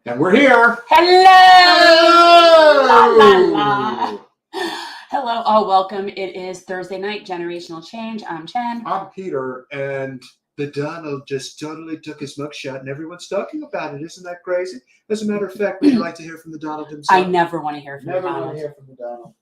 And we're here. Hello! La, la, la. Hello. Oh, welcome. It is Thursday night, Generational Change. I'm Chen. I'm Peter, and the Donald just totally took his mugshot, and everyone's talking about it. Isn't that crazy? As a matter of fact, would you like to hear from the Donald himself? I never want to hear from Never Donald. want to hear from the Donald.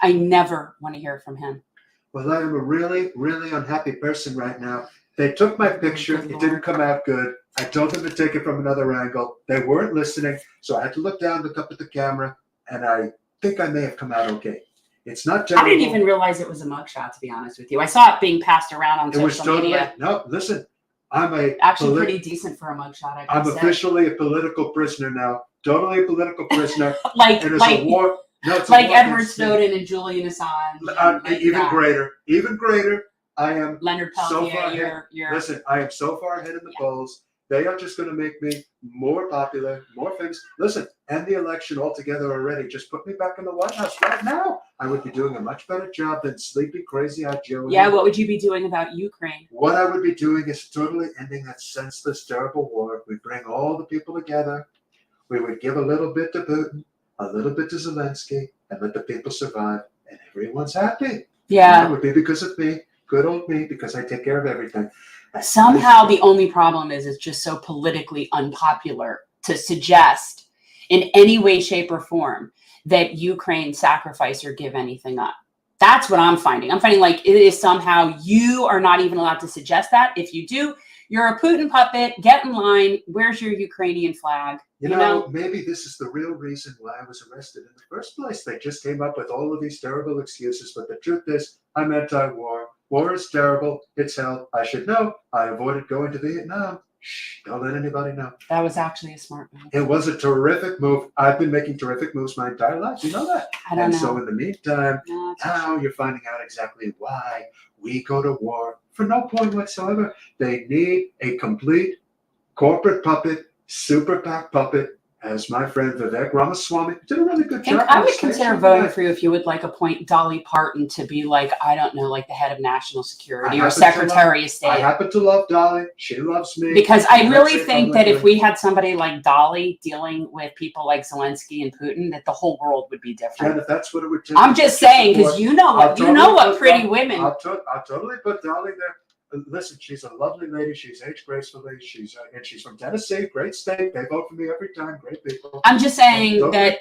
I never want to hear from him. Well, I am a really, really unhappy person right now. They took my picture. It didn't come out good. I told them to take it from another angle. They weren't listening, so I had to look down, look up at the camera, and I think I may have come out okay. It's not terrible. I didn't even realize it was a mugshot, to be honest with you. I saw it being passed around on social media. No, listen, Actually pretty decent for a mugshot, I I'm gotta say. officially a political prisoner now. Totally a political prisoner. like a war. No, it's like a war Edward Snowden and Julian Assange. Even greater. I am Leonard so Peltier, far ahead. Listen, I am so far ahead in the polls. They are just going to make me more popular, more famous. Listen, end the election altogether already. Just put me back in the White House right now. I would be doing a much better job than sleepy, crazy-eyed Joe. Yeah, what would you be doing about Ukraine? What I would be doing is totally ending that senseless, terrible war. We'd bring all the people together. We would give a little bit to Putin, a little bit to Zelensky, and let the people survive. And everyone's happy. Yeah. And that would be because of me. Good old me, because I take care of everything. Somehow the only problem is it's just so politically unpopular to suggest in any way, shape, or form that Ukraine sacrifice or give anything up. That's what I'm finding. I'm finding like it is somehow you are not even allowed to suggest that. If you do, you're a Putin puppet. Get in line. Where's your Ukrainian flag? You know, maybe this is the real reason why I was arrested in the first place. They just came up with all of these terrible excuses. But the truth is, I'm anti-war. War is terrible. It's hell. I should know. I avoided going to Vietnam. Shh, don't let anybody know. That was actually a smart move. It was a terrific move. I've been making terrific moves my entire life. You know that? I don't know. So in the meantime, now you're finding out exactly why we go to war for no point whatsoever. They need a complete corporate puppet, super PAC puppet, as my friend Vivek Ramaswamy did a really good job. I would consider voting for you if you would like appoint Dolly Parton to be like, I don't know, like the head of national security or secretary of state. I happen to love Dolly. She loves me. Because I really think that if we had somebody like Dolly dealing with people like Zelensky and Putin, that the whole world would be different. And if that's what it would take. I'm just saying, because you know what pretty women. I'll totally put Dolly there. Listen, she's a lovely lady. She's aged gracefully. She's from Tennessee, great state. They vote for me every time. Great people. I'm just saying that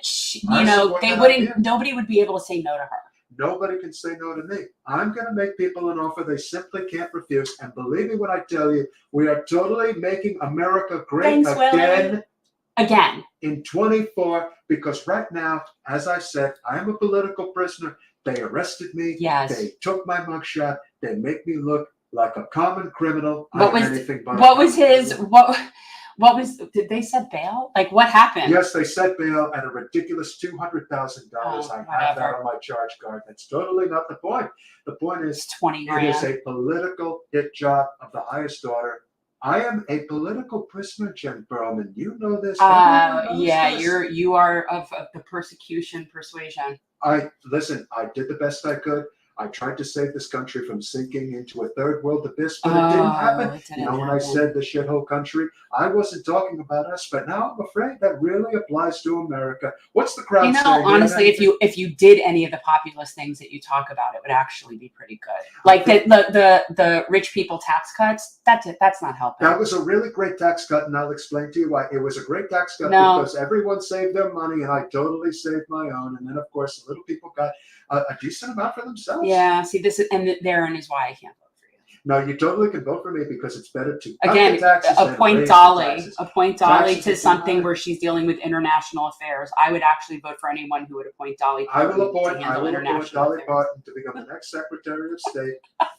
nobody would be able to say no to her. Nobody can say no to me. I'm going to make people an offer they simply can't refuse. And believe me when I tell you, we are totally making America great again in 24. Because right now, as I said, I am a political prisoner. They arrested me. Yes. They took my mugshot. They make me look like a common criminal. Did they set bail? Like what happened? Yes, they set bail at a ridiculous $200,000. I have that on my charge card. That's totally not the point. The point is, it is a political hit job of the highest order. I am a political prisoner, Jen Berlman. You know this. You are of the persecution persuasion. Listen, I did the best I could. I tried to save this country from sinking into a third world abyss, but it didn't happen. When I said the shithole country, I wasn't talking about us, but now I'm afraid that really applies to America. What's the crowd saying? Honestly, if you did any of the populist things that you talk about, it would actually be pretty good. Like the rich people tax cuts, that's not helping. That was a really great tax cut, and I'll explain to you why. It was a great tax cut because everyone saved their money, and I totally saved my own. And then, of course, the little people got a decent amount for themselves. Yeah, see, therein is why I can't vote for you. No, you totally can vote for me because it's better to again appoint Dolly to something where she's dealing with international affairs. I would actually vote for anyone who would appoint Dolly Parton to appoint Dolly Parton to become the next Secretary of State.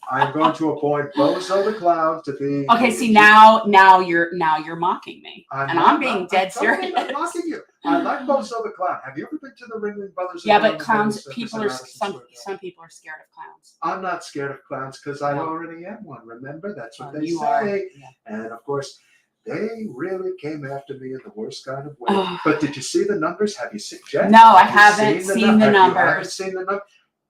I'm going to appoint Bozo the Clown to be. Okay, see now you're mocking me, I'm being dead serious. I'm mocking you. I like Bozo the Clown. Have you ever been to the Ringling Brothers? Yeah, but clowns. Some people are scared of clowns. I'm not scared of clowns because I already am one. Remember, that's what they say. Yeah. And of course, they really came after me in the worst kind of way. But did you see the numbers? Have you seen? Jen? No, I haven't seen the numbers. You haven't seen the numbers.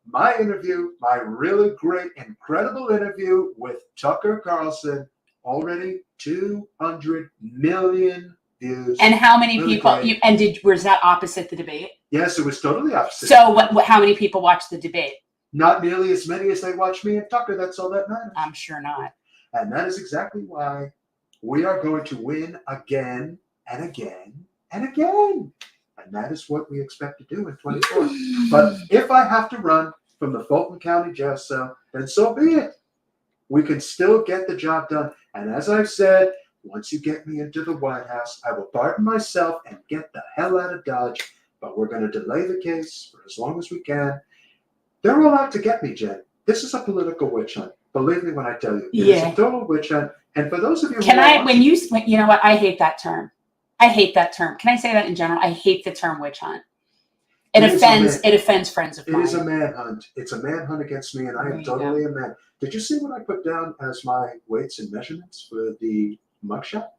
My interview, my really great, incredible interview with Tucker Carlson, already 200 million views. And how many Really people? great. Was that opposite the debate? Yes, it was totally opposite. So how many people watched the debate? Not nearly as many as they watch me and Tucker. That's all that matters. I'm sure not. And that is exactly why we are going to win again and again and again. And that is what we expect to do in 24. But if I have to run from the Fulton County jail cell, then so be it. We can still get the job done. And as I've said, once you get me into the White House, I will pardon myself and get the hell out of Dodge. But we're going to delay the case for as long as we can. They're all out to get me, Jen. This is a political witch hunt. Believe me when I tell you. It is a total witch hunt. And for those of you you know what? I hate that term. I hate that term. Can I say that in general? I hate the term witch hunt. It offends friends of mine. It is a manhunt. It's a manhunt against me, and I am totally a man. Did you see what I put down as my weights and measurements for the mugshot?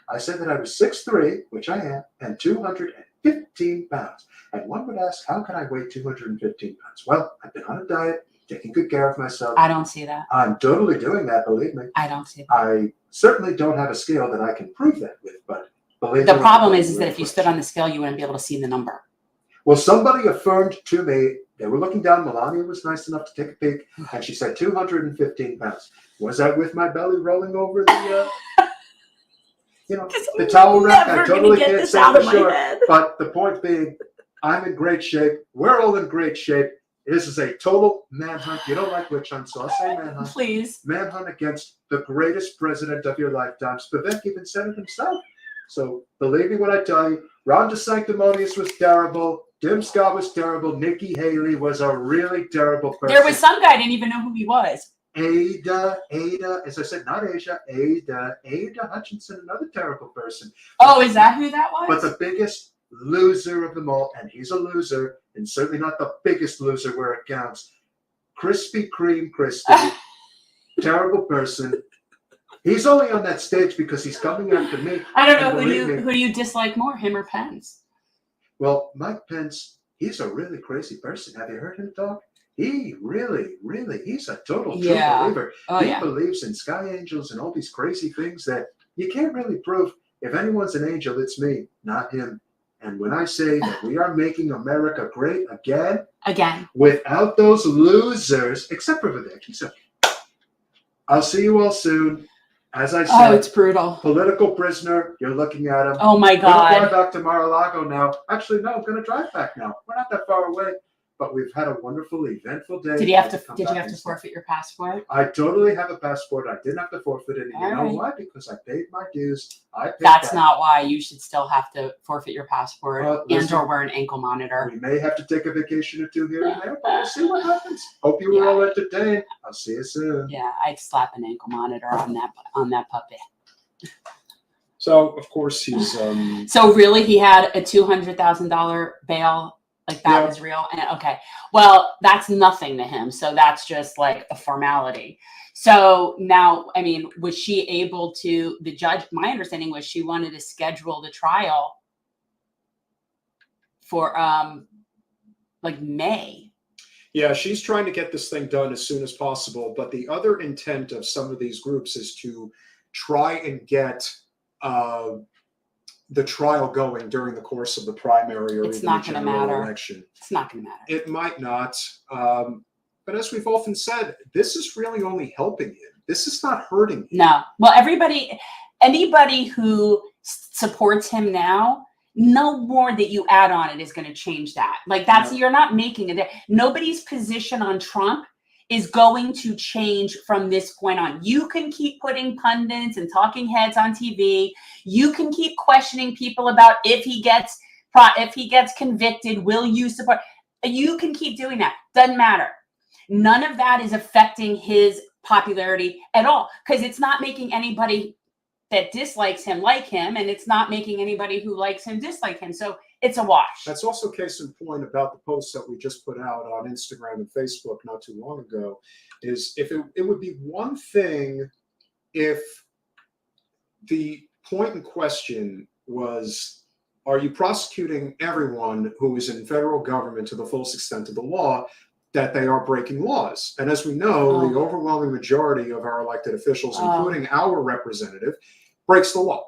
I said that I was 6'3", which I am, and 215 pounds. And one would ask, how can I weigh 215 pounds? Well, I've been on a diet, taking good care of myself. I don't see that. I'm totally doing that, believe me. I don't see that. I certainly don't have a scale that I can prove that with, but believe me. The problem is that if you stood on the scale, you wouldn't be able to see the number. Well, somebody affirmed to me, they were looking down, Melania was nice enough to take a peek, and she said 215 pounds. Was that with my belly rolling over the, the towel rack? I totally can't say for sure. But the point being, I'm in great shape. We're all in great shape. This is a total manhunt. You don't like witch hunt, so I'll say manhunt. Please. Manhunt against the greatest president of your lifetime. Vivek even said it himself. So believe me when I tell you, Ron DeSanctimonious was terrible. Tim Scott was terrible. Nikki Haley was a really terrible person. There was some guy I didn't even know who he was. Ada, as I said, not Asia, Ada Hutchinson, another terrible person. Oh, is that who that was? But the biggest loser of them all, and he's a loser, and certainly not the biggest loser where it counts, Krispy Kreme Christie, terrible person. He's only on that stage because he's coming after me. I don't know who do you dislike more, him or Pence? Well, Mike Pence, he's a really crazy person. Have you heard him talk? He really, he's a total true believer. He believes in sky angels and all these crazy things that you can't really prove. If anyone's an angel, it's me, not him. And when I say that we are making America great again, without those losers, except for Vivek, he said, I'll see you all soon. As I said, it's brutal. Political prisoner, you're looking at him. Oh my God. I'm going to fly back to Mar-a-Lago now. Actually, no, I'm going to drive back now. We're not that far away, but we've had a wonderful, eventful day. Did you have to forfeit your passport? I totally have a passport. I didn't have to forfeit it. And you know why? Because I paid my dues. That's not why. You should still have to forfeit your passport and or wear an ankle monitor. We may have to take a vacation or two here and there, but we'll see what happens. Hope you were all entertained. I'll see you soon. Yeah, I'd slap an ankle monitor on that puppy. So of course he's. So really, he had a $200,000 bail. Like that was real. And okay. Well, that's nothing to him. So that's just like a formality. So now, I mean, was she able to, the judge, my understanding was she wanted to schedule the trial for like May. Yeah, she's trying to get this thing done as soon as possible. But the other intent of some of these groups is to try and get the trial going during the course of the primary or even the general election. It's not going to matter. It might not. But as we've often said, this is really only helping him. This is not hurting him. No. Well, anybody who supports him now, no more that you add on it is going to change that. Like you're not making it. Nobody's position on Trump is going to change from this point on. You can keep putting pundits and talking heads on TV. You can keep questioning people about if he gets convicted, will you support? You can keep doing that. Doesn't matter. None of that is affecting his popularity at all because it's not making anybody that dislikes him like him, and it's not making anybody who likes him dislike him. So it's a wash. That's also case in point about the post that we just put out on Instagram and Facebook not too long ago, is if it would be one thing if the point in question was, are you prosecuting everyone who is in federal government to the fullest extent of the law, that they are breaking laws? And as we know, the overwhelming majority of our elected officials, including our representative, breaks the law.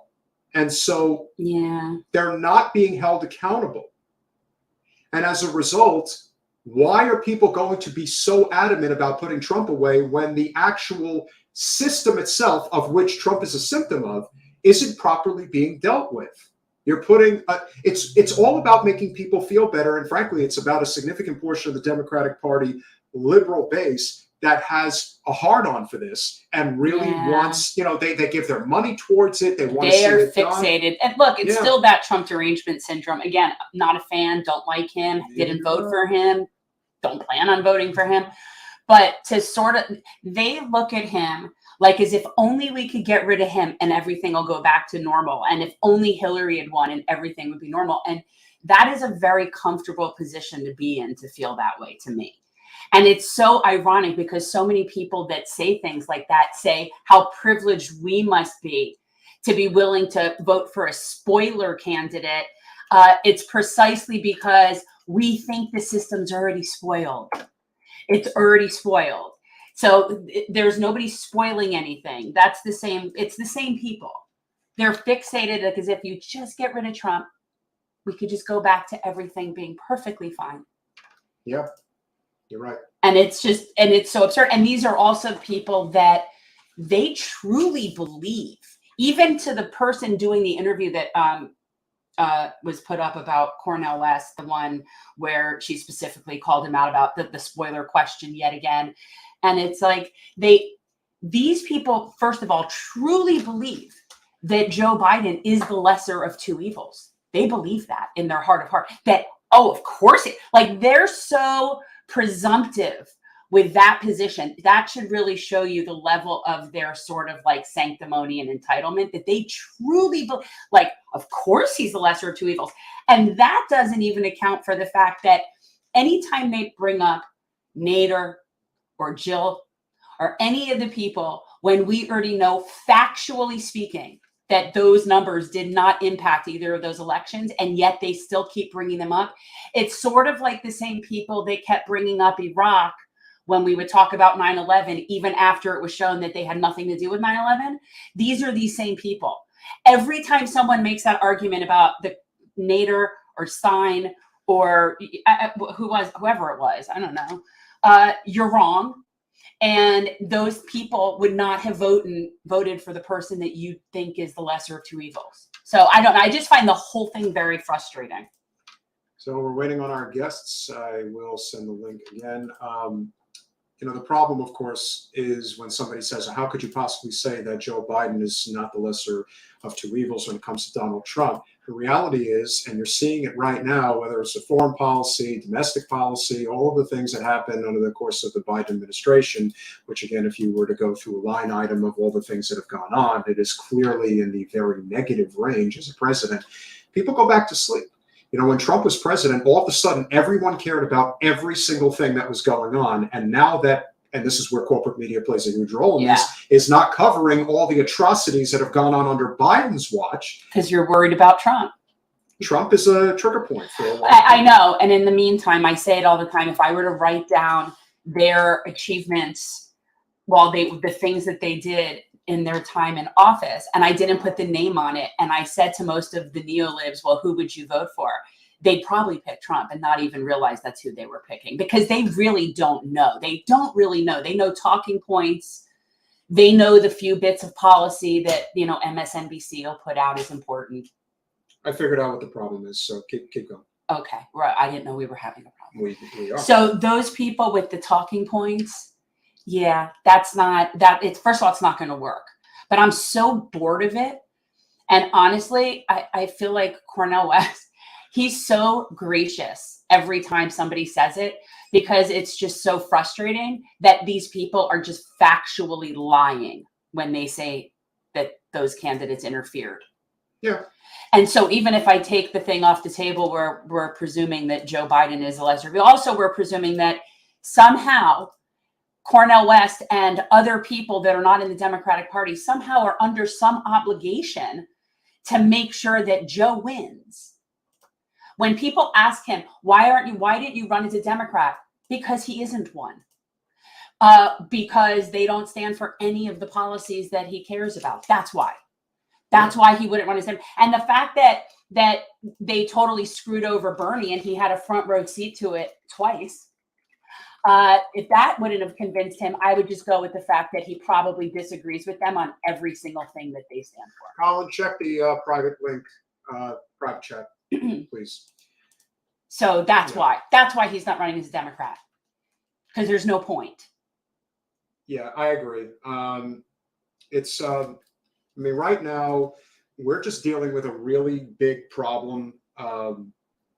And so they're not being held accountable. And as a result, why are people going to be so adamant about putting Trump away when the actual system itself, of which Trump is a symptom of, isn't properly being dealt with? You're putting it's all about making people feel better, and frankly, it's about a significant portion of the Democratic Party liberal base that has a hard-on for this and really wants, they give their money towards it. They want to see it done. Fixated. And look, it's still that Trump derangement syndrome. Again, not a fan, don't like him, didn't vote for him, don't plan on voting for him. But to sort of, they look at him like as if only we could get rid of him and everything will go back to normal. And if only Hillary had won and everything would be normal. And that is a very comfortable position to be in, to feel that way, to me. And it's so ironic because so many people that say things like that say how privileged we must be to be willing to vote for a spoiler candidate. It's precisely because we think the system's already spoiled. It's already spoiled. So there's nobody spoiling anything. That's the same. It's the same people. They're fixated like as if you just get rid of Trump, we could just go back to everything being perfectly fine. Yeah, you're right. And it's just, and it's so absurd. And these are also people that they truly believe, even to the person doing the interview that was put up about Cornel West, the one where she specifically called him out about the spoiler question yet again. And it's like these people, first of all, truly believe that Joe Biden is the lesser of two evils. They believe that in their heart of heart, that, oh, of course, they're so presumptive with that position. That should really show you the level of their sort of like sanctimony and entitlement, that they truly believe, like, of course he's the lesser of two evils. And that doesn't even account for the fact that anytime they bring up Nader or Jill or any of the people, when we already know factually speaking that those numbers did not impact either of those elections, and yet they still keep bringing them up. It's sort of like the same people that kept bringing up Iraq when we would talk about 9/11, even after it was shown that they had nothing to do with 9/11. These are these same people. Every time someone makes that argument about the Nader or Stein or whoever it was, I don't know, you're wrong. And those people would not have voted for the person that you think is the lesser of two evils. So I don't know. I just find the whole thing very frustrating. So we're waiting on our guests. I will send the link again. The problem, of course, is when somebody says, how could you possibly say that Joe Biden is not the lesser of two evils when it comes to Donald Trump? The reality is, and you're seeing it right now, whether it's a foreign policy, domestic policy, all of the things that happened under the course of the Biden administration, which again, if you were to go through a line item of all the things that have gone on, it is clearly in the very negative range as a president. People go back to sleep. When Trump was president, all of a sudden, everyone cared about every single thing that was going on. And now that, and this is where corporate media plays a huge role in this, is not covering all the atrocities that have gone on under Biden's watch. Because you're worried about Trump. Trump is a trigger point for a lot. I know. And in the meantime, I say it all the time, if I were to write down their achievements, the things that they did in their time in office, and I didn't put the name on it, and I said to most of the neolibs, well, who would you vote for? They'd probably pick Trump and not even realize that's who they were picking, because they really don't know. They don't really know. They know talking points. They know the few bits of policy that, MSNBC will put out as important. I figured out what the problem is, so keep going. Okay, right. I didn't know we were having a problem. We are. So those people with the talking points, that's not that. It's first of all, it's not going to work. But I'm so bored of it, and honestly, I feel like Cornel West. He's so gracious every time somebody says it, because it's just so frustrating that these people are just factually lying when they say that those candidates interfered. Yeah. And so even if I take the thing off the table where we're presuming that Joe Biden is a lesser, we're presuming that somehow Cornel West and other people that are not in the Democratic Party somehow are under some obligation to make sure that Joe wins. When people ask him, why didn't you run as a Democrat? Because he isn't one. Because they don't stand for any of the policies that he cares about. That's why. That's why he wouldn't run as him. And the fact that they totally screwed over Bernie and he had a front row seat to it twice. If that wouldn't have convinced him, I would just go with the fact that he probably disagrees with them on every single thing that they stand for. Colin, check the private link, private chat, please. So that's why he's not running as a Democrat, because there's no point. Yeah, I agree. It's, I mean, right now we're just dealing with a really big problem.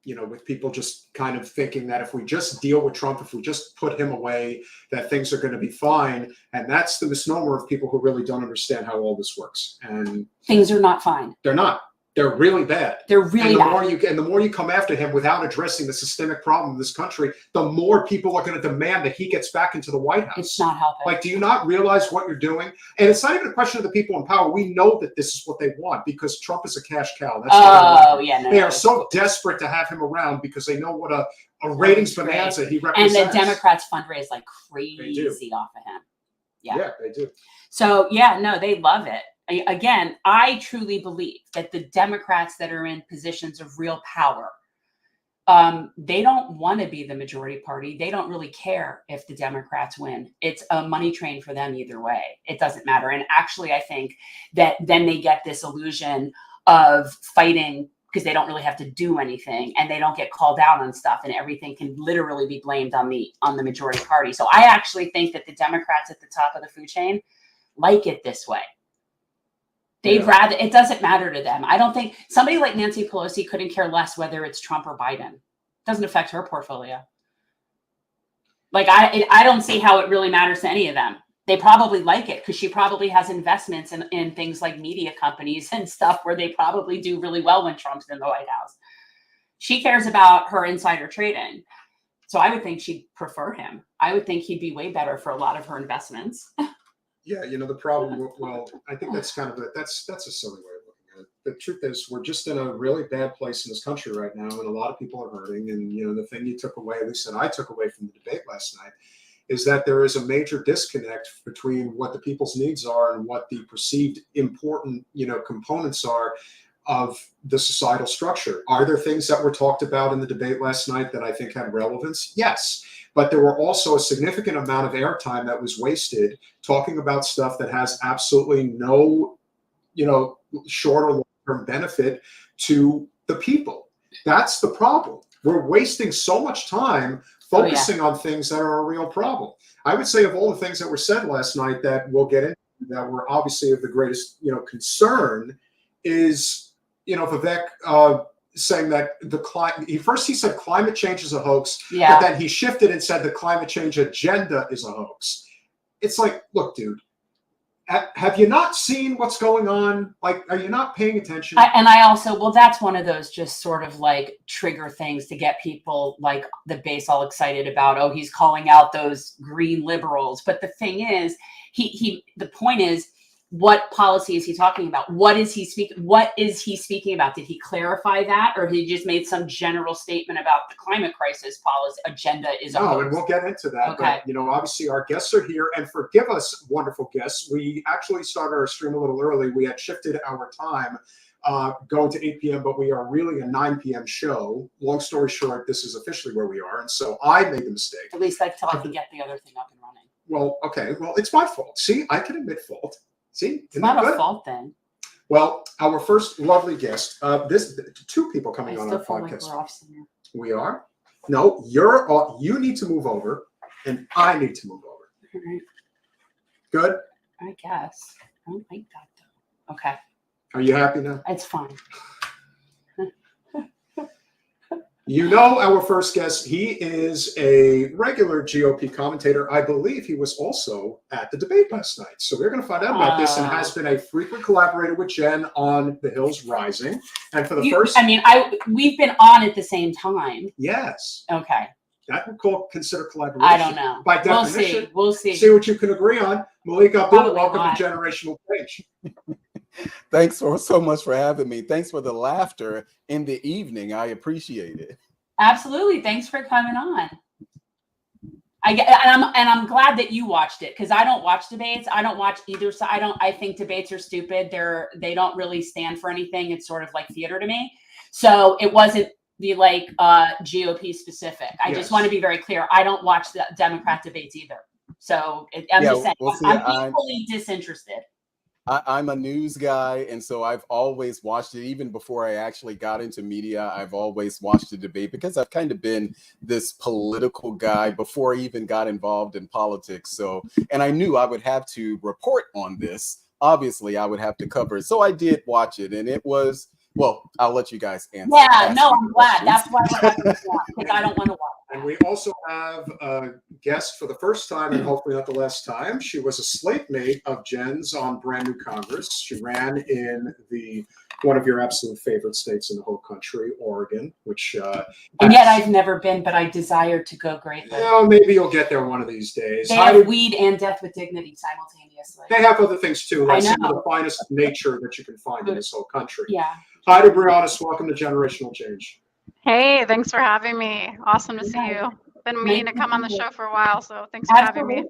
With people just kind of thinking that if we just deal with Trump, if we just put him away, that things are going to be fine. And that's the misnomer of people who really don't understand how all this works. And things are not fine. They're not. They're really bad. They're really bad. The more you come after him without addressing the systemic problem in this country, the more people are going to demand that he gets back into the White House. It's not helping. Like, do you not realize what you're doing? And it's not even a question of the people in power. We know that this is what they want because Trump is a cash cow. That's they are so desperate to have him around because they know what a ratings bonanza he represents. And the Democrats fundraise like crazy off of him. Yeah, they do. So they love it. Again, I truly believe that the Democrats that are in positions of real power, they don't want to be the majority party. They don't really care if the Democrats win. It's a money train for them either way. It doesn't matter. And actually, I think that then they get this illusion of fighting because they don't really have to do anything and they don't get called out on stuff and everything can literally be blamed on the majority party. So I actually think that the Democrats at the top of the food chain like it this way. They'd rather, it doesn't matter to them. I don't think somebody like Nancy Pelosi couldn't care less whether it's Trump or Biden. It doesn't affect her portfolio. Like, I don't see how it really matters to any of them. They probably like it because she probably has investments in things like media companies and stuff where they probably do really well when Trump's in the White House. She cares about her insider trading. So I would think she'd prefer him. I would think he'd be way better for a lot of her investments. Yeah, the problem, well, I think that's kind of that's a silly way of looking at it. The truth is we're just in a really bad place in this country right now, and a lot of people are hurting. And, the thing you took away, at least that I took away from the debate last night, is that there is a major disconnect between what the people's needs are and what the perceived important, components are of the societal structure. Are there things that were talked about in the debate last night that I think had relevance? Yes. But there were also a significant amount of airtime that was wasted talking about stuff that has absolutely no, short or long-term benefit to the people. That's the problem. We're wasting so much time focusing on things that are a real problem. I would say of all the things that were said last night that we'll get into that were obviously of the greatest, concern is, Vivek saying that he said climate change is a hoax, but then he shifted and said the climate change agenda is a hoax. It's like, look, dude, have you not seen what's going on? Like, are you not paying attention? That's one of those just sort of like trigger things to get people like the base all excited about, he's calling out those green liberals. But the thing is, the point is, what policy is he talking about? What is he speaking about? Did he clarify that, or he just made some general statement about the climate crisis policy agenda is a hoax? And we'll get into that. Okay. But, obviously our guests are here, and forgive us, wonderful guests. We actually started our stream a little early. We had shifted our time going to 8 p.m., but we are really a 9 p.m. show. Long story short, this is officially where we are. And so I made the mistake. At least until I can get the other thing up and running. Well, okay. Well, it's my fault. See, I can admit fault. See, it's not a fault then. Well, our first lovely guest, two people coming on our podcast. Like we're off somewhere. We are? No, you need to move over, and I need to move over. All right. Good? I guess. I don't like that though. Okay. Are you happy now? It's fine. Our first guest, he is a regular GOP commentator. I believe he was also at the debate last night. So we're going to find out about this, and has been a frequent collaborator with Jen on The Hills Rising. And for the we've been on at the same time. Yes. Okay. That would consider collaboration. I don't know. By definition. We'll see. See what you can agree on. Melik Abdul, welcome to Generational Change. Thanks so much for having me. Thanks for the laughter in the evening. I appreciate it. Absolutely. Thanks for coming on. I'm glad that you watched it, because I don't watch debates. I don't watch either side. I think debates are stupid. They don't really stand for anything. It's sort of like theater to me. So it wasn't the GOP specific. I just want to be very clear. I don't watch the Democrat debates either. So I'm just saying, I'm equally disinterested. I'm a news guy, and so I've always watched it. Even before I actually got into media, I've always watched the debate because I've kind of been this political guy before I even got involved in politics. So, and I knew I would have to report on this. Obviously, I would have to cover it. So I did watch it, and it was, well, I'll let you guys answer. Yeah, no, I'm glad. That's why we're having this one, because I don't want to watch. And we also have a guest for the first time, and hopefully not the last time. She was a slate mate of Jen's on Brand New Congress. She ran in one of your absolute favorite states in the whole country, Oregon, which and yet I've never been, but I desire to go greatly. Maybe you'll get there one of these days. They have weed and death with dignity simultaneously. They have other things too, like some of the finest nature that you can find in this whole country. Yeah. Heidi Briones, welcome to Generational Change. Hey, thanks for having me. Awesome to see you. Been meaning to come on the show for a while, so thanks for having me.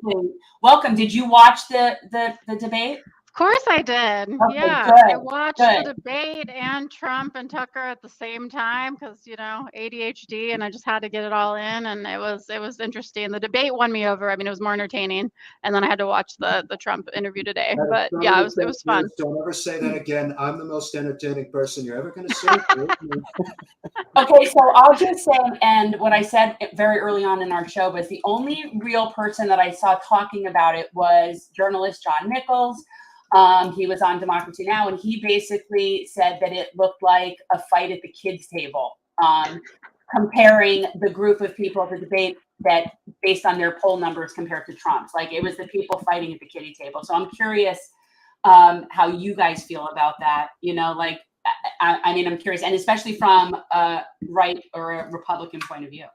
Welcome. Did you watch the debate? Of course I did. Okay, yeah, good, I watched the debate and Trump and Tucker at the same time because, you know, ADHD, and I just had to get it all in, and it was interesting. The debate won me over. I mean, it was more entertaining, and then I had to watch the Trump interview today. But yeah, it was fun. Don't ever say that again. I'm the most entertaining person you're ever going to see. Okay, so I'll just say, and what I said very early on in our show was the only real person that I saw talking about it was journalist John Nichols. He was on Democracy Now! And he basically said that it looked like a fight at the kids' table, comparing the group of people at the debate that based on their poll numbers compared to Trump's. Like, it was the people fighting at the kiddie table. So I'm curious how you guys feel about that. You know, like, I mean, I'm curious, and especially from a right or a Republican point of view.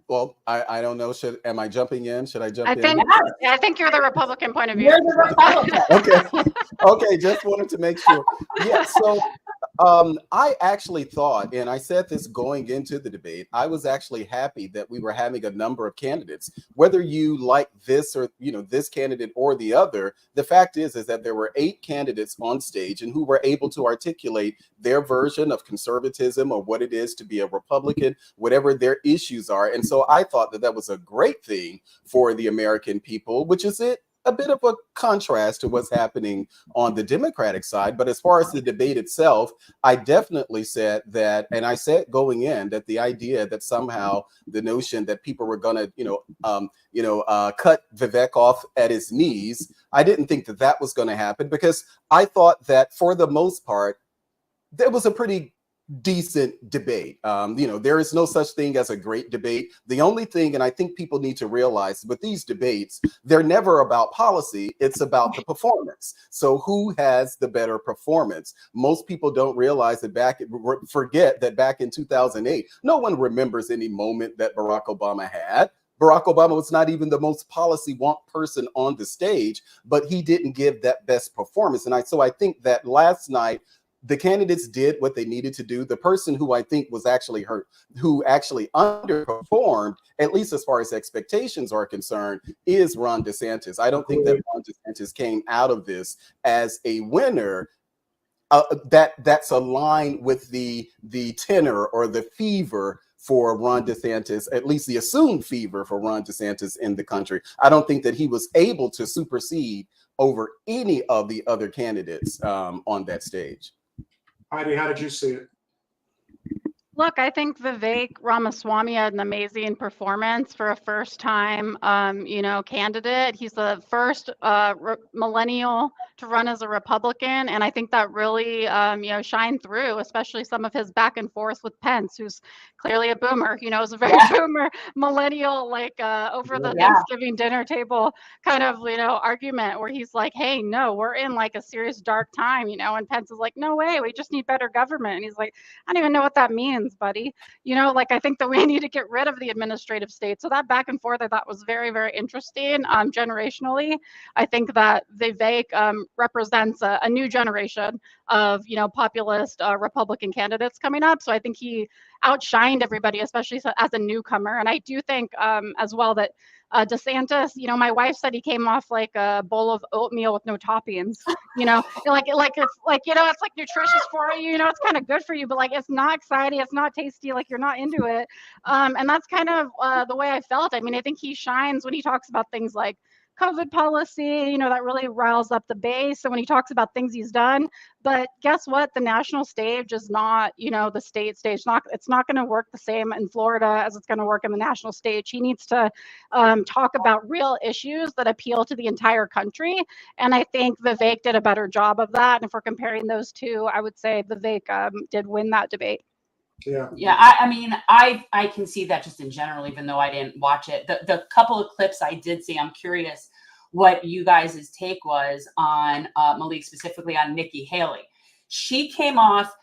Well, I don't know. Am I jumping in? Should I jump in? I think you're the Republican point of view. You're the Republican. Okay. Just wanted to make sure. Yeah. So I actually thought, and I said this going into the debate, I was actually happy that we were having a number of candidates. Whether you like this or, you know, this candidate or the other, the fact is that there were 8 candidates on stage and who were able to articulate their version of conservatism or what it is to be a Republican, whatever their issues are. And so I thought that was a great thing for the American people, which is a bit of a contrast to what's happening on the Democratic side. But as far as the debate itself, I definitely said that, and I said going in that the idea that somehow the notion that people were going to, cut Vivek off at his knees, I didn't think that was going to happen, because I thought that for the most part, there was a pretty decent debate. There is no such thing as a great debate. The only thing, and I think people need to realize with these debates, they're never about policy. It's about the performance. So who has the better performance? Most people don't realize that forget that back in 2008, no one remembers any moment that Barack Obama had. Barack Obama was not even the most policy-wonk person on the stage, but he didn't give that best performance. So I think that last night, the candidates did what they needed to do. The person who I think was actually hurt, who actually underperformed, at least as far as expectations are concerned, is Ron DeSantis. I don't think that Ron DeSantis came out of this as a winner. That's aligned with the tenor or the fever for Ron DeSantis, at least the assumed fever for Ron DeSantis in the country. I don't think that he was able to supersede over any of the other candidates on that stage. Heidi, how did you see it? Look, I think Vivek Ramaswamy had an amazing performance for a first-time, candidate. He's the first millennial to run as a Republican, and I think that really, shined through, especially some of his back and forth with Pence, who's clearly a boomer. You know, is a very boomer millennial, over the Thanksgiving dinner table kind of, argument where he's like, "Hey, no, we're in like a serious dark time," and Pence is like, "No way, we just need better government," and he's like, "I don't even know what that means, buddy." I think that we need to get rid of the administrative state. So that back and forth I thought was very, very interesting. Generationally, I think that Vivek represents a new generation of, populist Republican candidates coming up. So I think he outshined everybody, especially as a newcomer. And I do think as well that DeSantis, my wife said he came off like a bowl of oatmeal with no toppings. Like it's like it's like nutritious for you. It's kind of good for you, but like it's not exciting, it's not tasty. Like you're not into it, and that's kind of the way I felt. I mean, I think he shines when he talks about things like COVID policy, that really riles up the base. And when he talks about things he's done, but guess what? The national stage is not, the state stage. It's not going to work the same in Florida as it's going to work in the national stage. He needs to talk about real issues that appeal to the entire country. And I think Vivek did a better job of that. And if we're comparing those two, I would say Vivek did win that debate. Yeah. I mean, I can see that just in general, even though I didn't watch it. The couple of clips I did see, I'm curious what you guys' take was on Melik, specifically on Nikki Haley. She came off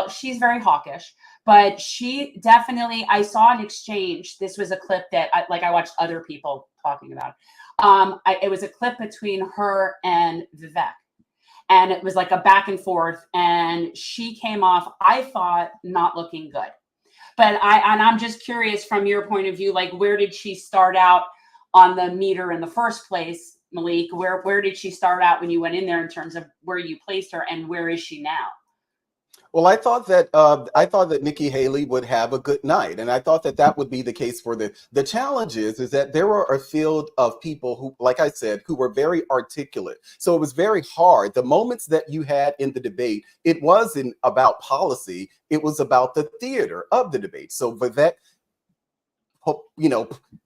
she's very hawkish, but she definitely, I saw an exchange. This was a clip that I watched other people talking about. It was a clip between her and Vivek. And it was like a back and forth, and she came off, I thought, not looking good. But I'm just curious from your point of view, like where did she start out on the meter in the first place, Melik? Where did she start out when you went in there in terms of where you placed her, and where is she now? Well, I thought that Nikki Haley would have a good night, and I thought that would be the case for the challenge is that there are a field of people who, like I said, who were very articulate. So it was very hard. The moments that you had in the debate, it wasn't about policy; it was about the theater of the debate. So Vivek,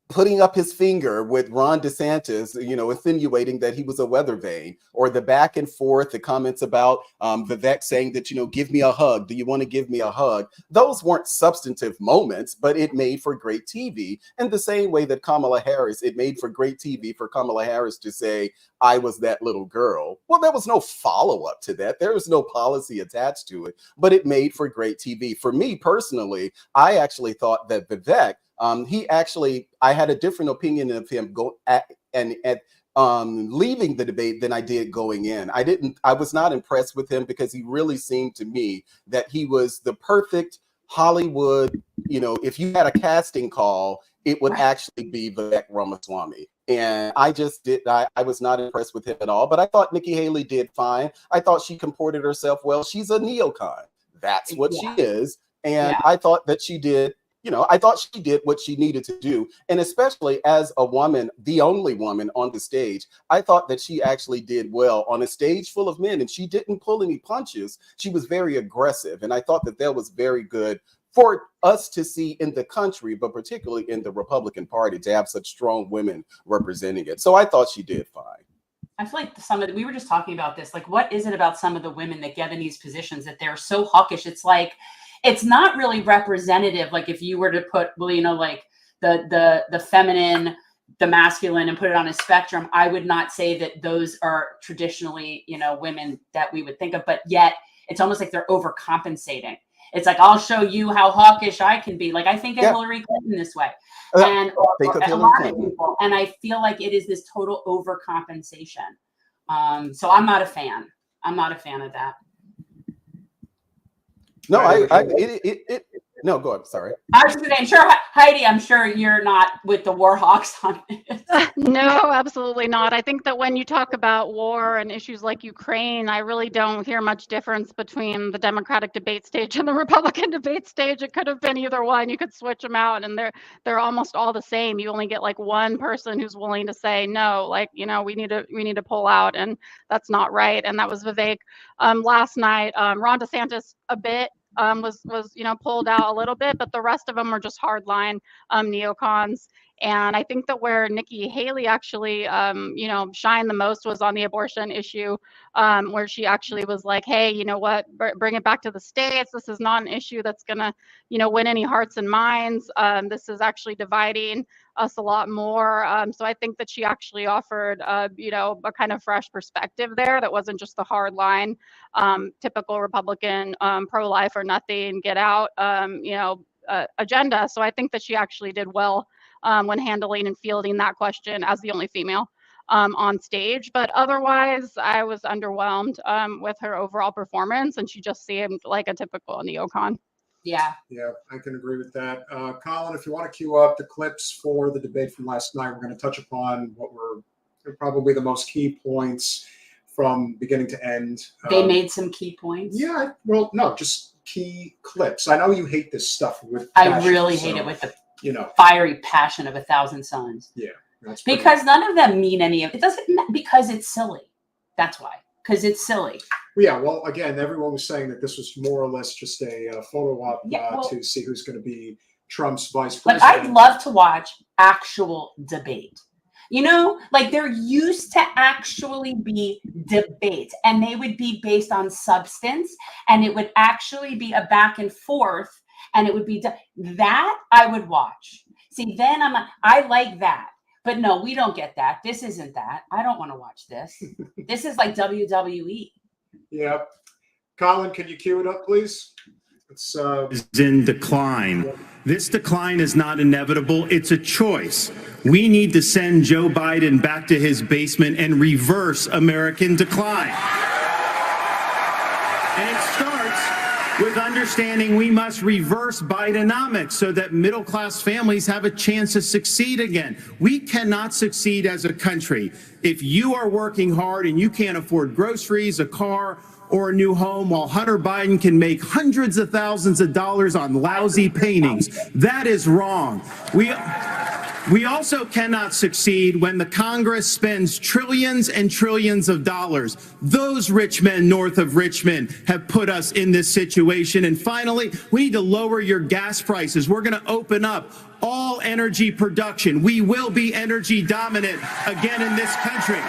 putting up his finger with Ron DeSantis, insinuating that he was a weather vane, or the back and forth, the comments about Vivek saying that, give me a hug. Do you want to give me a hug? Those weren't substantive moments, but it made for great TV. And the same way that Kamala Harris, it made for great TV for Kamala Harris to say, I was that little girl. Well, there was no follow-up to that. There was no policy attached to it, but it made for great TV. For me personally, I actually thought that Vivek, I had a different opinion of him leaving the debate than I did going in. I was not impressed with him because he really seemed to me that he was the perfect Hollywood, if you had a casting call, it would actually be Vivek Ramaswamy. And I was not impressed with him at all, but I thought Nikki Haley did fine. I thought she comported herself well. She's a neocon. That's what she is. And I thought that she did. I thought she did what she needed to do. And especially as a woman, the only woman on the stage, I thought that she actually did well on a stage full of men, and she didn't pull any punches. She was very aggressive. And I thought that was very good for us to see in the country, but particularly in the Republican Party, to have such strong women representing it. So I thought she did fine. I feel like we were just talking about this, like, what is it about some of the women that get in these positions that they're so hawkish? It's like, it's not really representative. Like if you were to put, like the feminine, the masculine, and put it on a spectrum, I would not say that those are traditionally, women that we would think of, but yet it's almost like they're overcompensating. It's like, I'll show you how hawkish I can be. Like I think of Hillary Clinton this way, and a lot of people, and I feel like it is this total overcompensation. So I'm not a fan. I'm not a fan of that. No, no, go ahead. Sorry. I was saying, sure, Heidi, I'm sure you're not with the war hawks on this. No, absolutely not. I think that when you talk about war and issues like Ukraine, I really don't hear much difference between the Democratic debate stage and the Republican debate stage. It could have been either one. You could switch them out, and they're almost all the same. You only get like one person who's willing to say no, like, we need to pull out, and that's not right. And that was Vivek. Last night, Ron DeSantis a bit. Was pulled out a little bit, but the rest of them were just hardline neocons. And I think that where Nikki Haley actually, shined the most was on the abortion issue, where she actually was like, hey, you know what, bring it back to the states. This is not an issue that's going to, win any hearts and minds. This is actually dividing us a lot more. So I think that she actually offered, a kind of fresh perspective there that wasn't just the hard line, typical Republican, pro-life or nothing, get out, agenda. So I think that she actually did well when handling and fielding that question as the only female on stage. But otherwise, I was underwhelmed with her overall performance, and she just seemed like a typical neocon. Yeah. Yeah, I can agree with that. Colin, if you want to queue up the clips for the debate from last night, we're going to touch upon what were probably the most key points from beginning to end. They made some key points. Yeah, well, no, just key clips. I know you hate this stuff with I passion, really so, hate it with the you know, fiery passion of 1,000 suns. yeah. That's pretty Because none of them mean any of it. Doesn't because it's silly. That's why. Because it's silly. Yeah, well, again, everyone was saying that this was more or less just a photo op to see who's going to be Trump's vice president. Like, I'd love to watch actual debate. You know, like there used to actually be debates, and they would be based on substance, and it would actually be a back and forth, and it would be that I would watch. See, then I like that. But no, we don't get that. This isn't that. I don't want to watch this. This is like WWE. Yeah. Colin, can you cue it up, please? It's is in decline. This decline is not inevitable. It's a choice. We need to send Joe Biden back to his basement and reverse American decline. And it starts with understanding we must reverse Bidenomics so that middle-class families have a chance to succeed again. We cannot succeed as a country if you are working hard and you can't afford groceries, a car, or a new home while Hunter Biden can make hundreds of thousands of dollars on lousy paintings. That is wrong. We also cannot succeed when the Congress spends trillions and trillions of dollars. Those rich men north of Richmond have put us in this situation. And finally, we need to lower your gas prices. We're going to open up all energy production. We will be energy dominant again in this country.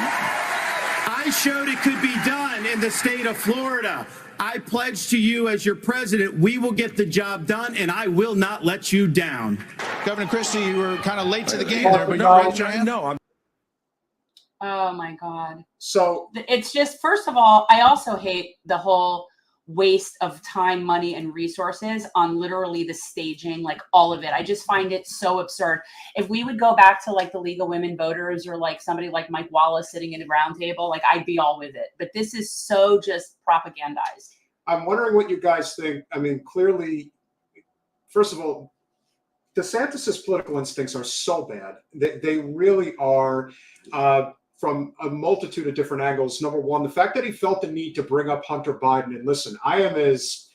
I showed it could be done in the state of Florida. I pledge to you as your president, we will get the job done, and I will not let you down. Governor Christie, you were kind of late to the game there, but you raised your hand. No, Oh my God. so It's just, first of all, I also hate the whole waste of time, money, and resources on literally the staging, like all of it. I just find it so absurd. If we would go back to like the League of Women Voters or like somebody like Mike Wallace sitting in a round table, like I'd be all with it. But this is so just propagandized. I'm wondering what you guys think. I mean, clearly, first of all, DeSantis's political instincts are so bad. They really are. From a multitude of different angles. Number one, the fact that he felt the need to bring up Hunter Biden. And listen, I am as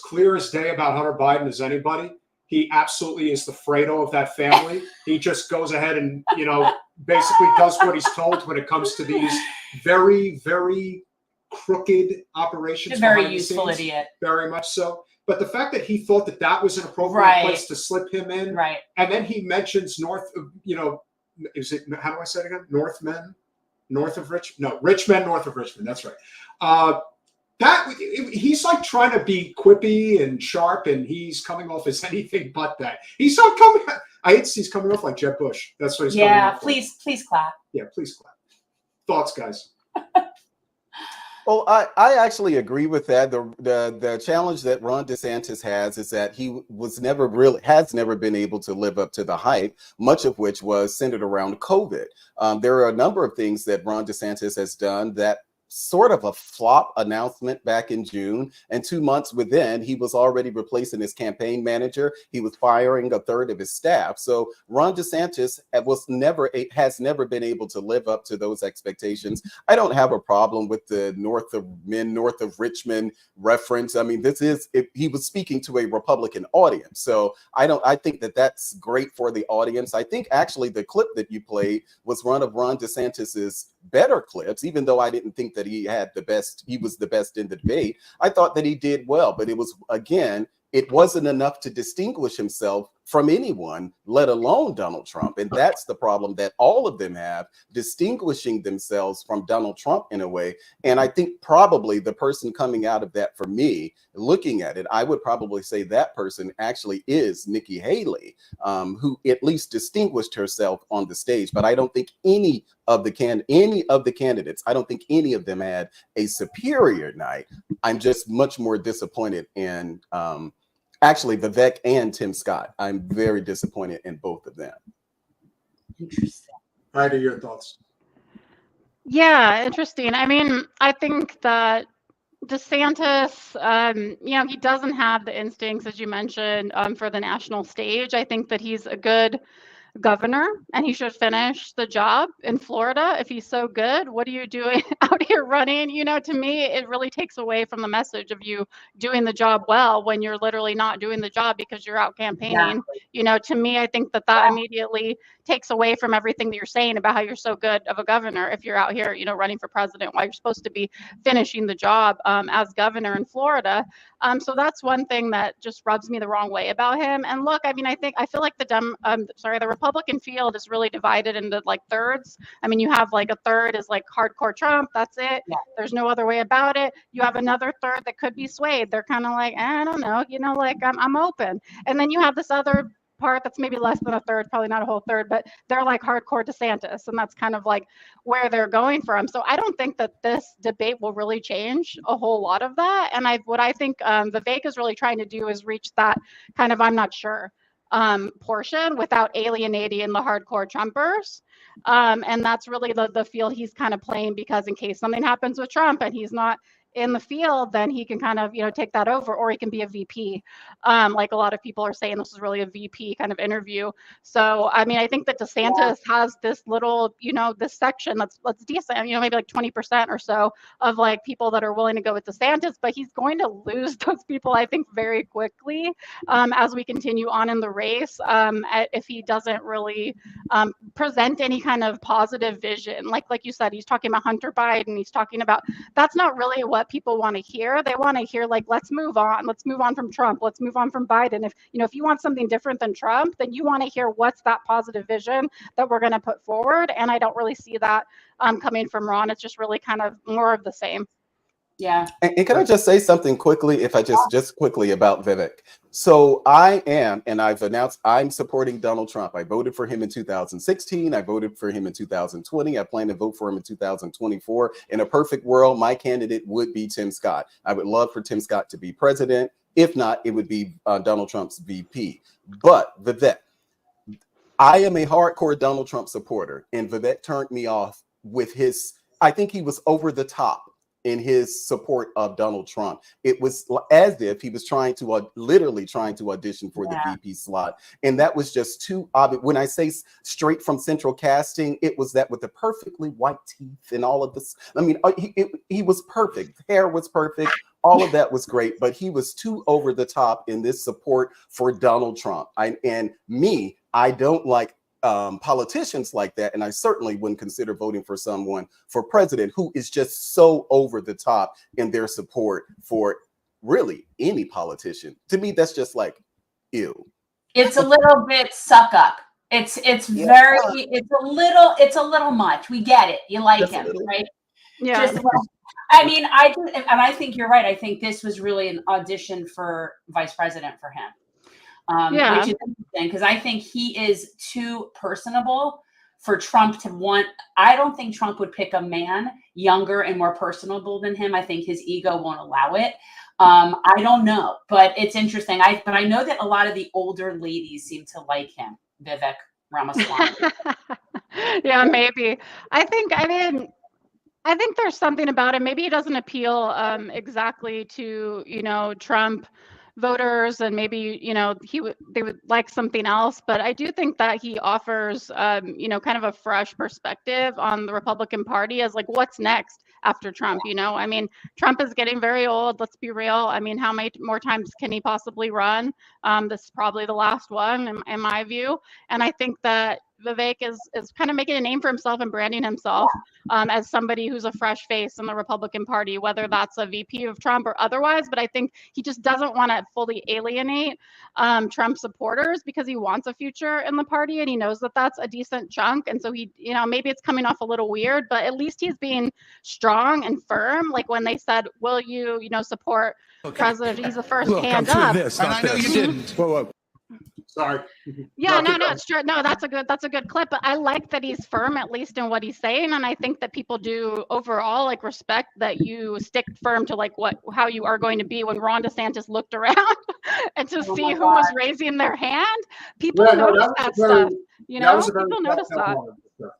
clear as day about Hunter Biden as anybody. He absolutely is the Fredo of that family. He just goes ahead and, you know, basically does what he's told when it comes to these very, very crooked operations. A very useful idiot. Very much so. But the fact that he thought that that was an appropriate place to slip him in. Right. And then he mentions is it, how do I say it again? Rich men north of Richmond. That's right. He's like trying to be quippy and sharp, and he's coming off as anything but that. He's not coming. He's coming off like Jeb Bush. That's what he's coming off. Yeah, please clap. Yeah, please clap. Thoughts, guys? Well, I actually agree with that. The challenge that Ron DeSantis has is that he has never been able to live up to the hype, much of which was centered around COVID. There are a number of things that Ron DeSantis has done that sort of a flop announcement back in June, and 2 months within, he was already replacing his campaign manager. He was firing a third of his staff. So Ron DeSantis has never been able to live up to those expectations. I don't have a problem with the north of Richmond reference. I mean, he was speaking to a Republican audience. So I think that that's great for the audience. I think actually the clip that you played was one of Ron DeSantis's better clips, even though I didn't think that he was the best in the debate. I thought that he did well, but it wasn't enough to distinguish himself from anyone, let alone Donald Trump. And that's the problem that all of them have, distinguishing themselves from Donald Trump in a way. And I think probably the person coming out of that, for me, looking at it, I would probably say that person actually is Nikki Haley, who at least distinguished herself on the stage. But I don't think any of the candidates, I don't think any of them had a superior night. I'm just much more disappointed in actually Vivek and Tim Scott. I'm very disappointed in both of them. Interesting. Heidi, your thoughts? Yeah, interesting. I mean, I think that DeSantis, he doesn't have the instincts, as you mentioned, for the national stage. I think that he's a good governor and he should finish the job in Florida. If he's so good, what are you doing out here running? To me, it really takes away from the message of you doing the job well when you're literally not doing the job because you're out campaigning. To me, I think that immediately takes away from everything that you're saying about how you're so good of a governor if you're out here, running for president, while you're supposed to be finishing the job as governor in Florida. So that's one thing that just rubs me the wrong way about him. And look, I feel like the Republican field is really divided into like thirds. You have like a third is like hardcore Trump. That's it. Yeah. There's no other way about it. You have another third that could be swayed. They're kind of like, I don't know, I'm open. And then you have this other part that's maybe less than a third, probably not a whole third, but they're like hardcore DeSantis, and that's kind of like where they're going from. So I don't think that this debate will really change a whole lot of that. And what I think Vivek is really trying to do is reach that kind of I'm not sure portion without alienating the hardcore Trumpers. And that's really the field he's kind of playing, because in case something happens with Trump and he's not in the field, then he can kind of, take that over, or he can be a VP. Like a lot of people are saying, this is really a VP kind of interview. So, I think that DeSantis has this little, this section that's decent, maybe like 20% or so of like people that are willing to go with DeSantis, but he's going to lose those people, I think, very quickly as we continue on in the race, if he doesn't really present any kind of positive vision. Like you said, he's talking about Hunter Biden. He's talking about, that's not really what people want to hear. They want to hear like, let's move on from Trump. Let's move on from Biden. If you want something different than Trump, then you want to hear what's that positive vision that we're going to put forward. And I don't really see that coming from Ron. It's just really kind of more of the same. Yeah. And can I just say something quickly, if I just quickly about Vivek? So I am, and I've announced I'm supporting Donald Trump. I voted for him in 2016. I voted for him in 2020. I plan to vote for him in 2024. In a perfect world, my candidate would be Tim Scott. I would love for Tim Scott to be president. If not, it would be Donald Trump's VP. But Vivek, I am a hardcore Donald Trump supporter, and Vivek turned me off with I think he was over the top in his support of Donald Trump. It was as if he was literally trying to audition for the VP slot. And that was just too obvious. When I say straight from central casting, it was that with the perfectly white teeth and all of this. He was perfect. Hair was perfect. All of that was great, but he was too over the top in this support for Donald Trump. I don't like politicians like that, and I certainly wouldn't consider voting for someone for president who is just so over the top in their support for really any politician. To me, that's just like, ew. It's a little bit suck up. It's a little much. We get it. You like him, right? Yeah. I think you're right. I think this was really an audition for vice president for him. Which is interesting because I think he is too personable for Trump to want. I don't think Trump would pick a man younger and more personable than him. I think his ego won't allow it. I don't know, but it's interesting. But I know that a lot of the older ladies seem to like him, Vivek Ramaswamy. Yeah, maybe. I think there's something about him. Maybe he doesn't appeal exactly to, Trump voters, and maybe they would like something else, but I do think that he offers kind of a fresh perspective on the Republican Party as like what's next after Trump. Trump is getting very old, let's be real. How many more times can he possibly run? This is probably the last one in my view, and I think that Vivek is kind of making a name for himself and branding himself as somebody who's a fresh face in the Republican Party, whether that's a VP of Trump or otherwise. But I think he just doesn't want to fully alienate Trump supporters because he wants a future in the party, and he knows that that's a decent chunk. And so he, maybe it's coming off a little weird, but at least he's being strong and firm. Like when they said, "Will you, support President?" He's the first hand up. And I know you didn't. Whoa. Sorry. Yeah, no, it's true. No, that's a good clip. But I like that he's firm, at least in what he's saying, and I think that people do overall like respect that you stick firm to like how you are going to be. When Ron DeSantis looked around and to see who was raising their hand, people noticed that stuff. People noticed that.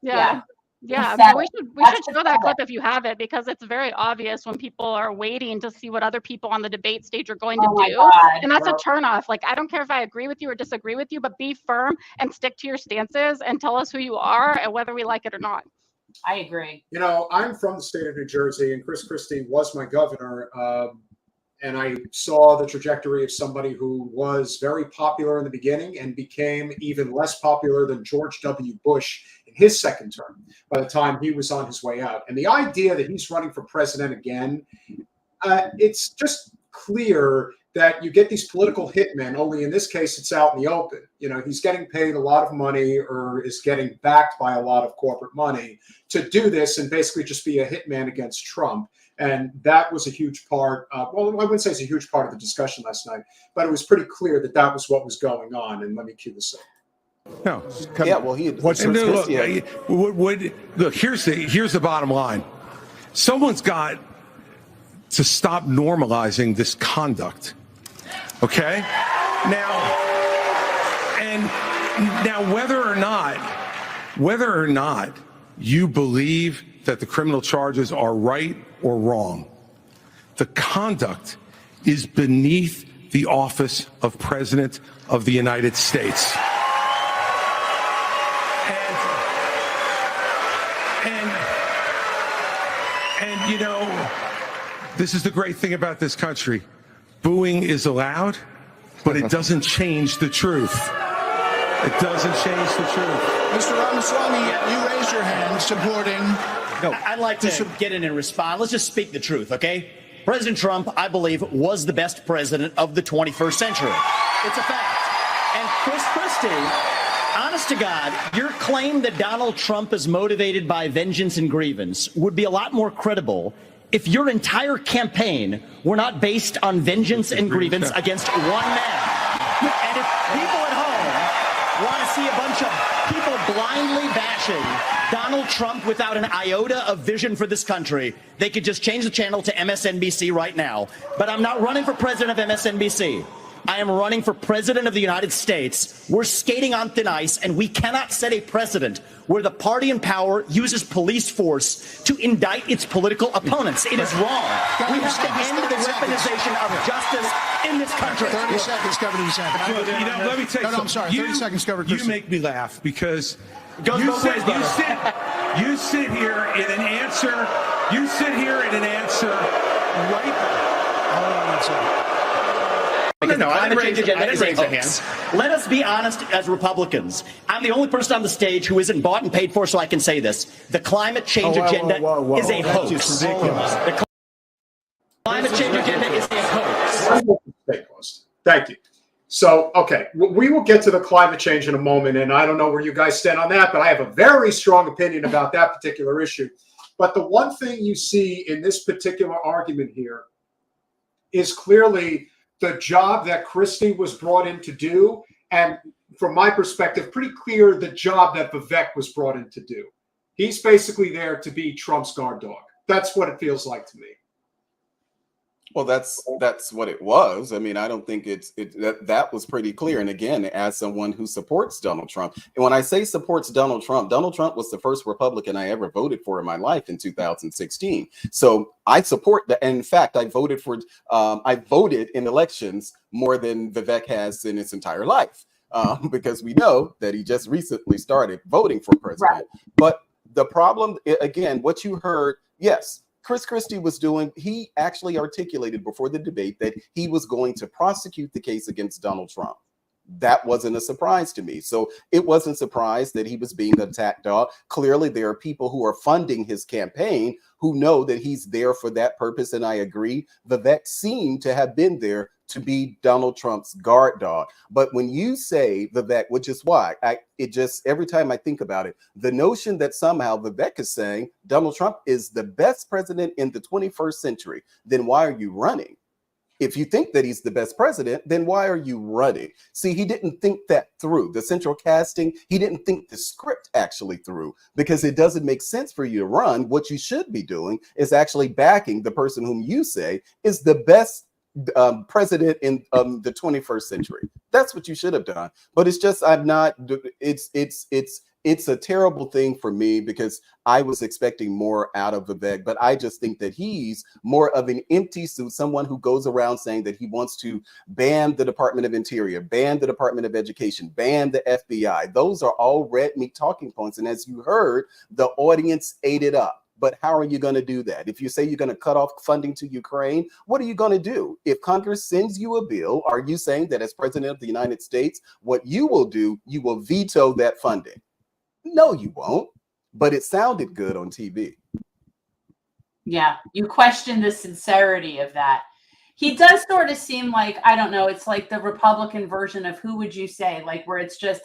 Yeah. Yeah, Pathetic. we should That's show that pathetic. clip if you have it, because it's very obvious when people are waiting to see what other people on the debate stage are going to Oh my do. God. And that's a Well, turnoff. Like, I don't care if I agree with you or disagree with you, but be firm and stick to your stances and tell us who you are and whether we like it or not. I agree. You know, I'm from the state of New Jersey, and Chris Christie was my governor. And I saw the trajectory of somebody who was very popular in the beginning and became even less popular than George W. Bush in his second term by the time he was on his way out. And the idea that he's running for president again, it's just clear that you get these political hitmen, only in this case, it's out in the open. You know, he's getting paid a lot of money or is getting backed by a lot of corporate money to do this and basically just be a hitman against Trump. And that was a huge part. Well, I wouldn't say it's a huge part of the discussion last night, but it was pretty clear that that was what was going on. And let me cue this up. No. Yeah, well, What's Chris look, look, here's the bottom line. Someone's got to stop normalizing this conduct. Okay? Now whether or not you believe that the criminal charges are right or wrong, the conduct is beneath the office of President of the United States. And you know, this is the great thing about this country. Booing is allowed, but it doesn't change the truth. It doesn't change the truth. Mr. Ramaswamy, you raised your hand supporting. No, I'd like to get in and respond. Let's just speak the truth, okay? President Trump, I believe, was the best president of the 21st century. It's a fact. And Chris Christie, honest to God, your claim that Donald Trump is motivated by vengeance and grievance would be a lot more credible if your entire campaign were not based on vengeance and grievance against one man. And if people at home want to see a bunch of people blindly bashing Donald Trump without an iota of vision for this country, they could just change the channel to MSNBC right now. But I'm not running for president of MSNBC. I am running for president of the United States. We're skating on thin ice, and we cannot set a precedent where the party in power uses police force to indict its political opponents. It is wrong. We have to end the weaponization of justice in this country. 30 seconds, Governor DeSantis. Well, you know, let me tell you No, I'm sorry. 30 seconds, Governor You Christie. make me laugh because It goes both ways, brother. you sit here in an answer right. Hold on one second. No, I didn't raise a hand. Let us be honest as Republicans. I'm the only person on the stage who isn't bought and paid for, so I can say this. The climate change agenda is a hoax. The climate change agenda is a hoax. Thank you. So, okay, we will get to the climate change in a moment, and I don't know where you guys stand on that, but I have a very strong opinion about that particular issue. But the one thing you see in this particular argument here is clearly the job that Christie was brought in to do, and from my perspective, pretty clear the job that Vivek was brought in to do. He's basically there to be Trump's guard dog. That's what it feels like to me. Well, that's what it was. I mean, I don't think that was pretty clear. And again, as someone who supports Donald Trump, and when I say supports Donald Trump was the first Republican I ever voted for in my life in 2016. So I support that. In fact, I voted in elections more than Vivek has in his entire life, because we know that he just recently started voting for president. Right. But the problem, again, what you heard, yes, Chris Christie was doing, he actually articulated before the debate that he was going to prosecute the case against Donald Trump. That wasn't a surprise to me. So it wasn't surprised that he was being an attack dog. Clearly, there are people who are funding his campaign who know that he's there for that purpose. And I agree, Vivek seemed to have been there to be Donald Trump's guard dog. But when you say Vivek, which is why every time I think about it, the notion that somehow Vivek is saying Donald Trump is the best president in the 21st century, then why are you running? If you think that he's the best president, then why are you running? See, he didn't think that through. The central casting, he didn't think the script actually through, because it doesn't make sense for you to run. What you should be doing is actually backing the person whom you say is the best president in the 21st century. That's what you should have done. But it's just, it's it's a terrible thing for me because I was expecting more out of Vivek, but I just think that he's more of an empty suit, someone who goes around saying that he wants to ban the Department of Interior, ban the Department of Education, ban the FBI. Those are all red meat talking points. And as you heard, the audience ate it up. But how are you going to do that? If you say you're going to cut off funding to Ukraine, what are you going to do? If Congress sends you a bill, are you saying that as president of the United States, what you will do, you will veto that funding? No, you won't. But it sounded good on TV. Yeah, you question the sincerity of that. He does sort of seem like, I don't know, it's like the Republican version of who would you say, like where it's just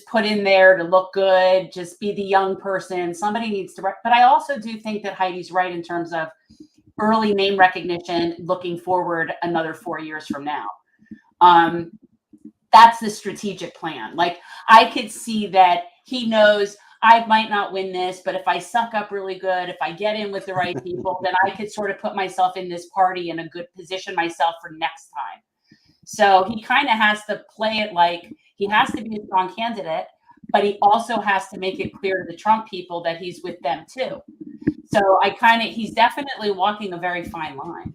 put in there to look good, just be the young person. Somebody needs to, but I also do think that Heidi's right in terms of early name recognition, looking forward another 4 years from now. That's the strategic plan. Like I could see that he knows I might not win this, but if I suck up really good, if I get in with the right people, then I could sort of put myself in this party in a good position myself for next time. So he kind of has to play it like he has to be a strong candidate, but he also has to make it clear to the Trump people that he's with them too. So he's definitely walking a very fine line.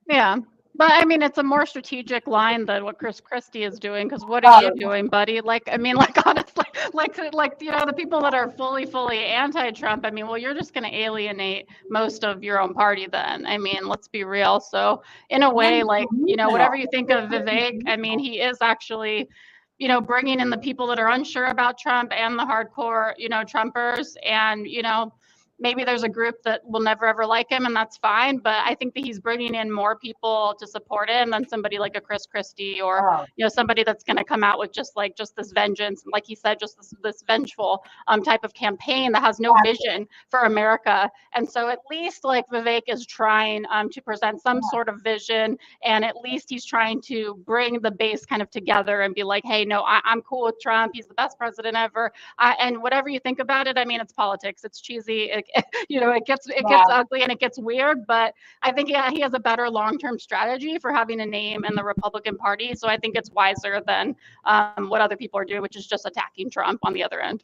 Yeah. But I mean, it's a more strategic line than what Chris Christie is doing. Because what are you doing, buddy? Like, I mean, like honestly, like the people that are fully anti-Trump. I mean, well, you're just going to alienate most of your own party then. I mean, let's be real. So in a way, like whatever you think of Vivek, I mean, he is actually, bringing in the people that are unsure about Trump and the hardcore, Trumpers, and maybe there's a group that will never ever like him, and that's fine. But I think that he's bringing in more people to support him than somebody like a Chris Christie or somebody that's going to come out with just this vengeance, like he said, just this vengeful type of campaign that has no vision for America. And so at least like Vivek is trying to present some sort of vision, and at least he's trying to bring the base kind of together and be like, hey, no, I'm cool with Trump. He's the best president ever. And whatever you think about it, I mean, it's politics. It's cheesy. It gets ugly and it gets weird, but I think he has a better long-term strategy for having a name in the Republican Party. So I think it's wiser than what other people are doing, which is just attacking Trump on the other end.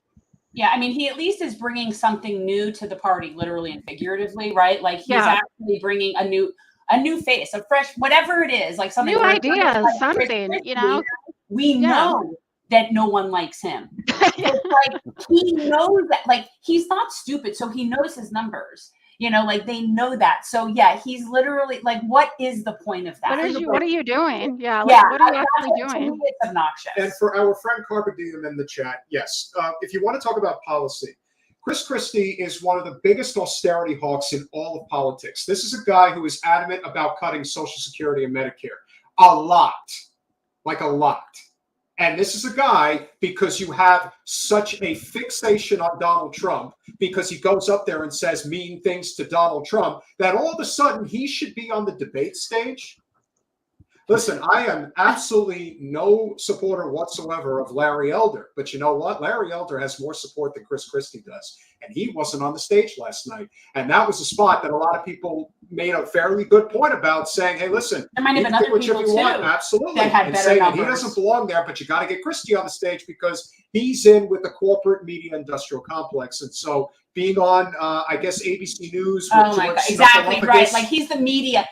Yeah, I mean, he at least is bringing something new to the party, literally and figuratively, right? Like he's actually bringing a new face, a fresh, whatever it is, like something new ideas, like something. We know that no one likes him. It's like he knows that, like he's not stupid, so he knows his numbers. Like they know that. So yeah, he's literally like, what is the point of that? What are you doing? Yeah, what are you actually doing? It's obnoxious. And for our friend Carpe Diem in the chat, yes, if you want to talk about policy, Chris Christie is one of the biggest austerity hawks in all of politics. This is a guy who is adamant about cutting Social Security and Medicare. A lot. And this is a guy, because you have such a fixation on Donald Trump, because he goes up there and says mean things to Donald Trump, that all of a sudden he should be on the debate stage. Listen, I am absolutely no supporter whatsoever of Larry Elder. But you know what? Larry Elder has more support than Chris Christie does. And he wasn't on the stage last night. And that was a spot that a lot of people made a fairly good point about, saying, hey, listen, there might have been other people too, absolutely, that had and better saying numbers. that he doesn't belong there, but you got to get Christie on the stage because he's in with the corporate media industrial complex. And so being on, I guess, ABC News. Oh my God, exactly right. Like he's the media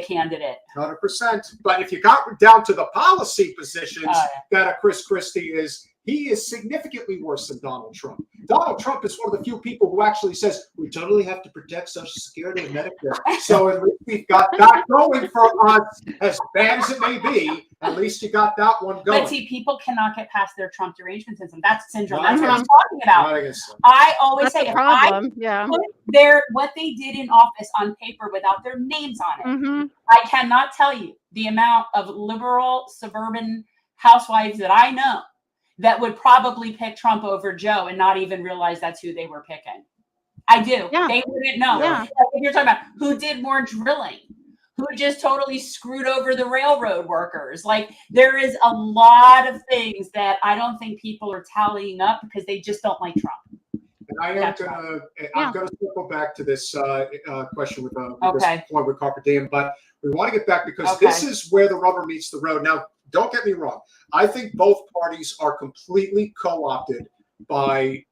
candidate. 100%. But if you got down to the policy positions that a Chris Christie is, he is significantly worse than Donald Trump. Donald Trump is one of the few people who actually says, we totally have to protect Social Security and Medicare. So at least we've got that going for us, as bad as it may be. At least you got that one going. But see, people cannot get past their Trump derangement syndrome. That's syndrome. That's what I'm talking about. I always say, if I put what they did in office on paper without their names on it, I cannot tell you the amount of liberal suburban housewives that I know that would probably pick Trump over Joe and not even realize that's who they were picking. I do. Yeah. They wouldn't know. Yeah. Like if you're talking about who did more drilling, who just totally screwed over the railroad workers. Like there is a lot of things that I don't think people are tallying up because they just don't like Trump. And I'm gonna circle back to this question with this point with Carpe Diem, but we want to get back because this is where the rubber meets the road. Now, don't get me wrong. I think both parties are completely co-opted by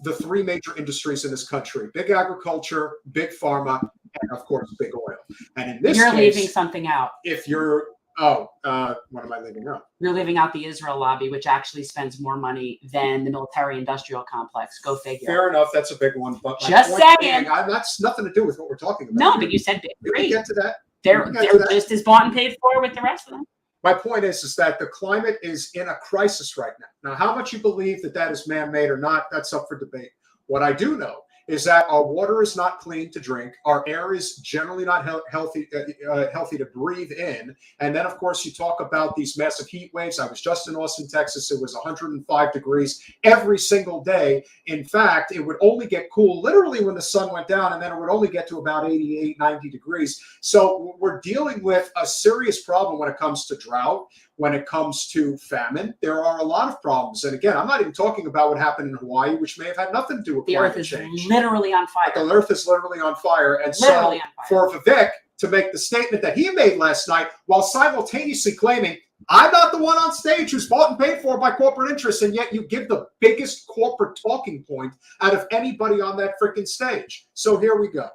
the three major industries in this country: big agriculture, big pharma, and of course, big oil. And in this You're case, leaving something out. if you're, what am I leaving out? You're leaving out the Israel lobby, which actually spends more money than the military-industrial complex. Go figure. Fair enough, that's a big one. But my Just point saying. that's nothing to do with what we're talking about. No, but you said big We three. can get to that. They're just as bought and paid for with the rest of them. My point is that the climate is in a crisis right now. Now, how much you believe that is man-made or not, that's up for debate. What I do know is that our water is not clean to drink. Our air is generally not healthy to breathe in. And then, of course, you talk about these massive heat waves. I was just in Austin, Texas. It was 105 degrees every single day. In fact, it would only get cool literally when the sun went down, and then it would only get to about 88, 90 degrees. So we're dealing with a serious problem when it comes to drought, when it comes to famine. There are a lot of problems. And again, I'm not even talking about what happened in Hawaii, which may have had nothing to do with climate change. The Earth is literally on fire. The Earth is literally on fire. And literally so for Vivek to make the statement that he made last night while simultaneously claiming, I'm not the one on stage who's bought and paid for by corporate interests, and yet you give the biggest corporate talking point out of anybody on that freaking stage. So here we go.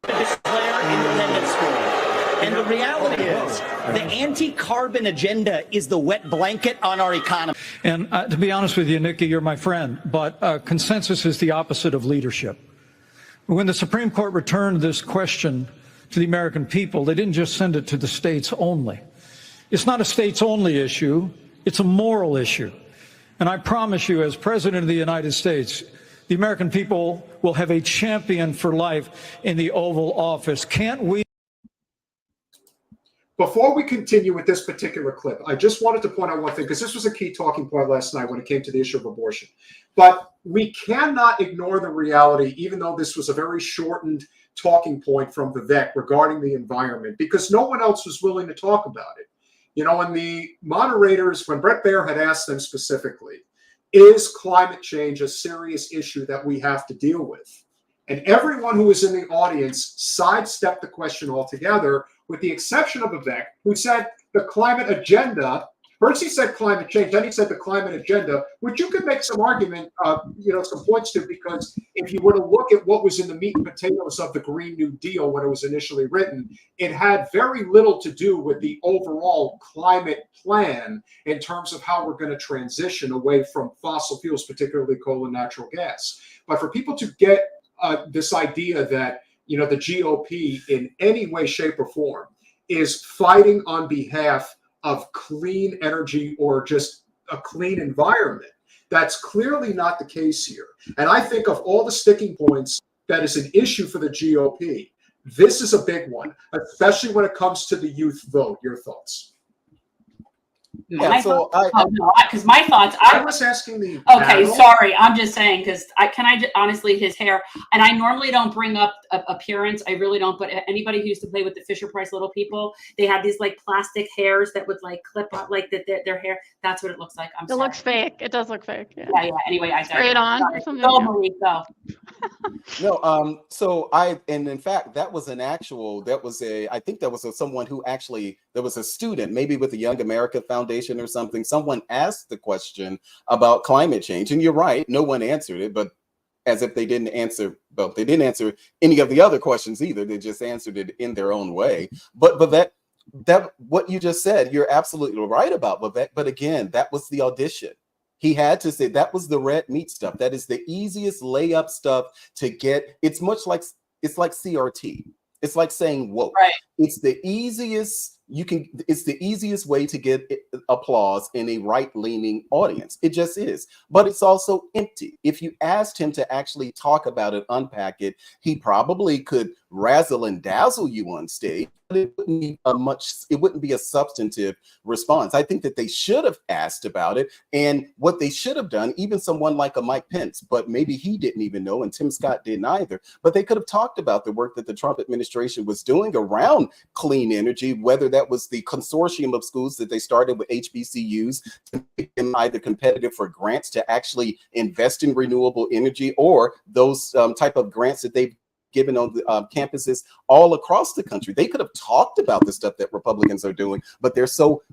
Declare independence for it. And the reality is, the anti-carbon agenda is the wet blanket on our economy. And to be honest with you, Nikki, you're my friend, but consensus is the opposite of leadership. When the Supreme Court returned this question to the American people, they didn't just send it to the states only. It's not a states only issue, it's a moral issue. And I promise you, as President of the United States, the American people will have a champion for life in the Oval Office. Can't we? Before we continue with this particular clip, I just wanted to point out one thing, because this was a key talking point last night when it came to the issue of abortion. But we cannot ignore the reality, even though this was a very shortened talking point from Vivek regarding the environment, because no one else was willing to talk about it. You know, when the moderators, when Brett Baer had asked them specifically, is climate change a serious issue that we have to deal with? And everyone who was in the audience sidestepped the question altogether, with the exception of Vivek, who said the climate agenda. First he said climate change, then he said the climate agenda, which you could make some argument, some points to, because if you were to look at what was in the meat and potatoes of the Green New Deal when it was initially written, it had very little to do with the overall climate plan in terms of how we're going to transition away from fossil fuels, particularly coal and natural gas. But for people to get this idea that, the GOP in any way, shape, or form is fighting on behalf of clean energy or just a clean environment, that's clearly not the case here. And I think of all the sticking points that is an issue for the GOP, this is a big one, especially when it comes to the youth vote. Your thoughts? Because my thoughts. I was asking the. Okay, sorry. I'm just saying, because honestly, his hair, and I normally don't bring up appearance. I really don't. But anybody who used to play with the Fisher Price little people, they had these like plastic hairs that would like clip up like their hair. That's what it looks like. It looks fake. It does look fake. Yeah. Yeah. Anyway, I straight on. Go, Marie, go. No, and in fact, that was I think that was someone who actually, there was a student, maybe with the Young America Foundation or something. Someone asked the question about climate change, and you're right, no one answered it, but as if they didn't answer any of the other questions either. They just answered it in their own way. But that what you just said, you're absolutely right about Vivek. But again, that was the audition. He had to say that was the red meat stuff. That is the easiest layup stuff to get. It's like CRT. It's like saying woke. Right. It's the easiest way to get applause in a right-leaning audience. It just is. But it's also empty. If you asked him to actually talk about it, unpack it, he probably could razzle and dazzle you on stage, but it wouldn't be a substantive response. I think that they should have asked about it, and what they should have done, even someone like a Mike Pence, but maybe he didn't even know, and Tim Scott didn't either, but they could have talked about the work that the Trump administration was doing around clean energy, whether that was the consortium of schools that they started with HBCUs to make them either competitive for grants to actually invest in renewable energy, or those type of grants that they've given on the campuses all across the country. They could have talked about the stuff that Republicans are doing, but they're so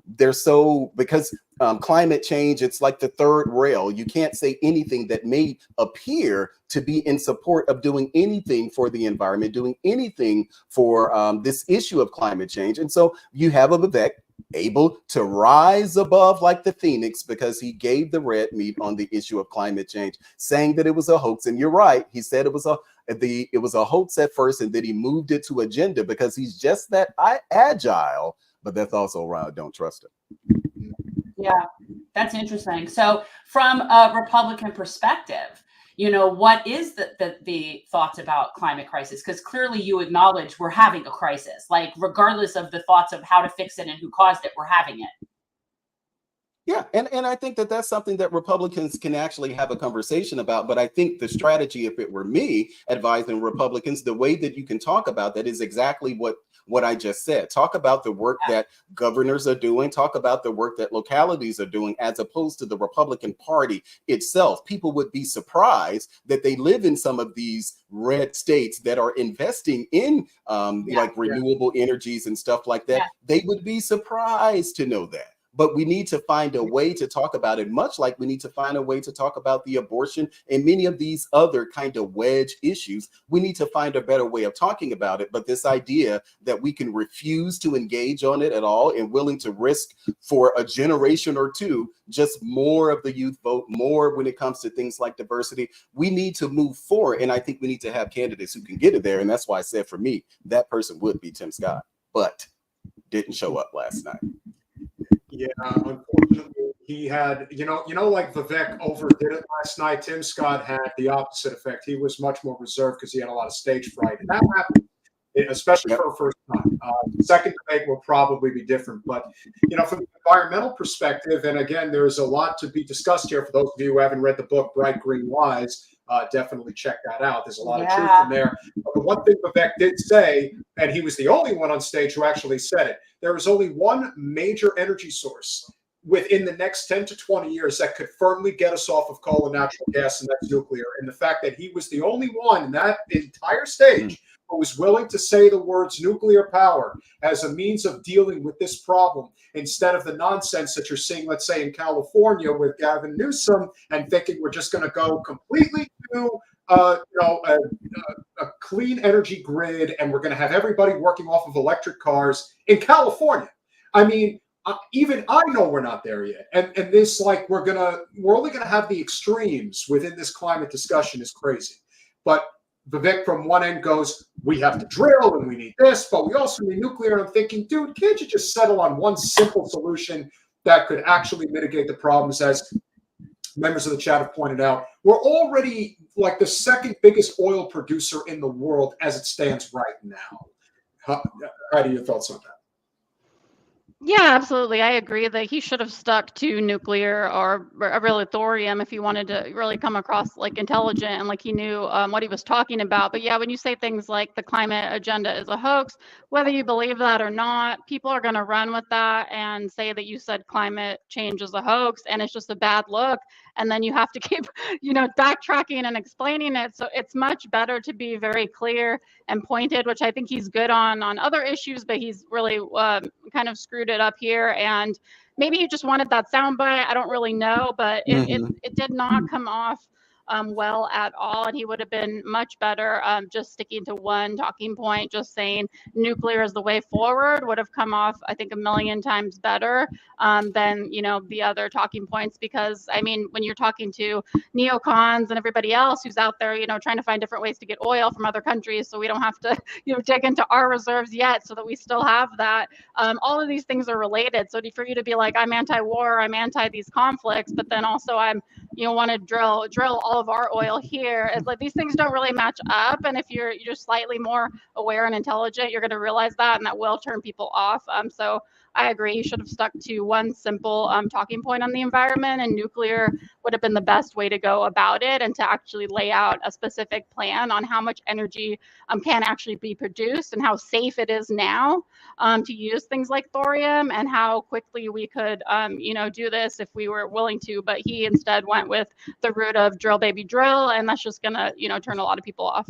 because climate change, it's like the third rail. You can't say anything that may appear to be in support of doing anything for the environment, doing anything for this issue of climate change. And so you have a Vivek able to rise above like the phoenix because he gave the red meat on the issue of climate change, saying that it was a hoax. And you're right, he said it was a hoax at first, and then he moved it to agenda because he's just that agile. But that's also why I don't trust him. Yeah, that's interesting. So from a Republican perspective, what is the thoughts about climate crisis? Because clearly you acknowledge we're having a crisis, like regardless of the thoughts of how to fix it and who caused it, we're having it. Yeah, and I think that that's something that Republicans can actually have a conversation about. But I think the strategy, if it were me advising Republicans, the way that you can talk about that is exactly what I just said. Talk about the work that governors are doing, talk about the work that localities are doing, as opposed to the Republican Party itself. People would be surprised that they live in some of these red states that are investing in like renewable energies and stuff like that. They would be surprised to know that. But we need to find a way to talk about it, much like we need to find a way to talk about the abortion and many of these other kind of wedge issues. We need to find a better way of talking about it. But this idea that we can refuse to engage on it at all and willing to risk for a generation or two, just more of the youth vote, more when it comes to things like diversity, we need to move forward. And I think we need to have candidates who can get it there. And that's why I said, for me, that person would be Tim Scott, but didn't show up last night. Yeah, unfortunately, he had, like Vivek overdid it last night. Tim Scott had the opposite effect. He was much more reserved because he had a lot of stage fright. And that happened, especially for a first time. Second debate will probably be different. But, from an environmental perspective, and again, there's a lot to be discussed here for those of you who haven't read the book, Bright Green Wise. Definitely check that out. There's a lot of truth in there. But the one thing Vivek did say, and he was the only one on stage who actually said it, there is only one major energy source within the next 10 to 20 years that could firmly get us off of coal and natural gas, and that's nuclear. And the fact that he was the only one in that entire stage who was willing to say the words nuclear power as a means of dealing with this problem, instead of the nonsense that you're seeing, let's say, in California with Gavin Newsom, and thinking we're just going to go completely to a clean energy grid, and we're going to have everybody working off of electric cars in California. I mean, even I know we're not there yet. And this, like, we're only going to have the extremes within this climate discussion is crazy. But Vivek from one end goes, we have to drill and we need this, but we also need nuclear. And I'm thinking, dude, can't you just settle on one simple solution that could actually mitigate the problems? As members of the chat have pointed out, we're already like the second biggest oil producer in the world as it stands right now. How do your thoughts on that? Yeah, absolutely. I agree that he should have stuck to nuclear or really thorium if he wanted to really come across like intelligent and like he knew what he was talking about. But yeah, when you say things like the climate agenda is a hoax, whether you believe that or not, people are going to run with that and say that you said climate change is a hoax and it's just a bad look. And then you have to keep, backtracking and explaining it. So it's much better to be very clear and pointed, which I think he's good on other issues, but he's really kind of screwed it up here. And maybe he just wanted that soundbite. I don't really know, but it did not come off well at all. And he would have been much better just sticking to one talking point, just saying nuclear is the way forward would have come off, I think, 1,000,000 times better than, the other talking points. Because, I mean, when you're talking to neocons and everybody else who's out there, trying to find different ways to get oil from other countries so we don't have to, dig into our reserves yet so that we still have that. All of these things are related. So for you to be like, I'm anti-war, I'm anti these conflicts, but then also I'm, want to drill all of our oil here. It's like these things don't really match up. And if you're slightly more aware and intelligent, you're going to realize that, and that will turn people off. So I agree. You should have stuck to one simple talking point on the environment, and nuclear would have been the best way to go about it, and to actually lay out a specific plan on how much energy can actually be produced and how safe it is now to use things like thorium, and how quickly we could, do this if we were willing to. But he instead went with the route of drill, baby, drill, and that's just going to, turn a lot of people off.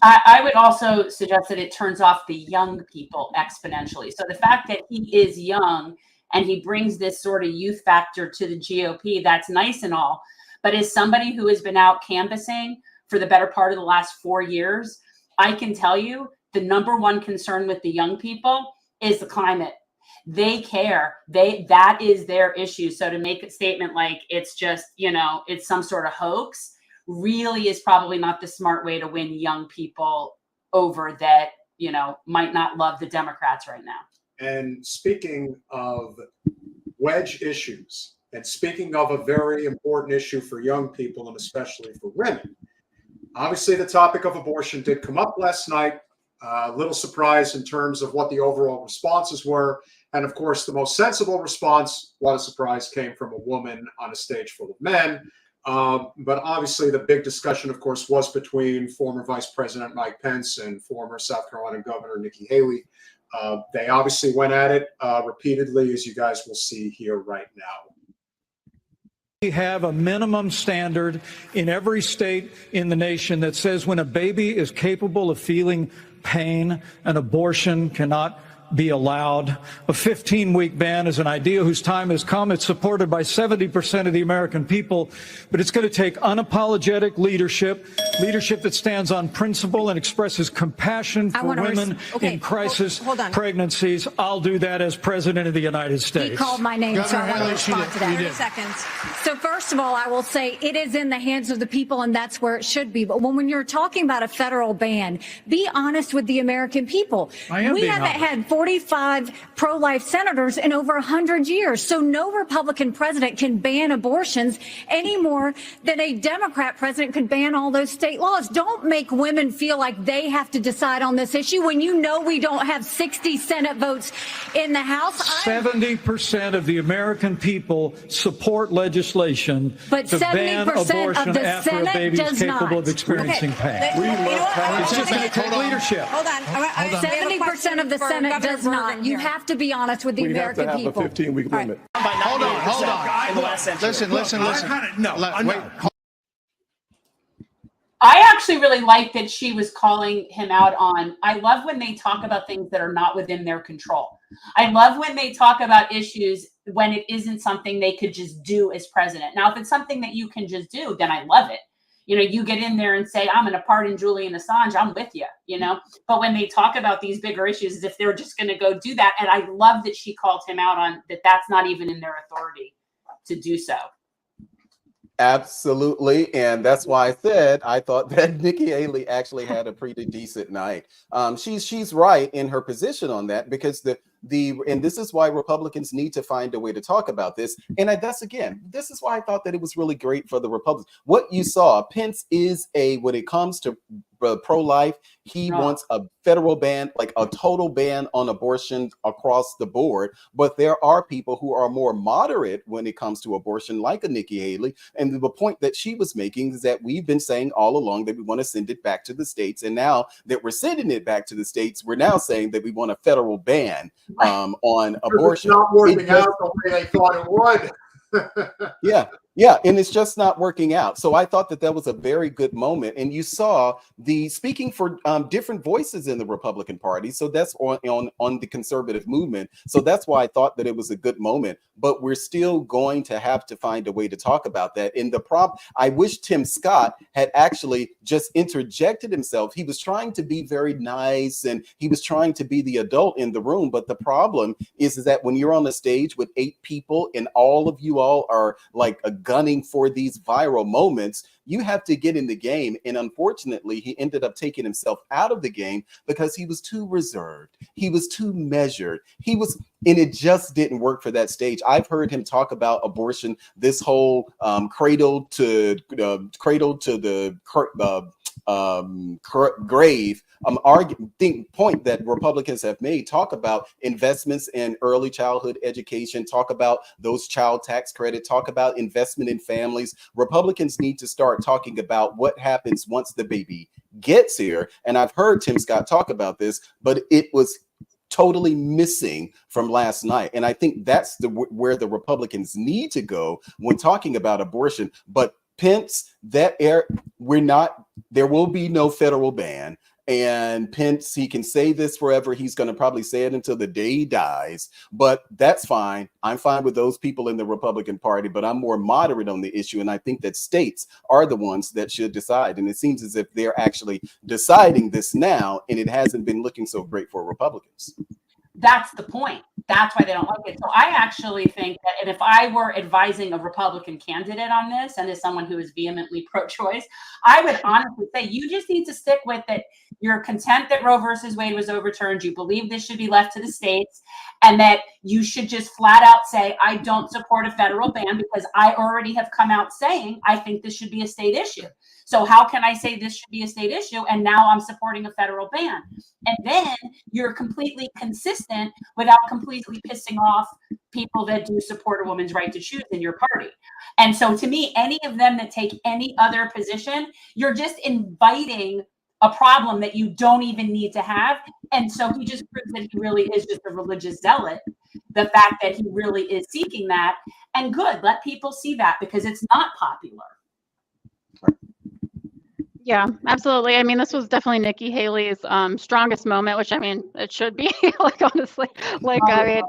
I would also suggest that it turns off the young people exponentially. So the fact that he is young and he brings this sort of youth factor to the GOP, that's nice and all. But as somebody who has been out canvassing for the better part of the last 4 years, I can tell you the number one concern with the young people is the climate. They care. That is their issue. So to make a statement like it's just, it's some sort of hoax really is probably not the smart way to win young people over that, might not love the Democrats right now. And speaking of wedge issues, and speaking of a very important issue for young people and especially for women, obviously the topic of abortion did come up last night. A little surprise in terms of what the overall responses were. And of course, the most sensible response, what a surprise, came from a woman on a stage full of men. But obviously the big discussion, of course, was between former Vice President Mike Pence and former South Carolina Governor Nikki Haley. They obviously went at it repeatedly, as you guys will see here right now. We have a minimum standard in every state in the nation that says when a baby is capable of feeling pain, an abortion cannot be allowed. A 15-week ban is an idea whose time has come. It's supported by 70% of the American people, but it's going to take unapologetic leadership that stands on principle and expresses compassion for women in crisis pregnancies. I'll do that as President of the United States. He called my name, so I want to respond to that. 30 seconds. So first of all, I will say it is in the hands of the people, and that's where it should be. But when you're talking about a federal ban, be honest with the American people. We haven't had 45 pro-life senators in over 100 years. So no Republican president can ban abortions any more than a Democrat president could ban all those state laws. Don't make women feel like they have to decide on this issue when you know we don't have 60 Senate votes in the House. 70% of the American people support legislation to ban abortion after a baby is capable of experiencing pain. It's just going to take leadership. Hold on. 70% of the Senate does not. You have to be honest with the American people. We have to have a 15-week limit. Hold on. In the last century. Listen. Wait. I actually really like that she was calling him out on. I love when they talk about things that are not within their control. I love when they talk about issues when it isn't something they could just do as president. Now, if it's something that you can just do, then I love it. You get in there and say, I'm going to pardon Julian Assange, I'm with you, But when they talk about these bigger issues, as if they're just going to go do that. And I love that she called him out on that. That's not even in their authority to do so. Absolutely. And that's why I said I thought that Nikki Haley actually had a pretty decent night. She's right in her position on that, because and this is why Republicans need to find a way to talk about this. And this is why I thought that it was really great for the Republicans. What you saw, Pence is when it comes to pro-life, he wants a federal ban, like a total ban on abortion across the board. But there are people who are more moderate when it comes to abortion, like a Nikki Haley. And the point that she was making is that we've been saying all along that we want to send it back to the states. And now that we're sending it back to the states, we're now saying that we want a federal ban on abortion. It's not working out the way they thought it would. Yeah, and it's just not working out. So I thought that was a very good moment. And you saw the speaking for different voices in the Republican Party. So that's on the conservative movement. So that's why I thought that it was a good moment. But we're still going to have to find a way to talk about that. And I wish Tim Scott had actually just interjected himself. He was trying to be very nice and he was trying to be the adult in the room. But the problem is that when you're on the stage with 8 people and all of you all are like gunning for these viral moments, you have to get in the game. And unfortunately, he ended up taking himself out of the game because he was too reserved. He was too measured. And it just didn't work for that stage. I've heard him talk about abortion, this whole cradle to the grave point that Republicans have made. Talk about investments in early childhood education, talk about those child tax credit, talk about investment in families. Republicans need to start talking about what happens once the baby gets here. And I've heard Tim Scott talk about this, but it was totally missing from last night. And I think that's where the Republicans need to go when talking about abortion. But Pence, there will be no federal ban. And Pence, he can say this forever. He's going to probably say it until the day he dies, but that's fine. I'm fine with those people in the Republican Party, but I'm more moderate on the issue. And I think that states are the ones that should decide. And it seems as if they're actually deciding this now, and it hasn't been looking so great for Republicans. That's the point. That's why they don't like it. So I actually think that, and if I were advising a Republican candidate on this, and as someone who is vehemently pro-choice, I would honestly say you just need to stick with it. You're content that Roe versus Wade was overturned. You believe this should be left to the states, and that you should just flat out say, I don't support a federal ban because I already have come out saying I think this should be a state issue. So how can I say this should be a state issue and now I'm supporting a federal ban? And then you're completely consistent without completely pissing off people that do support a woman's right to choose in your party. And so to me, any of them that take any other position, you're just inviting a problem that you don't even need to have. And so he just proves that he really is just a religious zealot. The fact that he really is seeking that, and good, let people see that because it's not popular. Yeah, absolutely. I mean, this was definitely Nikki Haley's strongest moment, which I mean, it should be like, honestly, like, I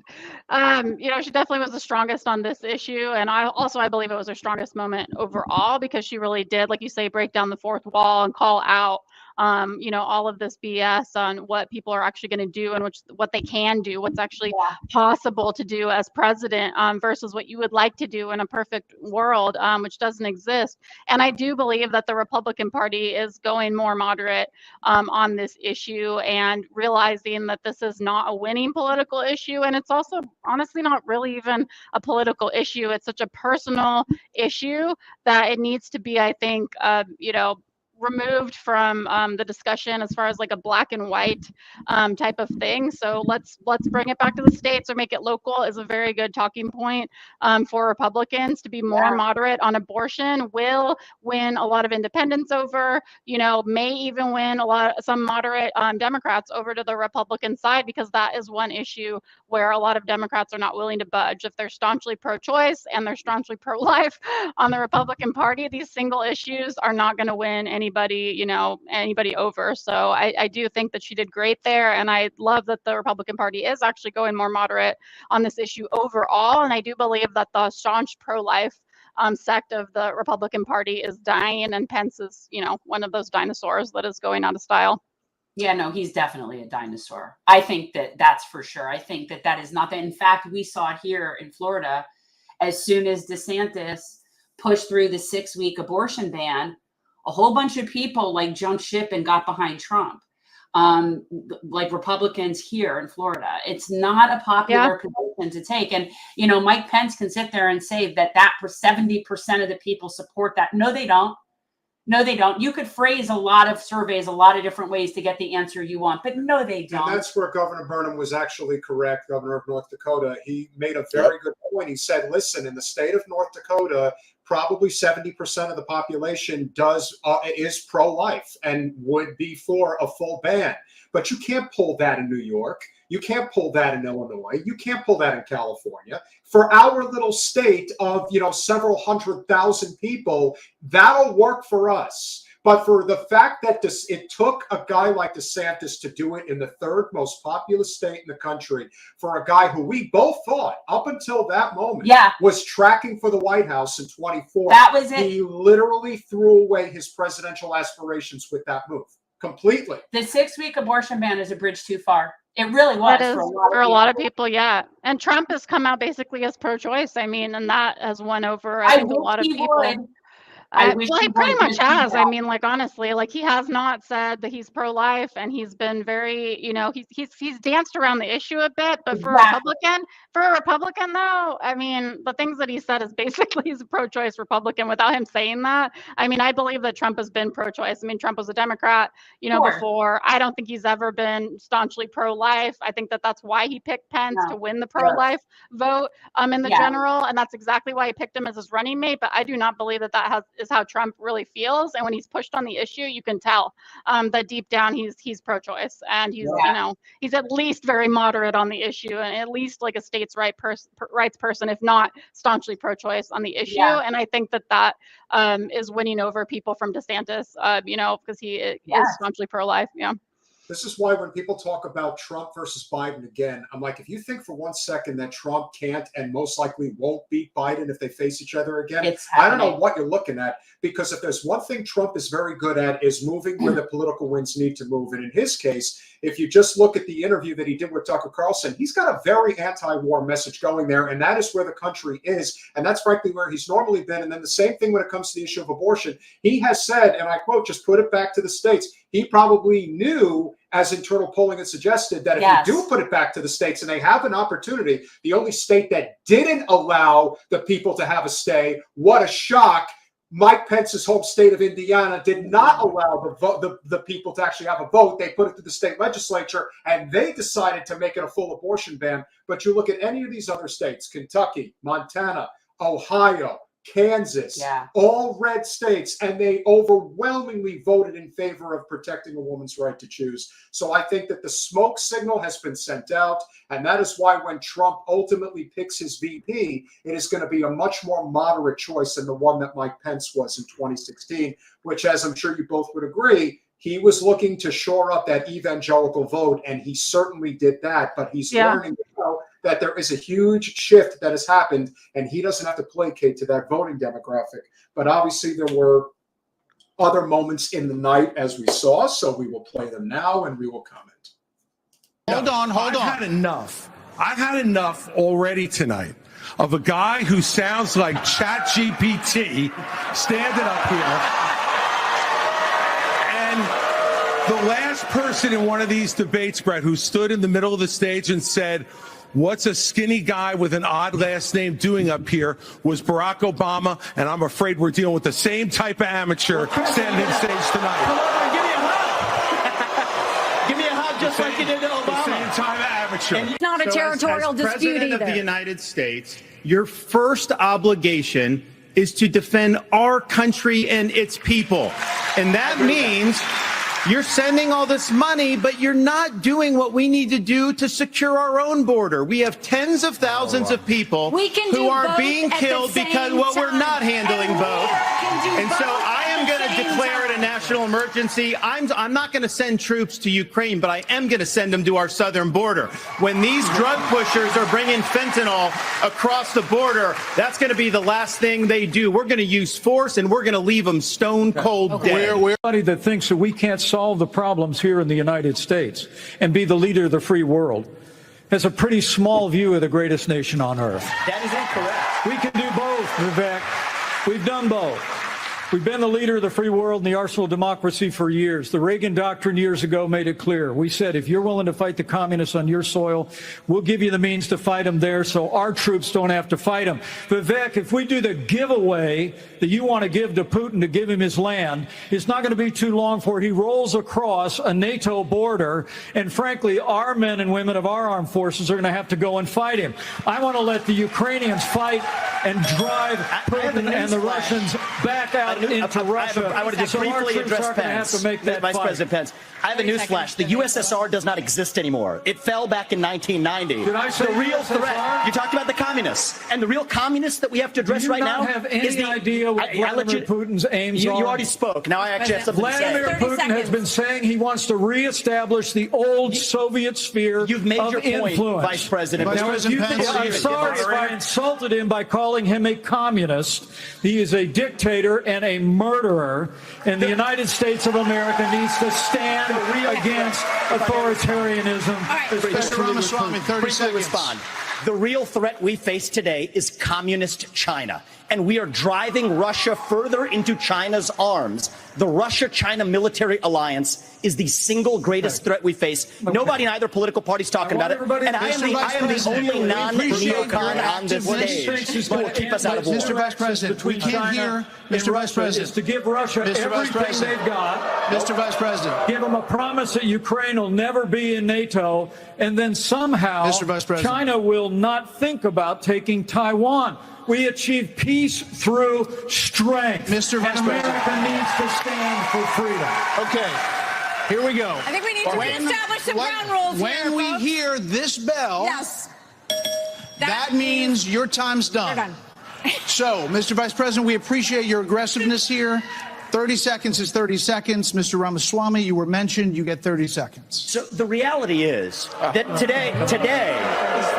mean, you know, she definitely was the strongest on this issue. And I believe it was her strongest moment overall because she really did, like you say, break down the fourth wall and call out, you know, all of this BS on what people are actually going to do and what they can do, what's actually possible to do as president versus what you would like to do in a perfect world, which doesn't exist. And I do believe that the Republican Party is going more moderate on this issue and realizing that this is not a winning political issue. And it's also honestly not really even a political issue. It's such a personal issue that it needs to be, I think, you know, removed from the discussion as far as like a black and white type of thing. So let's bring it back to the states or make it local is a very good talking point for Republicans to be more moderate on abortion. Will win a lot of independents over, you know, may even win some moderate Democrats over to the Republican side, because that is one issue where a lot of Democrats are not willing to budge. If they're staunchly pro-choice and they're staunchly pro-life on the Republican Party, these single issues are not going to win anybody over. So I do think that she did great there. And I love that the Republican Party is actually going more moderate on this issue overall. And I do believe that the staunch pro-life sect of the Republican Party is dying, and Pence is, you know, one of those dinosaurs that is going out of style. Yeah, no, he's definitely a dinosaur. I think that's for sure. I think that is not that. In fact, we saw it here in Florida as soon as DeSantis pushed through the 6-week abortion ban. A whole bunch of people like jumped ship and got behind Trump, like Republicans here in Florida. It's not a popular position to take. And, you know, Mike Pence can sit there and say that 70% of the people support that. No, they don't. No, they don't. You could phrase a lot of surveys a lot of different ways to get the answer you want, but no, they don't. And that's where Governor Burnham was actually correct, Governor of North Dakota. He made a very good point. He said, listen, in the state of North Dakota, probably 70% of the population is pro-life and would be for a full ban. But you can't pull that in New York. You can't pull that in Illinois. You can't pull that in California. For our little state of, you know, several 100,000 people, that'll work for us. But for the fact that it took a guy like DeSantis to do it in the third most populous state in the country, for a guy who we both thought up until that moment was tracking for the White House in 24. That was it. He literally threw away his presidential aspirations with that move completely. The 6-week abortion ban is a bridge too far. It really was for a lot of people, yeah. And Trump has come out basically as pro-choice. I mean, and that has won over, I think, a lot of people. Well, he pretty much has. I mean, like, honestly, like, he has not said that he's pro-life, and he's been very, you know, he's danced around the issue a bit. But for a Republican, though, I mean, the things that he said is basically he's a pro-choice Republican without him saying that. I mean, I believe that Trump has been pro-choice. I mean, Trump was a Democrat, you know, before. I don't think he's ever been staunchly pro-life. I think that that's why he picked Pence to win the pro-life vote in the general, and that's exactly why he picked him as his running mate. But I do not believe that is how Trump really feels. And when he's pushed on the issue, you can tell that deep down he's pro-choice, and he's he's at least very moderate on the issue, and at least like a states' rights person, if not staunchly pro-choice on the issue. And I think that is winning over people from DeSantis, because he is staunchly pro-life. This is why when people talk about Trump versus Biden again, I'm like, if you think for 1 second that Trump can't and most likely won't beat Biden if they face each other again, I don't know what you're looking at. Because if there's one thing Trump is very good at is moving where the political winds need to move. And in his case, if you just look at the interview that he did with Tucker Carlson, he's got a very anti-war message going there. And that is where the country is. And that's frankly where he's normally been. And then the same thing when it comes to the issue of abortion. He has said, and I quote, just put it back to the states. He probably knew, as internal polling had suggested, that if you do put it back to the states and they have an opportunity, the only state that didn't allow the people to have a stay, what a shock. Mike Pence's home state of Indiana did not allow the people to actually have a vote. They put it to the state legislature, and they decided to make it a full abortion ban. But you look at any of these other states, Kentucky, Montana, Ohio, Kansas, all red states, and they overwhelmingly voted in favor of protecting a woman's right to choose. So I think that the smoke signal has been sent out, and that is why when Trump ultimately picks his VP, it is going to be a much more moderate choice than the one that Mike Pence was in 2016, which, as I'm sure you both would agree, he was looking to shore up that evangelical vote, and he certainly did that, but he's learning that there is a huge shift that has happened, and he doesn't have to placate to that voting demographic. But obviously there were other moments in the night, as we saw, so we will play them now, and we will comment. Hold on. I've had enough already tonight of a guy who sounds like ChatGPT standing up here. And the last person in one of these debates, Brett, who stood in the middle of the stage and said, "What's a skinny guy with an odd last name doing up here?" was Barack Obama, and I'm afraid we're dealing with the same type of amateur standing on stage tonight. Come on, give me a hug. Give me a hug just like you did to Obama. The same type of amateur. It's not a territorial dispute President either. of the United States, your first obligation is to defend our country and its people. And that means you're sending all this money, but you're not doing what we need to do to secure our own border. We have tens of thousands of people who are being killed because we're not handling both. And so I am going to declare it a national emergency. I'm not going to send troops to Ukraine, but I am going to send them to our southern border. When these drug pushers are bringing fentanyl across the border, that's going to be the last thing they do. We're going to use force, and we're going to leave them stone cold dead. Anybody that thinks that we can't solve the problems here in the United States and be the leader of the free world has a pretty small view of the greatest nation on earth. That is incorrect. We can do both, Vivek. We've done both. We've been the leader of the free world and the arsenal of democracy for years. The Reagan Doctrine years ago made it clear. We said, if you're willing to fight the communists on your soil, we'll give you the means to fight them there so our troops don't have to fight them. Vivek, if we do the giveaway that you want to give to Putin to give him his land, it's not going to be too long before he rolls across a NATO border, and frankly, our men and women of our armed forces are going to have to go and fight him. I want to let the Ukrainians fight and drive Putin and the Russians back out into Russia. I want to just briefly address Pence. Vice President Pence. I have a newsflash. The USSR does not exist anymore. It fell back in 1990. Did I say the real USSR? threat? You talked about the communists, and the real communists that we have to address right now. Do you not have any idea what Vladimir Putin's aims are? You already spoke. Now I actually have something to say. Vladimir Putin has been saying he wants to reestablish the old Soviet sphere of influence. You've made your point, Vice President. Now, I'm sorry if I insulted him by calling him a communist. He is a dictator and a murderer, and the United States of America needs to stand against authoritarianism. Mr. Ramaswamy, 30 seconds. Respond. The real threat we face today is communist China, and we are driving Russia further into China's arms. The Russia-China military alliance is the single greatest threat we face. Nobody in either political party is talking about it, and I am the only non-neocon on this stage who will keep us out of war. Mr. Vice President, we can't hear. Mr. Vice President, is to give Russia everything they've got. Mr. Vice President, give them a promise that Ukraine will never be in NATO, and then somehow China will will not think about taking Taiwan. We achieve peace through strength. Mr. Vice and President. America needs to stand for freedom. Okay, here we go. I think we need to reestablish some ground rules When here, we folks. hear this bell, Yes. that means your time's done. You're done. So, Mr. Vice President, we appreciate your aggressiveness here. 30 seconds is 30 seconds. Mr. Ramaswamy, you were mentioned. You get 30 seconds. So the reality is that today,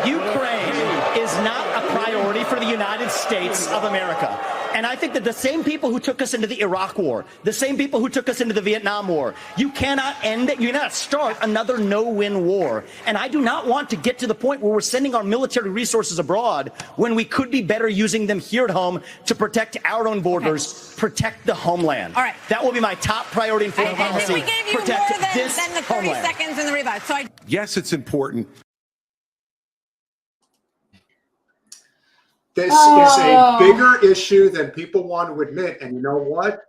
Ukraine is not a priority for the United States of America. And I think that the same people who took us into the Iraq War, the same people who took us into the Vietnam War, you cannot end it. You cannot start another no-win war. And I do not want to get to the point where we're sending our military resources abroad when we could be better using them here at home to protect our own borders, protect the homeland. All right. That will be my top priority in foreign I policy. think we gave you protect more this than the 30 homeland. seconds in the revive. So Yes, it's important. This is a bigger issue than people want to admit. And you know what?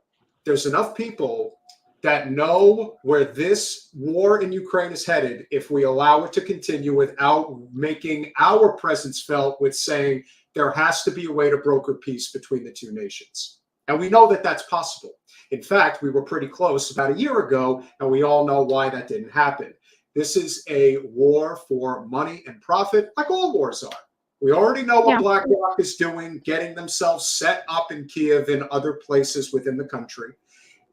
There's enough people that know where this war in Ukraine is headed if we allow it to continue without making our presence felt with saying there has to be a way to broker peace between the two nations. And we know that that's possible. In fact, we were pretty close about a year ago, and we all know why that didn't happen. This is a war for money and profit, like all wars are. We already know what BlackRock is doing, getting themselves set up in Kiev and other places within the country.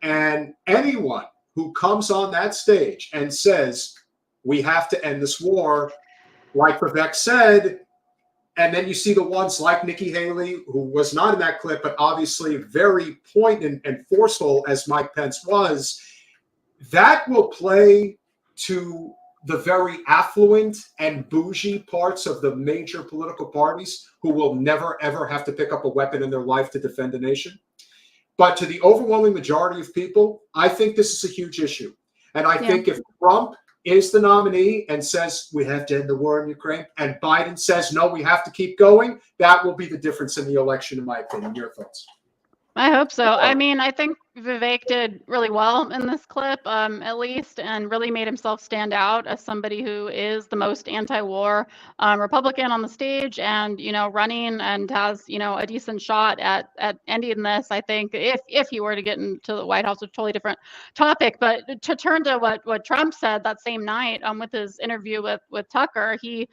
And anyone who comes on that stage and says, we have to end this war, like Vivek said, and then you see the ones like Nikki Haley, who was not in that clip, but obviously very poignant and forceful as Mike Pence was, that will play to the very affluent and bougie parts of the major political parties who will never, ever have to pick up a weapon in their life to defend a nation. But to the overwhelming majority of people, I think this is a huge issue. And I think if Trump is the nominee and says we have to end the war in Ukraine, and Biden says, no, we have to keep going, that will be the difference in the election, in my opinion. Your thoughts? I hope so. I mean, I think Vivek did really well in this clip, at least, and really made himself stand out as somebody who is the most anti-war Republican on the stage, and running, and has a decent shot at ending this. I think if he were to get into the White House, a totally different topic. But to turn to what Trump said that same night with his interview with Tucker, he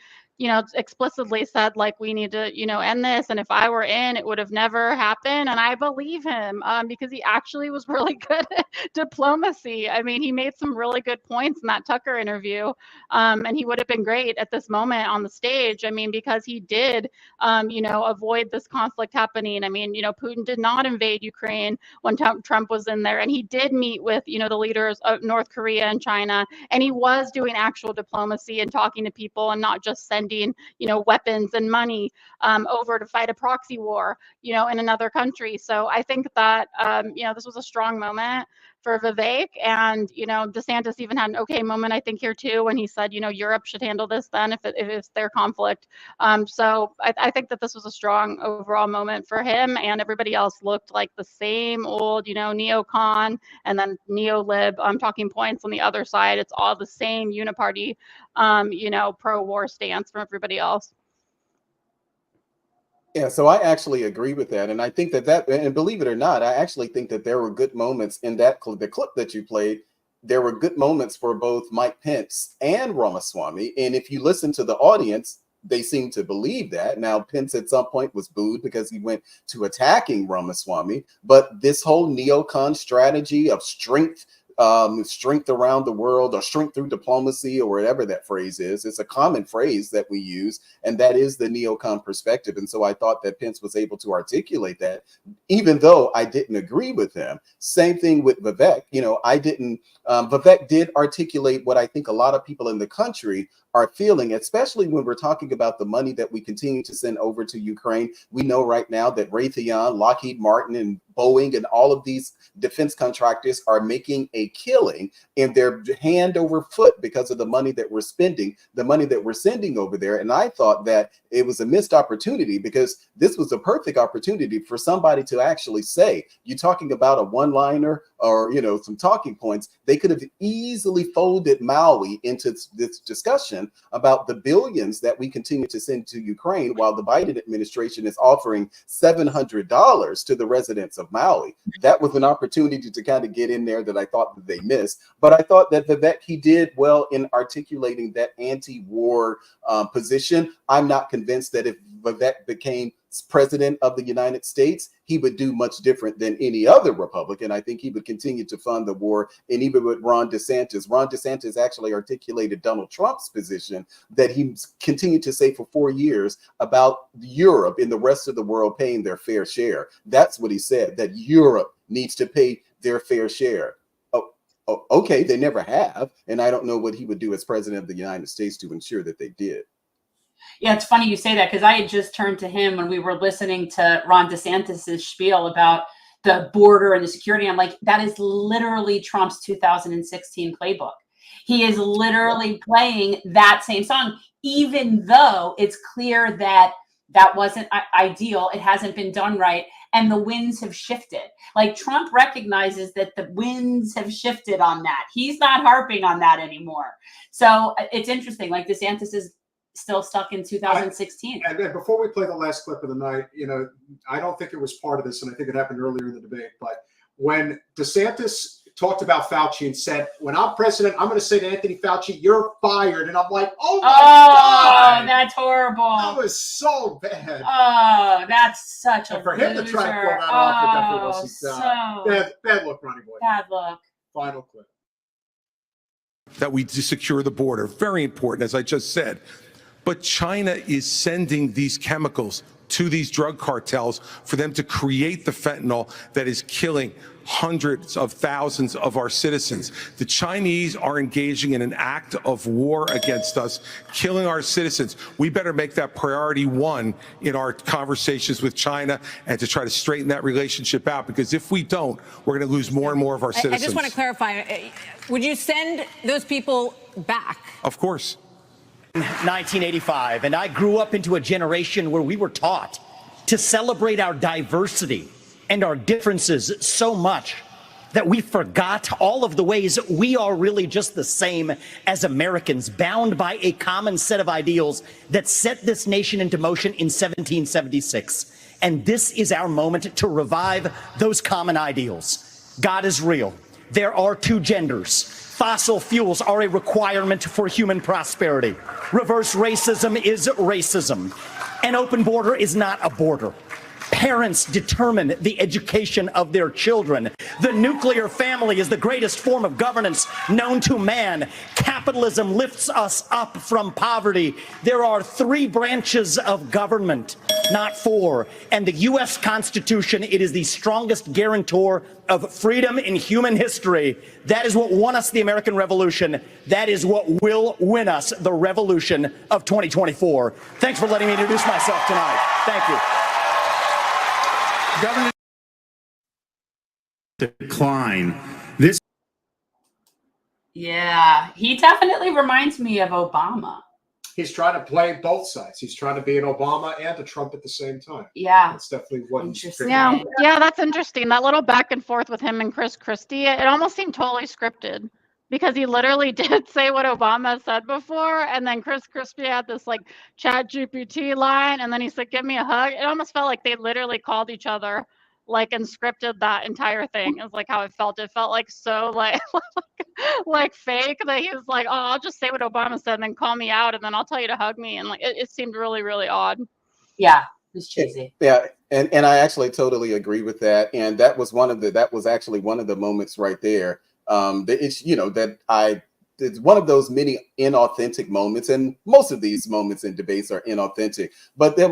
explicitly said, like, we need to, end this. And if I were in, it would have never happened. And I believe him because he actually was really good at diplomacy. I mean, he made some really good points in that Tucker interview. And he would have been great at this moment on the stage. I mean, because he did, avoid this conflict happening. I mean, Putin did not invade Ukraine when Trump was in there. And he did meet with, the leaders of North Korea and China. And he was doing actual diplomacy and talking to people, and not just sending weapons and money over to fight a proxy war in another country. So I think that this was a strong moment for Vivek, and DeSantis even had an okay moment, I think, here too, when he said Europe should handle this then if it's their conflict. So I think that this was a strong overall moment for him, and everybody else looked like the same old neocon and then neo-lib talking points on the other side. It's all the same uniparty pro-war stance from everybody else. Yeah, so I actually agree with that. And I think that, and believe it or not, I actually think that there were good moments in that clip, the clip that you played. There were good moments for both Mike Pence and Ramaswamy. And if you listen to the audience, they seem to believe that. Now, Pence at some point was booed because he went to attacking Ramaswamy. But this whole neocon strategy of strength around the world, or strength through diplomacy, or whatever that phrase is, it's a common phrase that we use, and that is the neocon perspective. And so I thought that Pence was able to articulate that, even though I didn't agree with him. Same thing with Vivek. Vivek did articulate what I think a lot of people in the country are feeling, especially when we're talking about the money that we continue to send over to Ukraine. We know right now that Raytheon, Lockheed Martin, and Boeing, and all of these defense contractors are making a a killing, and they're hand over foot because of the money that we're spending, the money that we're sending over there. And I thought that it was a missed opportunity, because this was a perfect opportunity for somebody to actually say, you're talking about a one-liner or, you know, some talking points. They could have easily folded Maui into this discussion about the billions that we continue to send to Ukraine, while the Biden administration is offering $700 to the residents of Maui. That was an opportunity to kind of get in there that I thought that they missed. But I thought that Vivek, he did well in articulating that anti-war position. I'm not convinced that if Vivek became president of the United States, he would do much different than any other Republican. I think he would continue to fund the war. And even with Ron DeSantis actually articulated Donald Trump's position that he continued to say for 4 years about Europe and the rest of the world paying their fair share. That's what he said, that Europe needs to pay their fair share. Oh, okay, they never have. And I don't know what he would do as president of the United States to ensure that they did. Yeah, it's funny you say that, because I had just turned to him when we were listening to Ron DeSantis' spiel about the border and the security. I'm like, that is literally Trump's 2016 playbook. He is literally playing that same song, even though it's clear that that wasn't ideal. It hasn't been done right. And the winds have shifted. Like, Trump recognizes that the winds have shifted on that. He's not harping on that anymore. So it's interesting. Like, DeSantis is still stuck in 2016. And then before we play the last clip of the night, you know, I don't think it was part of this, and I think it happened earlier in the debate, but when DeSantis talked about Fauci and said, when I'm president, I'm going to say to Anthony Fauci, you're fired. And I'm like, oh my God. That's horrible. That was so bad. Oh, that's such a and for him loser. to try to pull that off, it definitely was bad look, Ronnie Boy. Bad look. Final clip. That we secure the border. Very important, as I just said. But China is sending these chemicals to these drug cartels for them to create the fentanyl that is killing hundreds of thousands of our citizens. The Chinese are engaging in an act of war against us, killing our citizens. We better make that priority one in our conversations with China, and to try to straighten that relationship out, because if we don't, we're going to lose more and more of our citizens. I just want to clarify, would you send those people back? Of course. 1985, and I grew up into a generation where we were taught to celebrate our diversity and our differences so much that we forgot all of the ways we are really just the same as Americans, bound by a common set of ideals that set this nation into motion in 1776. And this is our moment to revive those common ideals. God is real. There are two genders. Fossil fuels are a requirement for human prosperity. Reverse racism is racism. An open border is not a border. Parents determine the education of their children. The nuclear family is the greatest form of governance known to man. Capitalism lifts us up from poverty. There are 3 branches of government, not 4. And the U.S. Constitution, it is the strongest guarantor of freedom in human history. That is what won us the American Revolution. That is what will win us the revolution of 2024. Thanks for letting me introduce myself tonight. Thank you. Government decline. This. Yeah, he definitely reminds me of Obama. He's trying to play both sides. He's trying to be an Obama and a Trump at the same time. Yeah. That's definitely what he's Yeah, that's interesting. That little back and forth with him and Chris Christie, it almost seemed totally scripted, because he literally did say what Obama said before, and then Chris Christie had this like Chat GPT line, and then he said, give me a hug. It almost felt like they literally called each other, like, and scripted that entire thing. It was like how it felt. It felt like so like fake, that he was like, oh, I'll just say what Obama said and then call me out, and then I'll tell you to hug me. And like it seemed really, really odd. Yeah, it was cheesy. Yeah, and I actually totally agree with that. And that was actually one of the moments right there. It's one of those many inauthentic moments, and most of these moments in debates are inauthentic, but that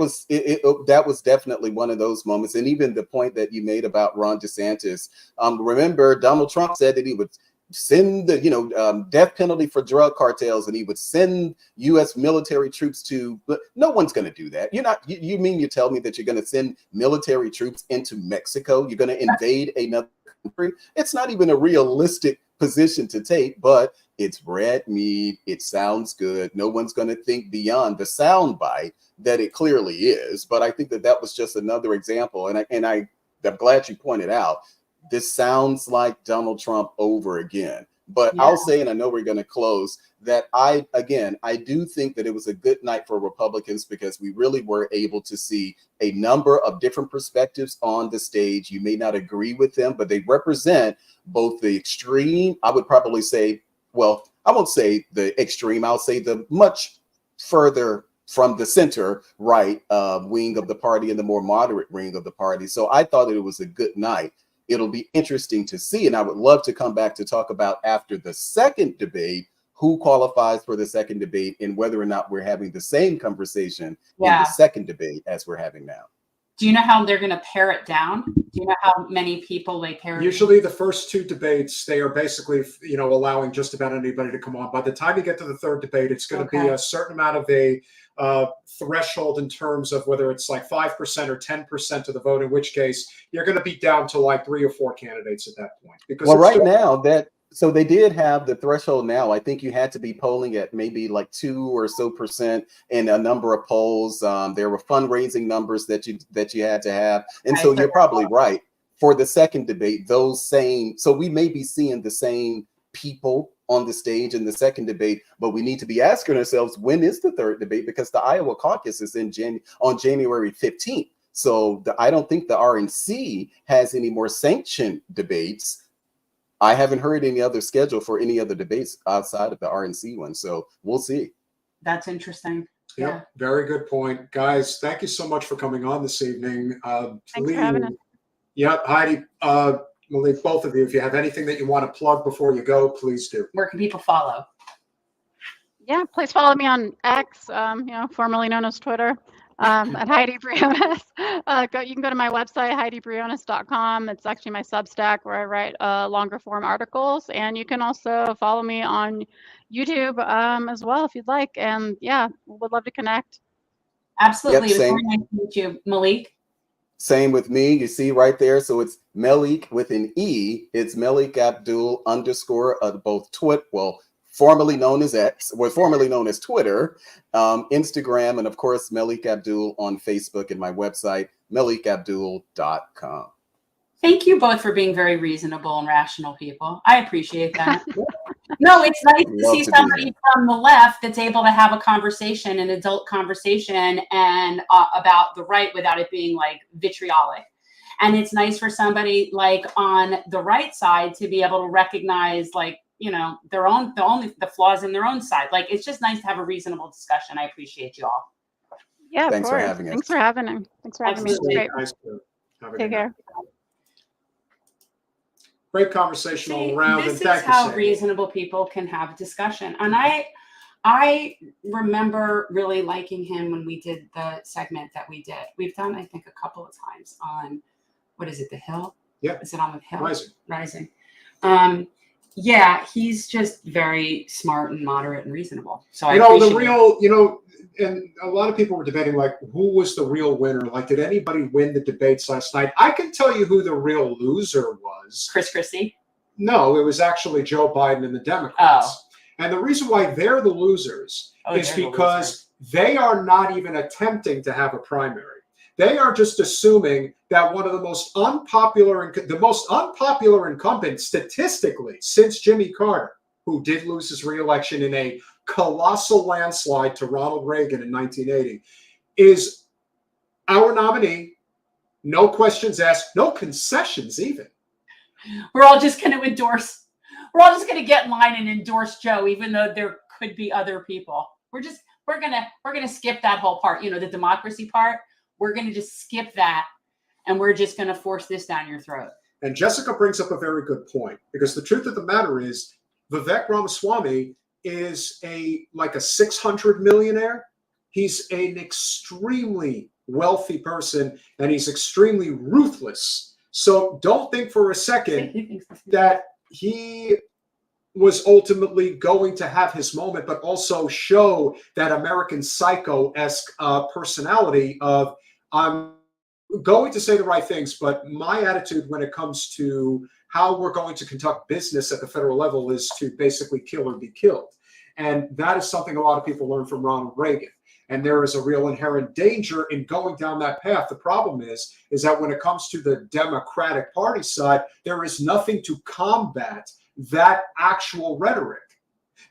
was definitely one of those moments. And even the point that you made about Ron DeSantis, remember Donald Trump said that he would send the death penalty for drug cartels, and he would send U.S. military troops to. But no one's going to do that. You mean you tell me that you're going to send military troops into Mexico? You're going to invade another country? It's not even a realistic position to take, but it's red meat. It sounds good. No one's going to think beyond the soundbite that it clearly is. But I think that was just another example. And I'm glad you pointed out, this sounds like Donald Trump over again. But I'll say, and I know we're going to close, that I do think that it was a good night for Republicans because we really were able to see a number of different perspectives on the stage. You may not agree with them, but they represent both the extreme, I would probably say, well, I won't say the extreme, I'll say the much further from the center right wing of the party and the more moderate wing of the party. So I thought that it was a good night. It'll be interesting to see, and I would love to come back to talk about after the second debate, who qualifies for the second debate and whether or not we're having the same conversation in the second debate as we're having now. Do you know how they're going to pare it down? Do you know how many people they pare it Usually the first two debates, they are basically, allowing just about anybody to come on. By the time you get to the third debate, it's going to be a certain amount of a threshold in terms of whether it's like 5% or 10% of the vote, in which case you're going to be down to like 3 or 4 candidates at that point. Because so they did have the threshold now. I think you had to be polling at maybe like 2% or so in a number of polls. There were fundraising numbers that you had to have. And so you're probably right. For the second debate, so we may be seeing the same people on the stage in the second debate, but we need to be asking ourselves, when is the third debate? Because the Iowa caucus is on January 15th. So I don't think the RNC has any more sanctioned debates. I haven't heard any other schedule for any other debates outside of the RNC one. So we'll see. That's interesting. Yep, very good point. Guys, thank you so much for coming on this evening. Thanks for having us. Yep, Heidi, Melik, both of you, if you have anything that you want to plug before you go, please do. Where can people follow? Yeah, please follow me on X, formerly known as Twitter, at Heidi Briones. You can go to my website, HeidiBriones.com. It's actually my Substack where I write longer form articles. And you can also follow me on YouTube as well if you'd like. And yeah, would love to connect. Absolutely. Yep, it was very nice to meet you, Melik. Same with me. You see right there. So it's Melik with an E. It's Melik Abdul _ both formerly known as X, formerly known as Twitter, Instagram, and of course, Melik Abdul on Facebook and my website, melikabdul.com. Thank you both for being very reasonable and rational people. I appreciate that. No, it's nice to see somebody from the left that's able to have a conversation, an adult conversation, and about the right without it being like vitriolic. And it's nice for somebody like on the right side to be able to recognize the flaws in their own side. Like, it's just nice to have a reasonable discussion. I appreciate you all. Yeah, Thanks of course. for having us. Thanks for having me. Thanks for having me. It's great. Nice Take care. Great conversation all around. This is how reasonable people can have discussion. And I remember really liking him when we did the segment that we did. We've done, I think, a couple of times on, what is it, The Hill? Yeah. Is it on The Hill? Rising. Yeah, he's just very smart and moderate and reasonable. So and a lot of people were debating, like, who was the real winner? Like, did anybody win the debates last night? I can tell you who the real loser was. Chris Christie? No, it was actually Joe Biden and the Democrats. And the reason why they're the losers is because they are not even attempting to have a primary. They are just assuming that one of the most unpopular incumbents statistically since Jimmy Carter, who did lose his reelection in a colossal landslide to Ronald Reagan in 1980, is our nominee. No questions asked, no concessions even. We're all just going to endorse. We're all just going to get in line and endorse Joe, even though there could be other people. We're going to skip that whole part. The democracy part. We're going to just skip that, and we're just going to force this down your throat. And Jessica brings up a very good point, because the truth of the matter is Vivek Ramaswamy is a 600 millionaire. He's an extremely wealthy person, and he's extremely ruthless. So don't think for a second that he was ultimately going to have his moment, but also show that American Psycho-esque personality of, I'm going to say the right things, but my attitude when it comes to how we're going to conduct business at the federal level is to basically kill or be killed. And that is something a lot of people learned from Ronald Reagan. And there is a real inherent danger in going down that path. The problem is that when it comes to the Democratic Party side, there is nothing to combat that actual rhetoric.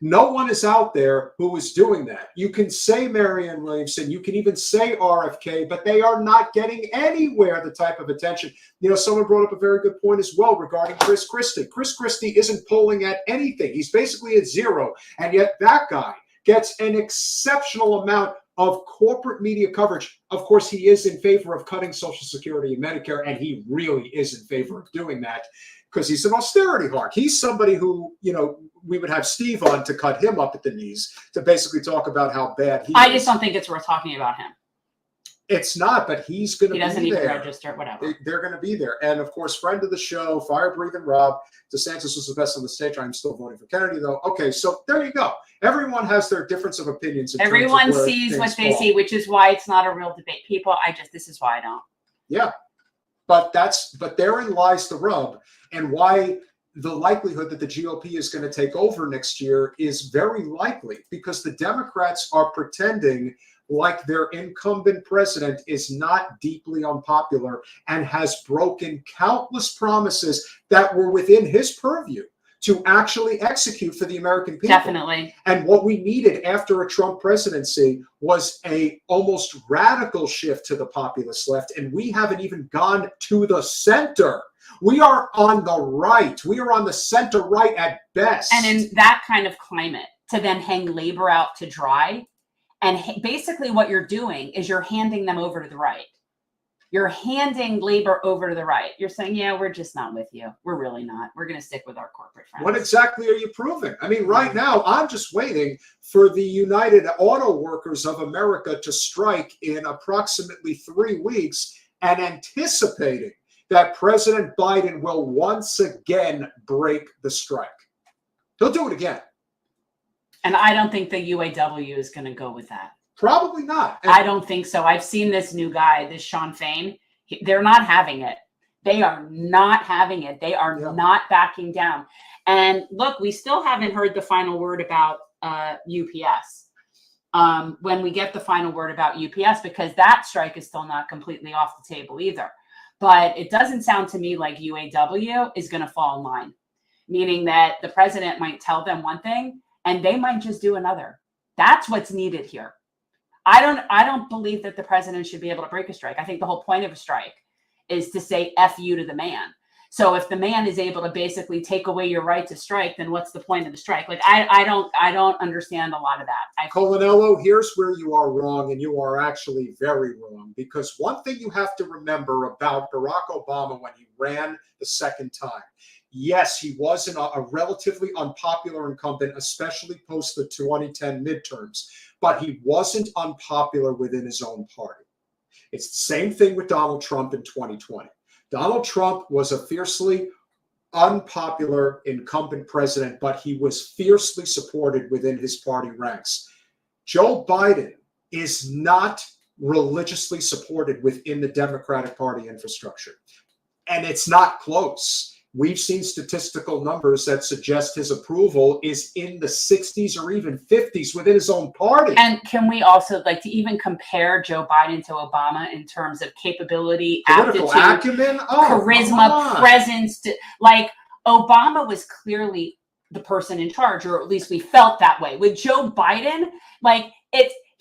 No one is out there who is doing that. You can say Marianne Williamson, you can even say RFK, but they are not getting anywhere the type of attention. You know, someone brought up a very good point as well regarding Chris Christie. Chris Christie isn't polling at anything. He's basically at zero. And yet that guy gets an exceptional amount of corporate media coverage. Of course, he is in favor of cutting Social Security and Medicare, and he really is in favor of doing that because he's an austerity hawk. He's somebody who, you know, we would have Steve on to cut him up at the knees to basically talk about how bad he is. I just don't think it's worth talking about him. It's not, but he's going to be there. He doesn't even register, whatever. They're going to be there. And of course, friend of the show, fire breathing Rob, DeSantis was the best on the stage. I'm still voting for Kennedy, though. Okay, so there you go. Everyone has their difference of opinions. Everyone sees what they see, which is why it's not a real debate. People, this is why I don't. Yeah, but therein lies the rub, and why the likelihood that the GOP is going to take over next year is very likely, because the Democrats are pretending like their incumbent president is not deeply unpopular and has broken countless promises that were within his purview to actually execute for the American people. Definitely. And what we needed after a Trump presidency was a almost radical shift to the populist left, and we haven't even gone to the center. We are on the right. We are on the center right at best. And in that kind of climate, to then hang labor out to dry, and basically what you're doing is you're handing them over to the right. You're handing labor over to the right. You're saying, yeah, we're just not with you. We're really not. We're going to stick with our corporate friends. What exactly are you proving? I mean, right now, I'm just waiting for the United Auto Workers of America to strike in approximately 3 weeks and anticipating that President Biden will once again break the strike. He'll do it again. And I don't think the UAW is going to go with that. Probably not. I don't think so. I've seen this new guy, this Sean Fain. They're not having it. They are not having it. They are not backing down. And look, we still haven't heard the final word about UPS. When we get the final word about UPS, because that strike is still not completely off the table either. But it doesn't sound to me like UAW is going to fall in line, meaning that the president might tell them one thing and they might just do another. That's what's needed here. I don't believe that the president should be able to break a strike. I think the whole point of a strike is to say F you to the man. So if the man is able to basically take away your right to strike, then what's the point of the strike? Like, I don't understand a lot of that. Colanello, here's where you are wrong, and you are actually very wrong, because one thing you have to remember about Barack Obama when he ran the second time, yes, he was a relatively unpopular incumbent, especially post the 2010 midterms, but he wasn't unpopular within his own party. It's the same thing with Donald Trump in 2020. Donald Trump was a fiercely unpopular incumbent president, but he was fiercely supported within his party ranks. Joe Biden is not religiously supported within the Democratic Party infrastructure, and it's not close. We've seen statistical numbers that suggest his approval is in the 60s or even 50s within his own party. And can we also, like, to even compare Joe Biden to Obama in terms of capability, political aptitude, acumen, charisma, presence? Like, Obama was clearly the person in charge, or at least we felt that way. With Joe Biden, like,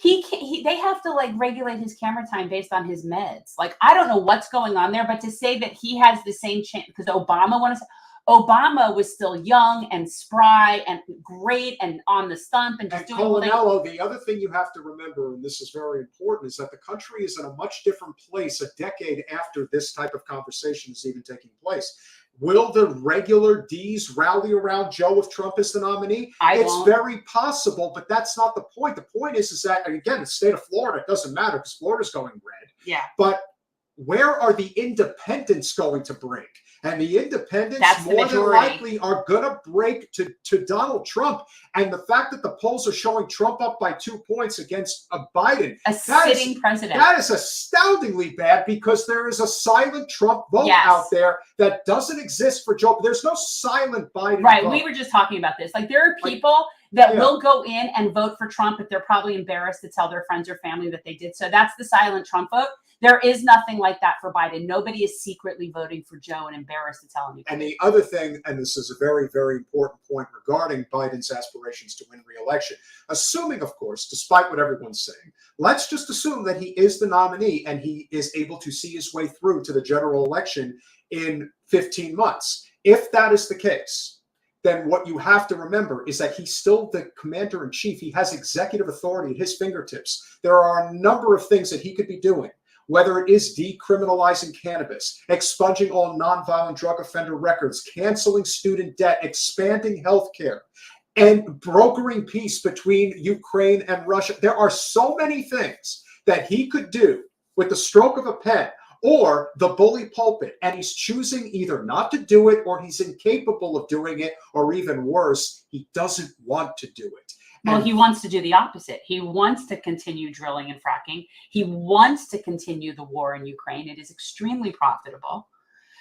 they have to like regulate his camera time based on his meds. Like, I don't know what's going on there, but to say that he has the same chance, because Obama was still young and spry and great and on the stump and just doing Colanello, the other thing you have to remember, and this is very important, is that the country is in a much different place a decade after this type of conversation is even taking place. Will the regular D's rally around Joe if Trump is the nominee? It's very possible, but that's not the point. The point is that, again, the state of Florida, it doesn't matter because Florida's going red. Yeah. But where are the independents going to break? And the independents That's the more than majority. likely are going to break to Donald Trump. And the fact that the polls are showing Trump up by 2 points against Biden, A sitting president. that is astoundingly bad, because there is a silent Trump vote Yes. out there that doesn't exist for Joe. There's no silent Biden Right. vote. We were just talking about this. Like, there are people that yeah. will go in and vote for Trump, but they're probably embarrassed to tell their friends or family that they did. So that's the silent Trump vote. There is nothing like that for Biden. Nobody is secretly voting for Joe and embarrassed to tell anybody. And the other thing, and this is a very, very important point regarding Biden's aspirations to win re-election, assuming, of course, despite what everyone's saying, let's just assume that he is the nominee and he is able to see his way through to the general election in 15 months. If that is the case, then what you have to remember is that he's still the commander-in-chief. He has executive authority at his fingertips. There are a number of things that he could be doing, whether it is decriminalizing cannabis, expunging all nonviolent drug offender records, canceling student debt, expanding healthcare, and brokering peace between Ukraine and Russia. There are so many things that he could do with the stroke of a pen or the bully pulpit, and he's choosing either not to do it, or he's incapable of doing it, or even worse, he doesn't want to do it. Well, he wants to do the opposite. He wants to continue drilling and fracking. He wants to continue the war in Ukraine. It is extremely profitable.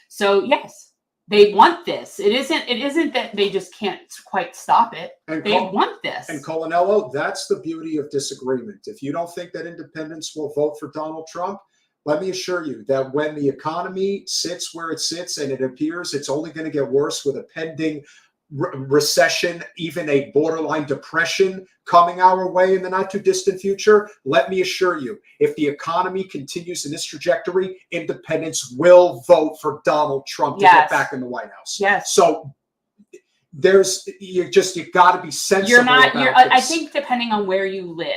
So yes, they want this. It isn't that they just can't quite stop it. And they want this. And Colonello, that's the beauty of disagreement. If you don't think that independents will vote for Donald Trump, let me assure you that when the economy sits where it sits, and it appears it's only going to get worse with a pending recession, even a borderline depression coming our way in the not too distant future, let me assure you, if the economy continues in this trajectory, independents will vote for Donald Trump to get back in the White House. Yes. So you got to be sensible. I think depending on where you live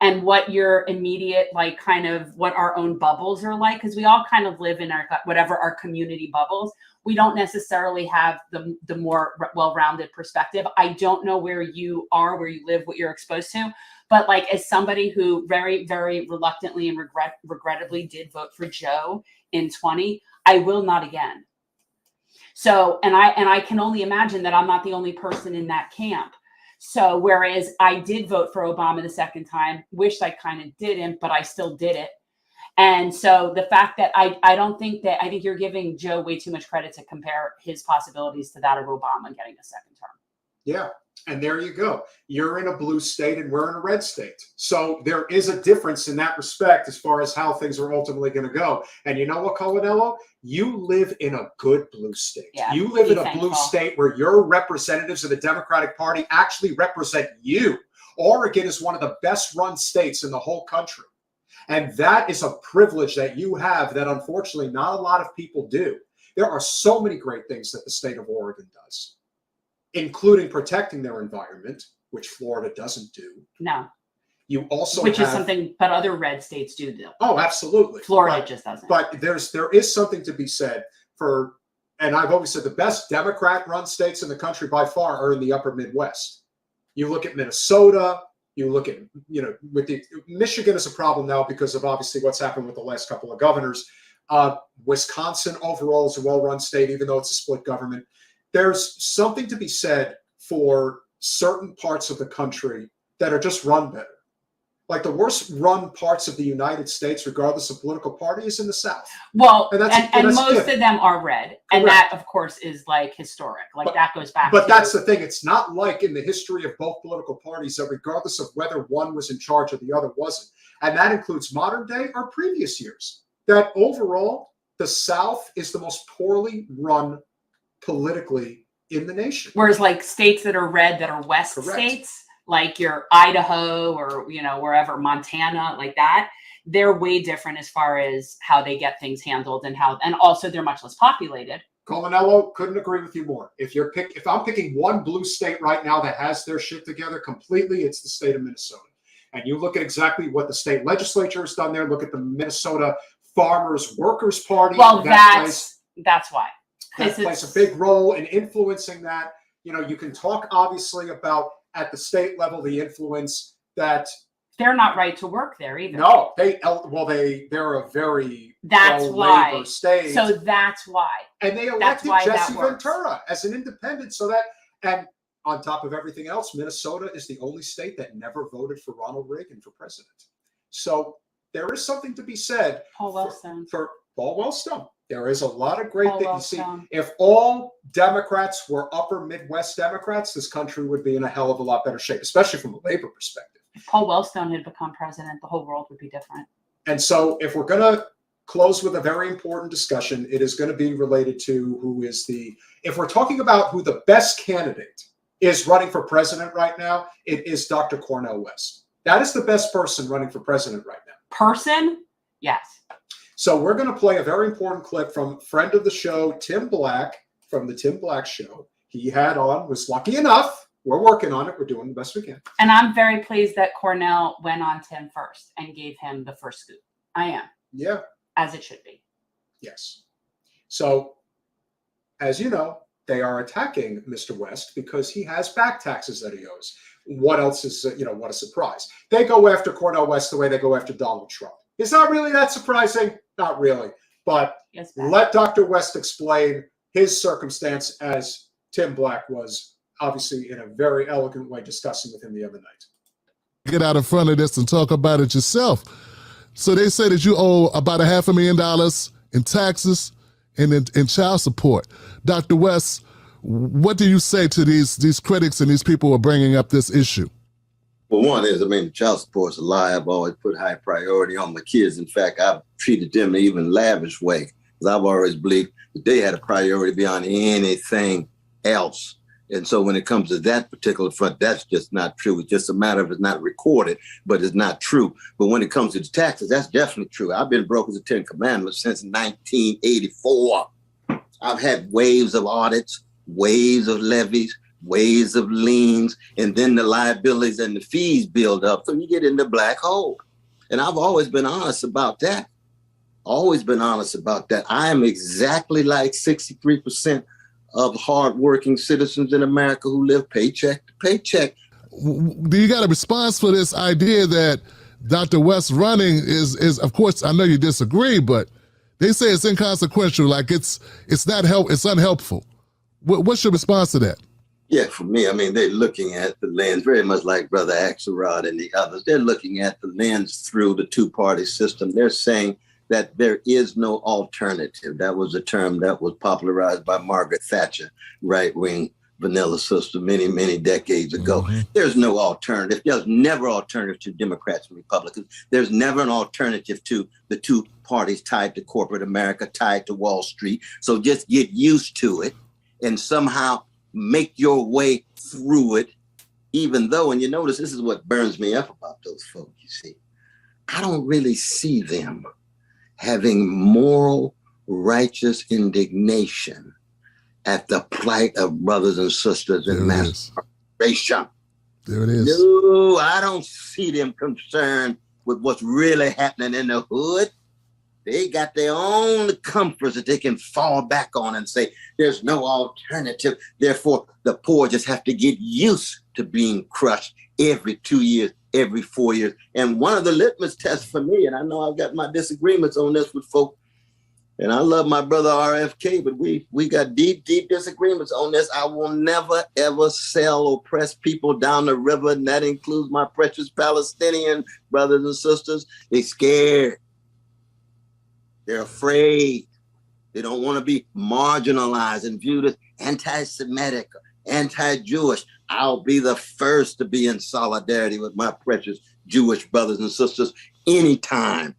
and what your immediate, like, kind of what our own bubbles are like, because we all kind of live in our whatever our community bubbles. We don't necessarily have the more well-rounded perspective. I don't know where you are, where you live, what you're exposed to. But like, as somebody who very, very reluctantly and regrettably did vote for Joe in 2020, I will not again. So, and I can only imagine that I'm not the only person in that camp. So whereas I did vote for Obama the second time, wished I kind of didn't, but I still did it. And so the fact that I think you're giving Joe way too much credit to compare his possibilities to that of Obama getting a second term. Yeah. And there you go. You're in a blue state and we're in a red state. So there is a difference in that respect as far as how things are ultimately going to go. And you know what, Colonello? You live in a good blue state. Yeah, you live in a blue state where your representatives of the Democratic Party actually represent you. Oregon is one of the best run states in the whole country. And that is a privilege that you have that unfortunately not a lot of people do. There are so many great things that the state of Oregon does, including protecting their environment, which Florida doesn't do. No. You also is something, but other red states do. Oh, absolutely. Florida just doesn't. But there is something to be said for, and I've always said the best Democrat-run states in the country by far are in the upper Midwest. You look at Minnesota. You look at, Michigan is a problem now because of obviously what's happened with the last couple of governors. Wisconsin overall is a well-run state, even though it's a split government. There's something to be said for certain parts of the country that are just run better. Like the worst run parts of the United States, regardless of political party, is in the South. Well, and most of them are red. And that, of course, is like historic. Like that goes back. But that's the thing. It's not like in the history of both political parties that regardless of whether one was in charge or the other wasn't, and that includes modern day or previous years, that overall the South is the most poorly run politically in the nation. Whereas like states that are red, that are West states, like your Idaho or, wherever, Montana, like that, they're way different as far as how they get things handled and also they're much less populated. Colonello, couldn't agree with you more. If I'm picking one blue state right now that has their shit together completely, it's the state of Minnesota. And you look at exactly what the state legislature has done there. Look at the Minnesota Farmers Workers Party. Well, that's why. That plays a big role in influencing that. You can talk obviously about at the state level, the influence that They're not right to work there either. No, they're a very That's why. pro-labor state. So that's why. And they elected Jesse Ventura as an independent. And on top of everything else, Minnesota is the only state that never voted for Ronald Reagan for president. So there is something to be said Paul Wellstone. for Paul Wellstone. There is a lot of great things. You see, Wellstone. if all Democrats were upper Midwest Democrats, this country would be in a hell of a lot better shape, especially from a labor perspective. If Paul Wellstone had become president, the whole world would be different. And so if we're going to close with a very important discussion, it is going to be related to if we're talking about who the best candidate is running for president right now, it is Dr. Cornel West. That is the best person running for president right now. Person? Yes. So we're going to play a very important clip from friend of the show, Tim Black, from the Tim Black Show. He was lucky enough. We're working on it. We're doing the best we can. And I'm very pleased that Cornel went on Tim first and gave him the first scoop. I am. Yeah. As it should be. Yes. So, as you know, they are attacking Mr. West because he has back taxes that he owes. What else is, what a surprise. They go after Cornel West the way they go after Donald Trump. It's not really that surprising. Not really. But let Dr. West explain his circumstance, as Tim Black was obviously in a very elegant way discussing with him the other night. Get out in front of this and talk about it yourself. So they say that you owe about $500,000 in taxes and in child support. Dr. West, what do you say to these critics and these people who are bringing up this issue? Well, one is, the child support's a lie. I've always put high priority on my kids. In fact, I've treated them in an even lavish way, because I've always believed that they had a priority beyond anything else. And so when it comes to that particular front, that's just not true. It's just a matter of it's not recorded, but it's not true. But when it comes to the taxes, that's definitely true. I've been broke as the 10 Commandments since 1984. I've had waves of audits, waves of levies, waves of liens, and then the liabilities and the fees build up. So you get in the black hole. And I've always been honest about that. Always been honest about that. I am exactly like 63% of hardworking citizens in America who live paycheck to paycheck. Do you got a response for this idea that Dr. West running is of course, I know you disagree, but they say it's inconsequential, like it's unhelpful. What's your response to that? Yeah, for me, they're looking at the lens very much like Brother Axelrod and the others. They're looking at the lens through the two-party system. They're saying that there is no alternative. That was a term that was popularized by Margaret Thatcher, right-wing vanilla sister, many, many decades ago. Mm-hmm. There's no alternative. There's never alternative to Democrats and Republicans. There's never an alternative to the two parties tied to corporate America, tied to Wall Street. So just get used to it and somehow make your way through it, even though, and you notice this is what burns me up about those folks, you see. I don't really see them having moral, righteous indignation at the plight of brothers and sisters in mass incarceration. There it is. No, I don't see them concerned with what's really happening in the hood. They got their own comforts that they can fall back on and say, there's no alternative. Therefore, the poor just have to get used to being crushed every 2 years, every 4 years. And one of the litmus tests for me, and I know I've got my disagreements on this with folks, and I love my brother RFK, but we got deep, deep disagreements on this. I will never, ever sell oppressed people down the river, and that includes my precious Palestinian brothers and sisters. They're scared. They're afraid. They don't want to be marginalized and viewed as anti-Semitic, anti-Jewish. I'll be the first to be in solidarity with my precious Jewish brothers and sisters anytime.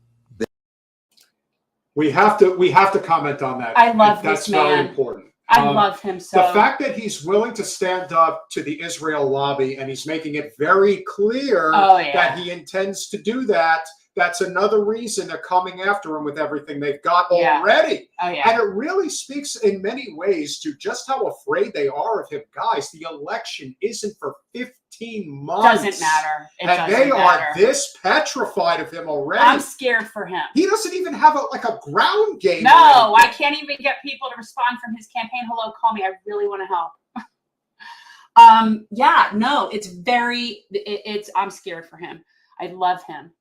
We have to comment on that. I love this man. That's very important. I love him so. The fact that he's willing to stand up to the Israel lobby and he's making it very clear that he intends to do that, that's another reason they're coming after him with everything they've got already. And it really speaks in many ways to just how afraid they are of him. Guys, the election isn't for 15 months. Doesn't matter. They are this petrified of him already. I'm scared for him. He doesn't even have a ground game. No, I can't even get people to respond from his campaign. Hello, call me. I really want to help. I'm scared for him. I love him.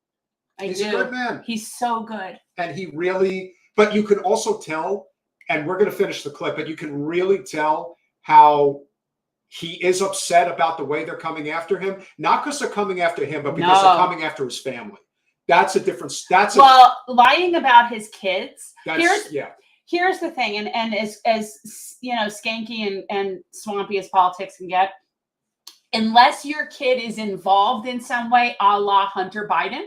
He's a good man. He's so good. And he really, but you can also tell, and we're going to finish the clip, but you can really tell how he is upset about the way they're coming after him. Not because they're coming after him, but because they're coming after his family. That's a difference. Lying about his kids. Here's the thing, and as you know, skanky and swampy as politics can get, unless your kid is involved in some way, a la Hunter Biden,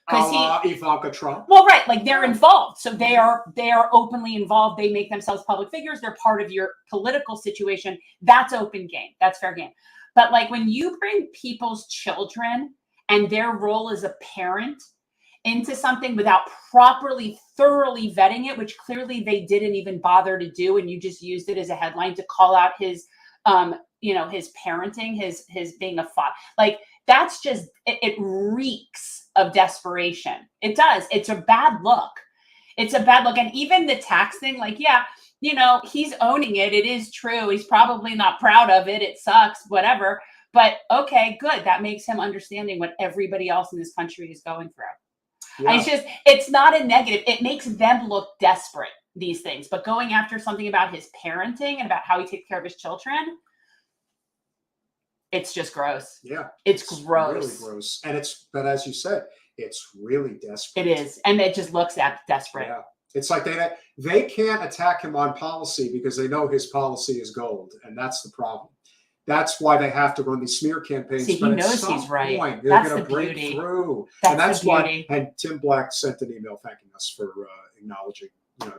because Ivanka Trump. Well, right, like they're involved, so they are openly involved. They make themselves public figures. They're part of your political situation. That's open game. That's fair game. But like when you bring people's children and their role as a parent into something without properly, thoroughly vetting it, which clearly they didn't even bother to do, and you just used it as a headline to call out his, his parenting, his being a father. Like that's just it reeks of desperation. It does. It's a bad look. It's a bad look. And even the tax thing, like, yeah, he's owning it. It is true. He's probably not proud of it. It sucks, whatever. But okay, good. That makes him understanding what everybody else in this country is going through. Yeah. It's not a negative. It makes them look desperate, these things. But going after something about his parenting and about how he takes care of his children, it's just gross. Yeah. It's gross. Really gross. And but as you said, it's really desperate. It is. And it just looks desperate. Yeah. It's like they can't attack him on policy because they know his policy is gold. And that's the problem. That's why they have to run these smear campaigns. See, he knows he's right. They're going to break through. And that's why. And Tim Black sent an email thanking us for acknowledging,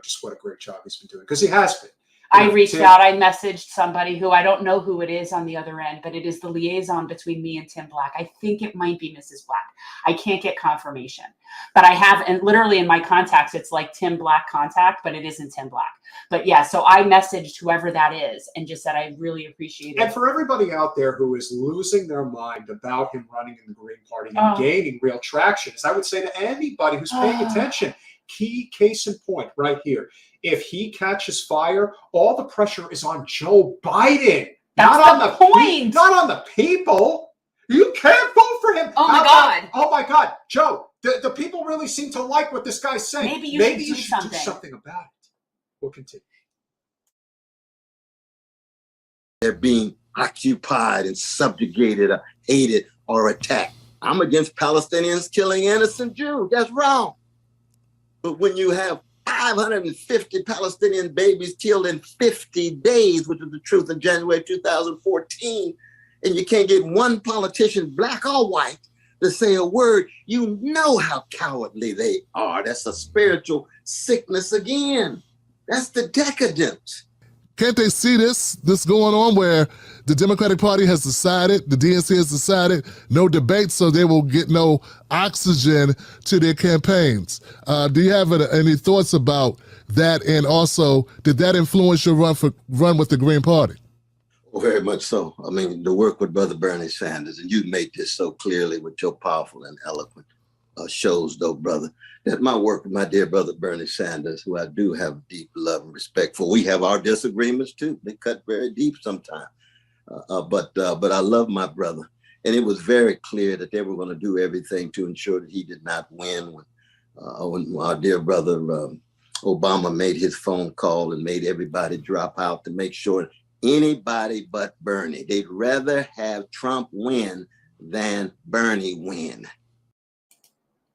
just what a great job he's been doing, because he has been. I reached out. I messaged somebody who I don't know who it is on the other end, but it is the liaison between me and Tim Black. I think it might be Mrs. Black. I can't get confirmation, but I have, and literally in my contacts, it's like Tim Black contact, but it isn't Tim Black. But yeah, so I messaged whoever that is and just said, I really appreciate it. And for everybody out there who is losing their mind about him running in the Green Party and gaining real traction, as I would say to anybody who's paying attention, key case in point right here. If he catches fire, all the pressure is on Joe Biden. That's not the on point. Not on the people. You can't vote for him. Oh my God. Oh my God. Joe, the people really seem to like what this guy's saying. Maybe you should do something about it. We'll continue. They're being occupied and subjugated or hated or attacked. I'm against Palestinians killing innocent Jews. That's wrong. But when you have 550 Palestinian babies killed in 50 days, which is the truth in January 2014, and you can't get one politician, black or white, to say a word, you know how cowardly they are. That's a spiritual sickness again. That's the decadence. Can't they see this going on where the Democratic Party has decided, the DNC has decided, no debate, so they will get no oxygen to their campaigns? Do you have any thoughts about that? And also, did that influence your run with the Green Party? Well, very much so. I mean, the work with Brother Bernie Sanders, and you made this so clearly with your powerful and eloquent shows, though, brother, that my work with my dear brother Bernie Sanders, who I do have deep love and respect for. We have our disagreements too. They cut very deep sometimes. But I love my brother. And it was very clear that they were going to do everything to ensure that he did not win. When our dear brother Obama made his phone call and made everybody drop out to make sure anybody but Bernie, they'd rather have Trump win than Bernie win.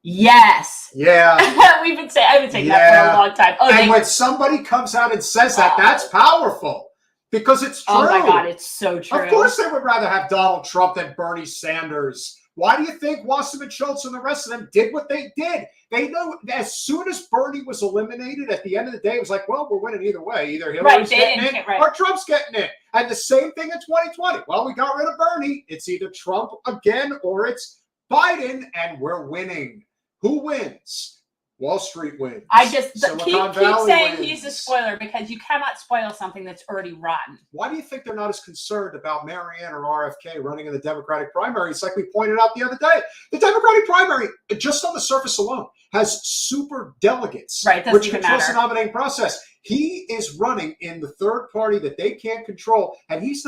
Yes. Yeah. I've been saying that for a long time. And when somebody comes out and says that, that's powerful because it's true. Oh my God, it's so true. Of course they would rather have Donald Trump than Bernie Sanders. Why do you think Wasserman Schultz and the rest of them did what they did? They know as soon as Bernie was eliminated, at the end of the day, it was like, well, we're winning either way. Either Hillary's getting in or Trump's getting in. And the same thing in 2020. Well, we got rid of Bernie. It's either Trump again or it's Biden, and we're winning. Who wins? Wall Street wins. I just keep saying wins. He's a spoiler because you cannot spoil something that's already rotten. Why do you think they're not as concerned about Marianne or RFK running in the Democratic primary? It's like we pointed out the other day. The Democratic primary, just on the surface alone, has super delegates, right, which controls the nominating process. He is running in the third party that they can't control, and he's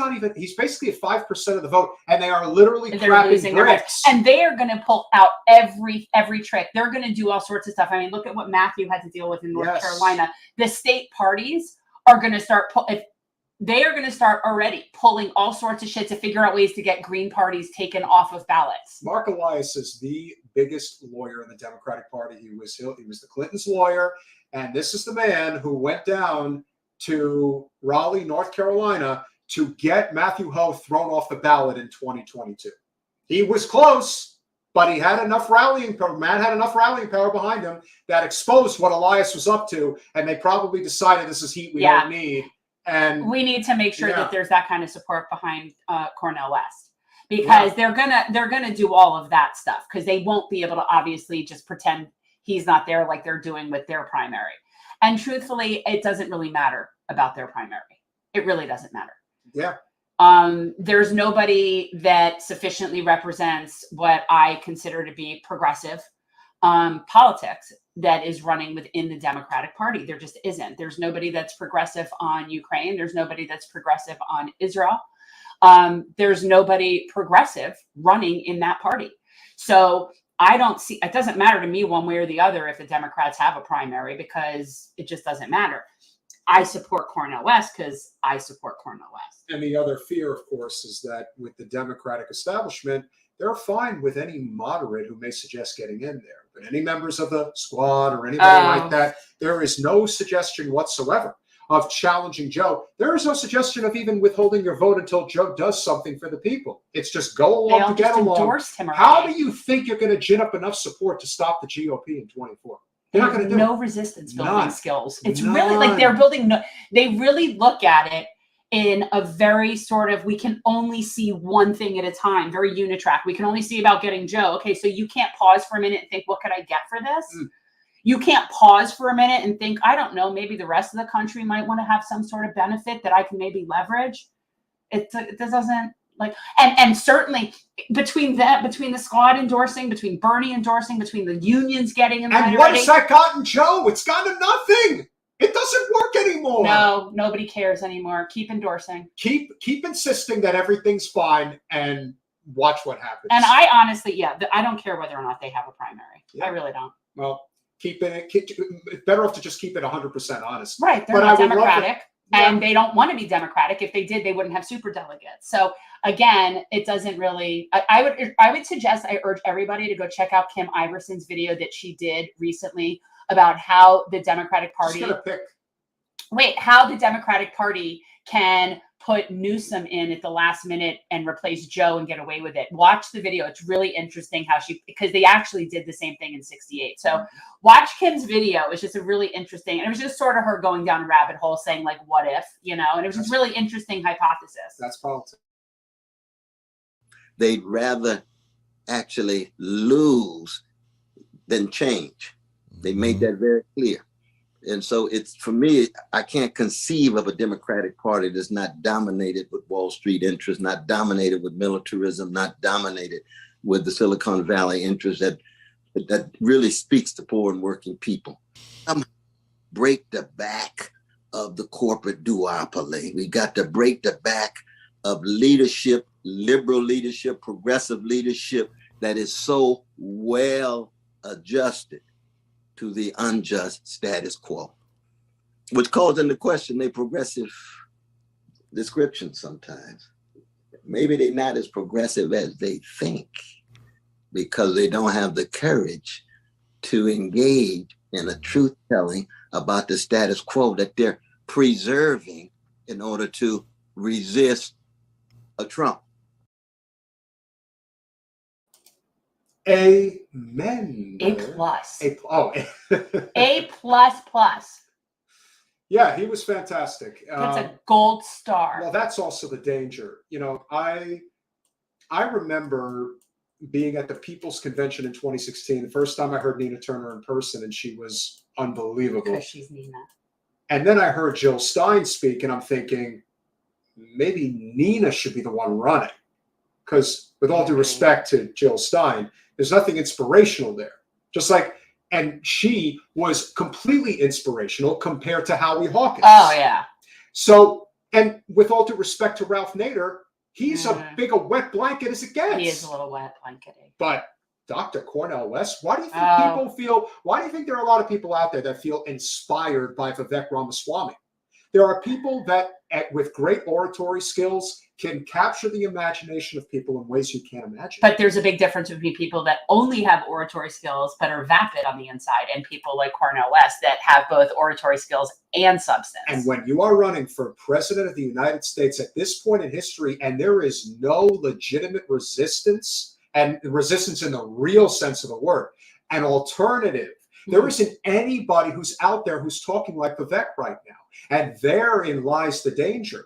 basically at 5% of the vote, and they are literally crapping bricks. And they are going to pull out every trick. They're going to do all sorts of stuff. I mean, look at what Matthew had to deal with in North Carolina. The state parties are going to start they are going to start already pulling all sorts of shit to figure out ways to get Green parties taken off of ballots. Mark Elias is the biggest lawyer in the Democratic Party. He was the Clintons' lawyer, and this is the man who went down to Raleigh, North Carolina, to get Matthew Hoh thrown off the ballot in 2022. He was close, but he had enough rallying power. Matt had enough rallying power behind him that exposed what Elias was up to, and they probably decided this is heat we don't need. And we need to make sure that there's that kind of support behind Cornel West, because they're gonna do all of that stuff, because they won't be able to obviously just pretend he's not there like they're doing with their primary. And truthfully, it doesn't really matter about their primary. It really doesn't matter. Yeah. There's nobody that sufficiently represents what I consider to be progressive politics that is running within the Democratic Party. There just isn't. There's nobody that's progressive on Ukraine. There's nobody that's progressive on Israel. There's nobody progressive running in that party. So I don't see, it doesn't matter to me one way or the other if the Democrats have a primary, because it just doesn't matter. I support Cornel West because I support Cornel West. And the other fear, of course, is that with the Democratic establishment, they're fine with any moderate who may suggest getting in there. But any members of the squad or anybody like that, there is no suggestion whatsoever of challenging Joe. There is no suggestion of even withholding your vote until Joe does something for the people. It's just go along to get along. How do you think you're going to gin up enough support to stop the GOP in 24? They're not going to do no resistance building skills. It's really like they're building. They really look at it in a very sort of, we can only see one thing at a time, very unitrack. We can only see about getting Joe. Okay, so you can't pause for a minute and think, what could I get for this? You can't pause for a minute and think, I don't know, maybe the rest of the country might want to have some sort of benefit that I can maybe leverage. It doesn't like, and certainly between the squad endorsing, between Bernie endorsing, between the unions getting in. And what has that gotten Joe? It's gone to nothing. It doesn't work anymore. No, nobody cares anymore. Keep endorsing. Keep insisting that everything's fine and watch what happens. And I honestly, I don't care whether or not they have a primary. I really don't. Well, it's better off to just keep it 100% honest. Right. They're not Democratic, and they don't want to be Democratic. If they did, they wouldn't have super delegates. So again, it doesn't really, I would suggest, I urge everybody to go check out Kim Iverson's video that she did recently about how the Democratic Party, how the Democratic Party can put Newsom in at the last minute and replace Joe and get away with it. Watch the video. It's really interesting how because they actually did the same thing in 68. So watch Kim's video. It's just a really interesting, and it was just sort of her going down a rabbit hole saying like, what if, and it was just really interesting hypothesis. That's politics. They'd rather actually lose than change. They made that very clear. And so it's, for me, I can't conceive of a Democratic Party that's not dominated with Wall Street interests, not dominated with militarism, not dominated with the Silicon Valley interests that really speaks to poor and working people. Break the back of the corporate duopoly. We got to break the back of leadership, liberal leadership, progressive leadership that is so well adjusted to the unjust status quo, which calls into question their progressive description sometimes. Maybe they're not as progressive as they think because they don't have the courage to engage in a truth-telling about the status quo that they're preserving in order to resist a Trump. Amen. A plus. A plus. Yeah, he was fantastic. That's a gold star. Well, that's also the danger. I remember being at the People's Convention in 2016. The first time I heard Nina Turner in person, and she was unbelievable. Because she's Nina. And then I heard Jill Stein speak, and I'm thinking, maybe Nina should be the one running. Because with all due respect to Jill Stein, there's nothing inspirational there. Just like And she was completely inspirational compared to Howie Hawkins. Oh, yeah. So, and with all due respect to Ralph Nader, he's a big a wet blanket as it gets. He is a little wet blankety. But Dr. Cornel West, why do you think people feel, why do you think there are a lot of people out there that feel inspired by Vivek Ramaswamy? There are people that, with great oratory skills, can capture the imagination of people in ways you can't imagine. But there's a big difference between people that only have oratory skills but are vapid on the inside, and people like Cornel West that have both oratory skills and substance. And when you are running for president of the United States at this point in history, and there is no legitimate resistance, and resistance in the real sense of the word, an alternative, there isn't anybody who's out there who's talking like Vivek right now. And therein lies the danger.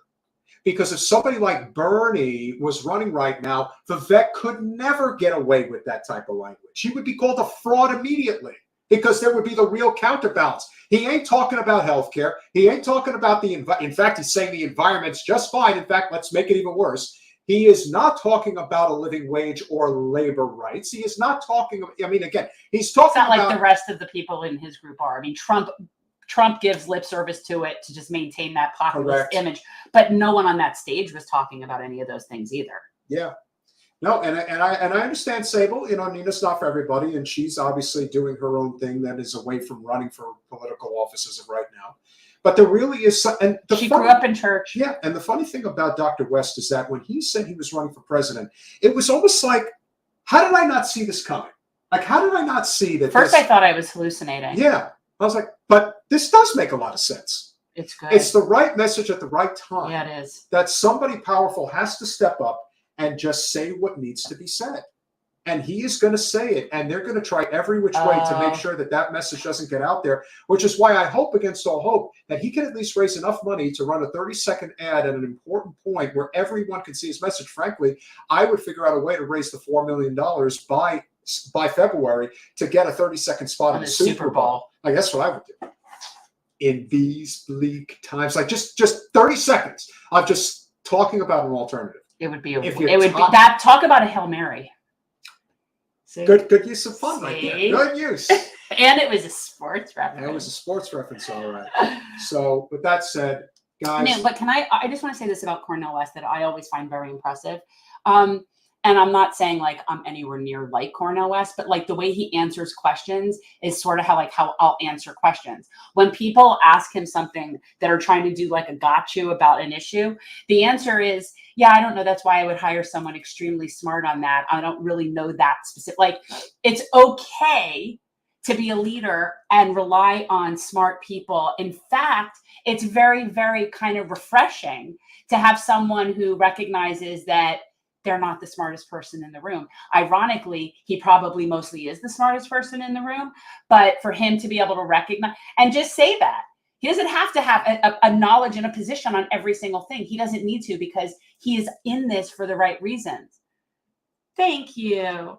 Because if somebody like Bernie was running right now, Vivek could never get away with that type of language. He would be called a fraud immediately because there would be the real counterbalance. He ain't talking about healthcare. He ain't talking about the environment. In fact, he's saying the environment's just fine. In fact, let's make it even worse. He is not talking about a living wage or labor rights. He is not talking, I mean, again, he's talking about— It's not about— like the rest of the people in his group are. I mean, Trump gives lip service to it to just maintain that populist image, but no one on that stage was talking about any of those things either. Yeah. No, and I understand Sable, you know, Nina's not for everybody, and she's obviously doing her own thing that is away from running for political office as of right now. But there really is, and she grew up in church. Yeah, and the funny thing about Dr. West is that when he said he was running for president, it was almost like, how did I not see this coming? Like, how did I not see that? First, I thought I was hallucinating. Yeah, I was like, but this does make a lot of sense. It's good. It's the right message at the right time. Yeah, it is. That somebody powerful has to step up and just say what needs to be said. And he is going to say it, and they're going to try every which way to make sure that that message doesn't get out there, which is why I hope against all hope that he can at least raise enough money to run a 30-second ad at an important point where everyone can see his message. Frankly, I would figure out a way to raise the $4 million by February to get a 30-second spot in the Super Bowl. Like, that's what I would do. In these bleak times, like just 30 seconds of just talking about an alternative. It would be that talk about a Hail Mary. See? Good use of fun right there. Good use. And it was a sports reference. And it was a sports reference, all right. So with that said, guys. Man, but I just want to say this about Cornel West that I always find very impressive. And I'm not saying like I'm anywhere near like Cornel West, but like the way he answers questions is sort of how I'll answer questions. When people ask him something that are trying to do like a gotcha about an issue, the answer is, yeah, I don't know. That's why I would hire someone extremely smart on that. I don't really know that specific. Like, it's okay to be a leader and rely on smart people. In fact, it's very, very kind of refreshing to have someone who recognizes that they're not the smartest person in the room. Ironically, he probably mostly is the smartest person in the room, but for him to be able to recognize and just say that, he doesn't have to have a knowledge and a position on every single thing. He doesn't need to because he is in this for the right reasons. Thank you.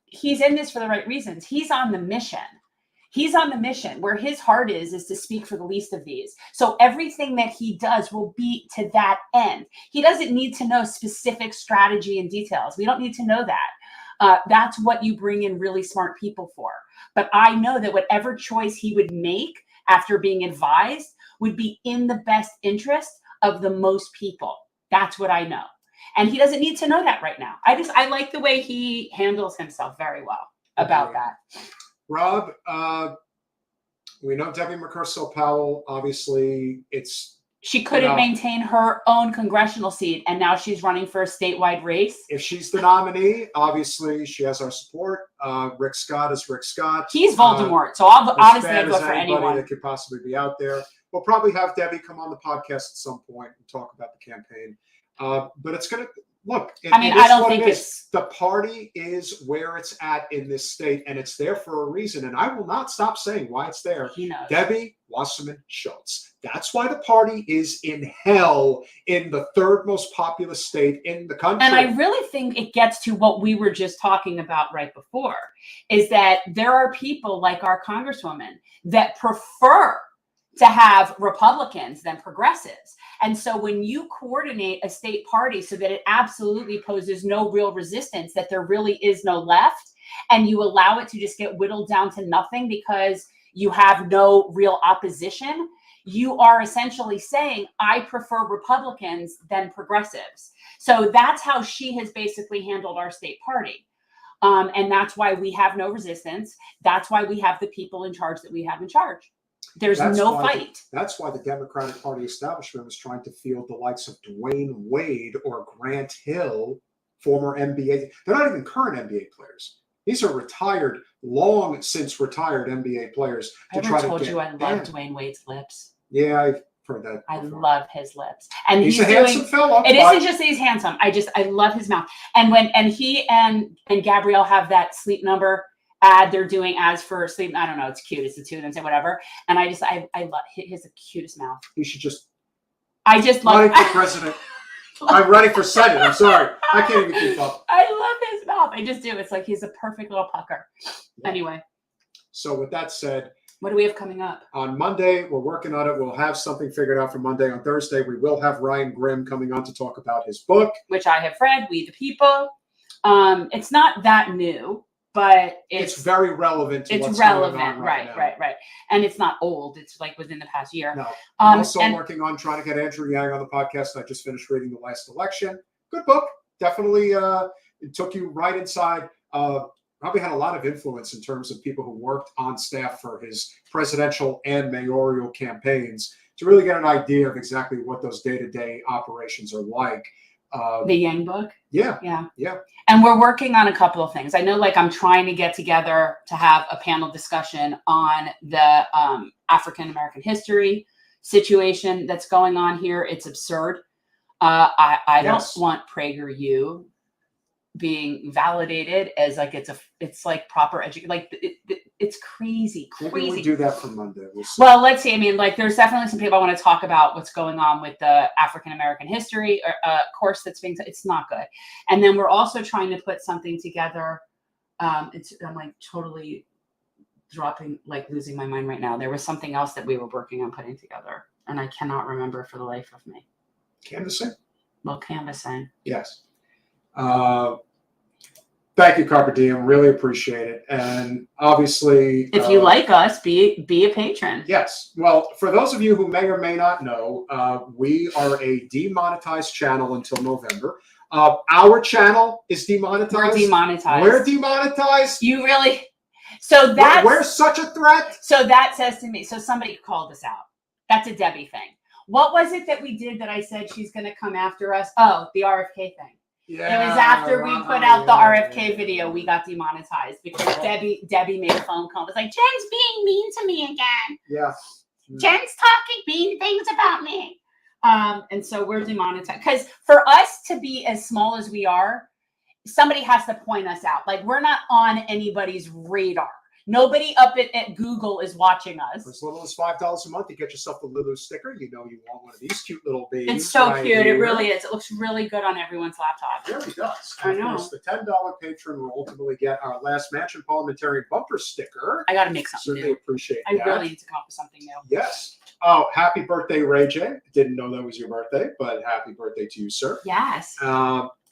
He's in this for the right reasons. He's on the mission. He's on the mission where his heart is to speak for the least of these. So everything that he does will be to that end. He doesn't need to know specific strategy and details. We don't need to know that. That's what you bring in really smart people for. But I know that whatever choice he would make after being advised would be in the best interest of the most people. That's what I know. And he doesn't need to know that right now. I like the way he handles himself very well about that. Rob, we know Debbie McChrystal-Powell, obviously she couldn't maintain her own congressional seat, and now she's running for a statewide race. If she's the nominee, obviously she has our support. Rick Scott is Rick Scott. He's Voldemort, so obviously I'd vote for anyone that could possibly be out there. We'll probably have Debbie come on the podcast at some point and talk about the campaign. But it's going to look. I don't think it's the party is where it's at in this state, and it's there for a reason. And I will not stop saying why it's there. He knows. Debbie Wasserman Schultz. That's why the party is in hell in the third most populous state in the country. And I really think it gets to what we were just talking about right before, is that there are people like our Congresswoman that prefer to have Republicans than progressives. And so when you coordinate a state party so that it absolutely poses no real resistance, that there really is no left, and you allow it to just get whittled down to nothing because you have no real opposition, you are essentially saying, I prefer Republicans than progressives. So that's how she has basically handled our state party. And that's why we have no resistance. That's why we have the people in charge that we have in charge. There's no fight. That's why the Democratic Party establishment was trying to field the likes of Dwayne Wade or Grant Hill, former NBA. They're not even current NBA players. These are retired, long since retired NBA players. I told you I love Dwayne Wade's lips. Yeah, I've heard that. I love his lips, and he's a handsome fellow. It isn't just that he's handsome. I love his mouth. And when he and Gabrielle have that Sleep Number ad they're doing ads for sleep. I don't know. It's cute. It's the two of them say whatever. And I love his the cutest mouth. You should just. I just love. Running for president. I'm running for Senate. I'm sorry. I can't even keep up. I love his mouth. I just do. It's like he's a perfect little pucker. Yeah. Anyway. So with that said. What do we have coming up? On Monday, we're working on it. We'll have something figured out for Monday. On Thursday, we will have Ryan Grimm coming on to talk about his book. Which I have read, We the People. It's not that new, but it's very relevant to what's relevant, going on right. And it's not old. It's like within the past year. No. I'm also working on trying to get Andrew Yang on the podcast. I just finished reading The Last Election. Good book. Definitely it took you right inside probably had a lot of influence in terms of people who worked on staff for his presidential and mayoral campaigns to really get an idea of exactly what those day-to-day operations are like. The Yang book? Yeah. And we're working on a couple of things. I know, like, I'm trying to get together to have a panel discussion on the African-American history situation that's going on here. It's absurd. I don't want PragerU being validated as like it's like proper education. Like it's crazy. Maybe we do that for Monday. Well, let's see. I mean, like there's definitely some people I want to talk about what's going on with the African American history course that's being. It's not good. And then we're also trying to put something together. I'm like totally losing my mind right now. There was something else that we were working on putting together, and I cannot remember for the life of me. Canvassing. Well, canvassing. Yes. Thank you, Carpe Diem. Really appreciate it. And obviously, if you like us, be a patron. Yes. Well, for those of you who may or may not know, we are a demonetized channel until November. Our channel is demonetized. We're demonetized. We're demonetized. You really? So that's we're such a threat. So that says to me. So somebody called us out. That's a Debbie thing. What was it that we did that I said she's going to come after us? Oh, the RFK thing. Yeah, it was after we put out the RFK video, we got demonetized because Debbie made a phone call. It was like, Jen's being mean to me again. Yeah. Jen's talking mean things about me. And so we're demonetized. Because for us to be as small as we are, somebody has to point us out. Like we're not on anybody's radar. Nobody up at Google is watching us. For as little as $5 a month, you get yourself a Lulu sticker. You know you want one of these cute little babies. It's so cute. Here. It really is. It looks really good on everyone's laptop. It really does. I know. Of course, the $10 patron will ultimately get our last Mansion Parliamentarian bumper sticker. I got to make something Certainly new. Appreciate that. I really need to come up with something new. Yes. Oh, happy birthday, Ray J. Didn't know that was your birthday, but happy birthday to you, sir. Yes.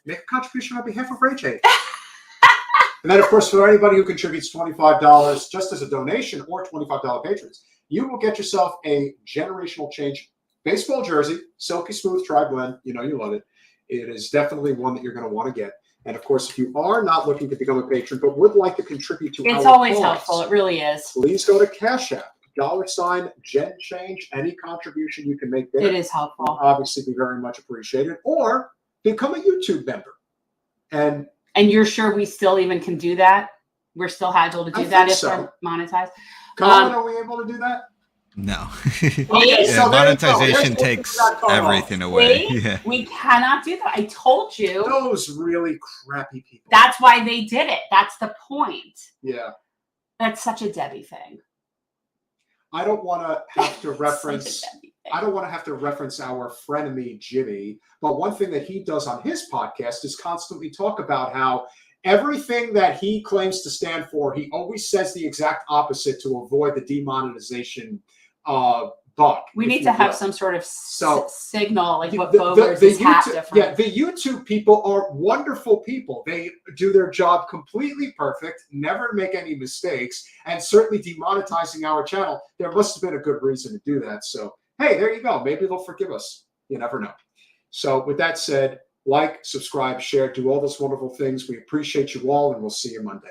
Make a contribution on behalf of Ray J. And then, of course, for anybody who contributes $25 just as a donation or $25 patrons, you will get yourself a Generational Change baseball jersey, silky smooth tri-blend. You know you love it. It is definitely one that you're going to want to get. And, of course, if you are not looking to become a patron but would like to contribute to our it's always cause, helpful. It really is. Please go to Cash App, $Gen Change. Any contribution you can make there. It is helpful. Will obviously be very much appreciated. Or become a YouTube member. And you're sure we still even can do that? We're still able to do that if we're monetized? Colin, are we able to do that? No. Okay, so monetization takes everything away. Yeah. We cannot do that. I told you. Those really crappy people. That's why they did it. That's the point. Yeah. That's such a Debbie thing. I don't want to have to reference. I don't want to have to reference our frenemy Jimmy, but one thing that he does on his podcast is constantly talk about how everything that he claims to stand for, he always says the exact opposite to avoid the demonetization But we need if to you have will. some sort of So, signal, like what Boger's his hat different. Yeah, the YouTube people are wonderful people. They do their job completely perfect, never make any mistakes, and certainly demonetizing our channel. There must have been a good reason to do that. So, hey, there you go. Maybe they'll forgive us. You never know. So, with that said, like, subscribe, share, do all those wonderful things. We appreciate you all, and we'll see you Monday.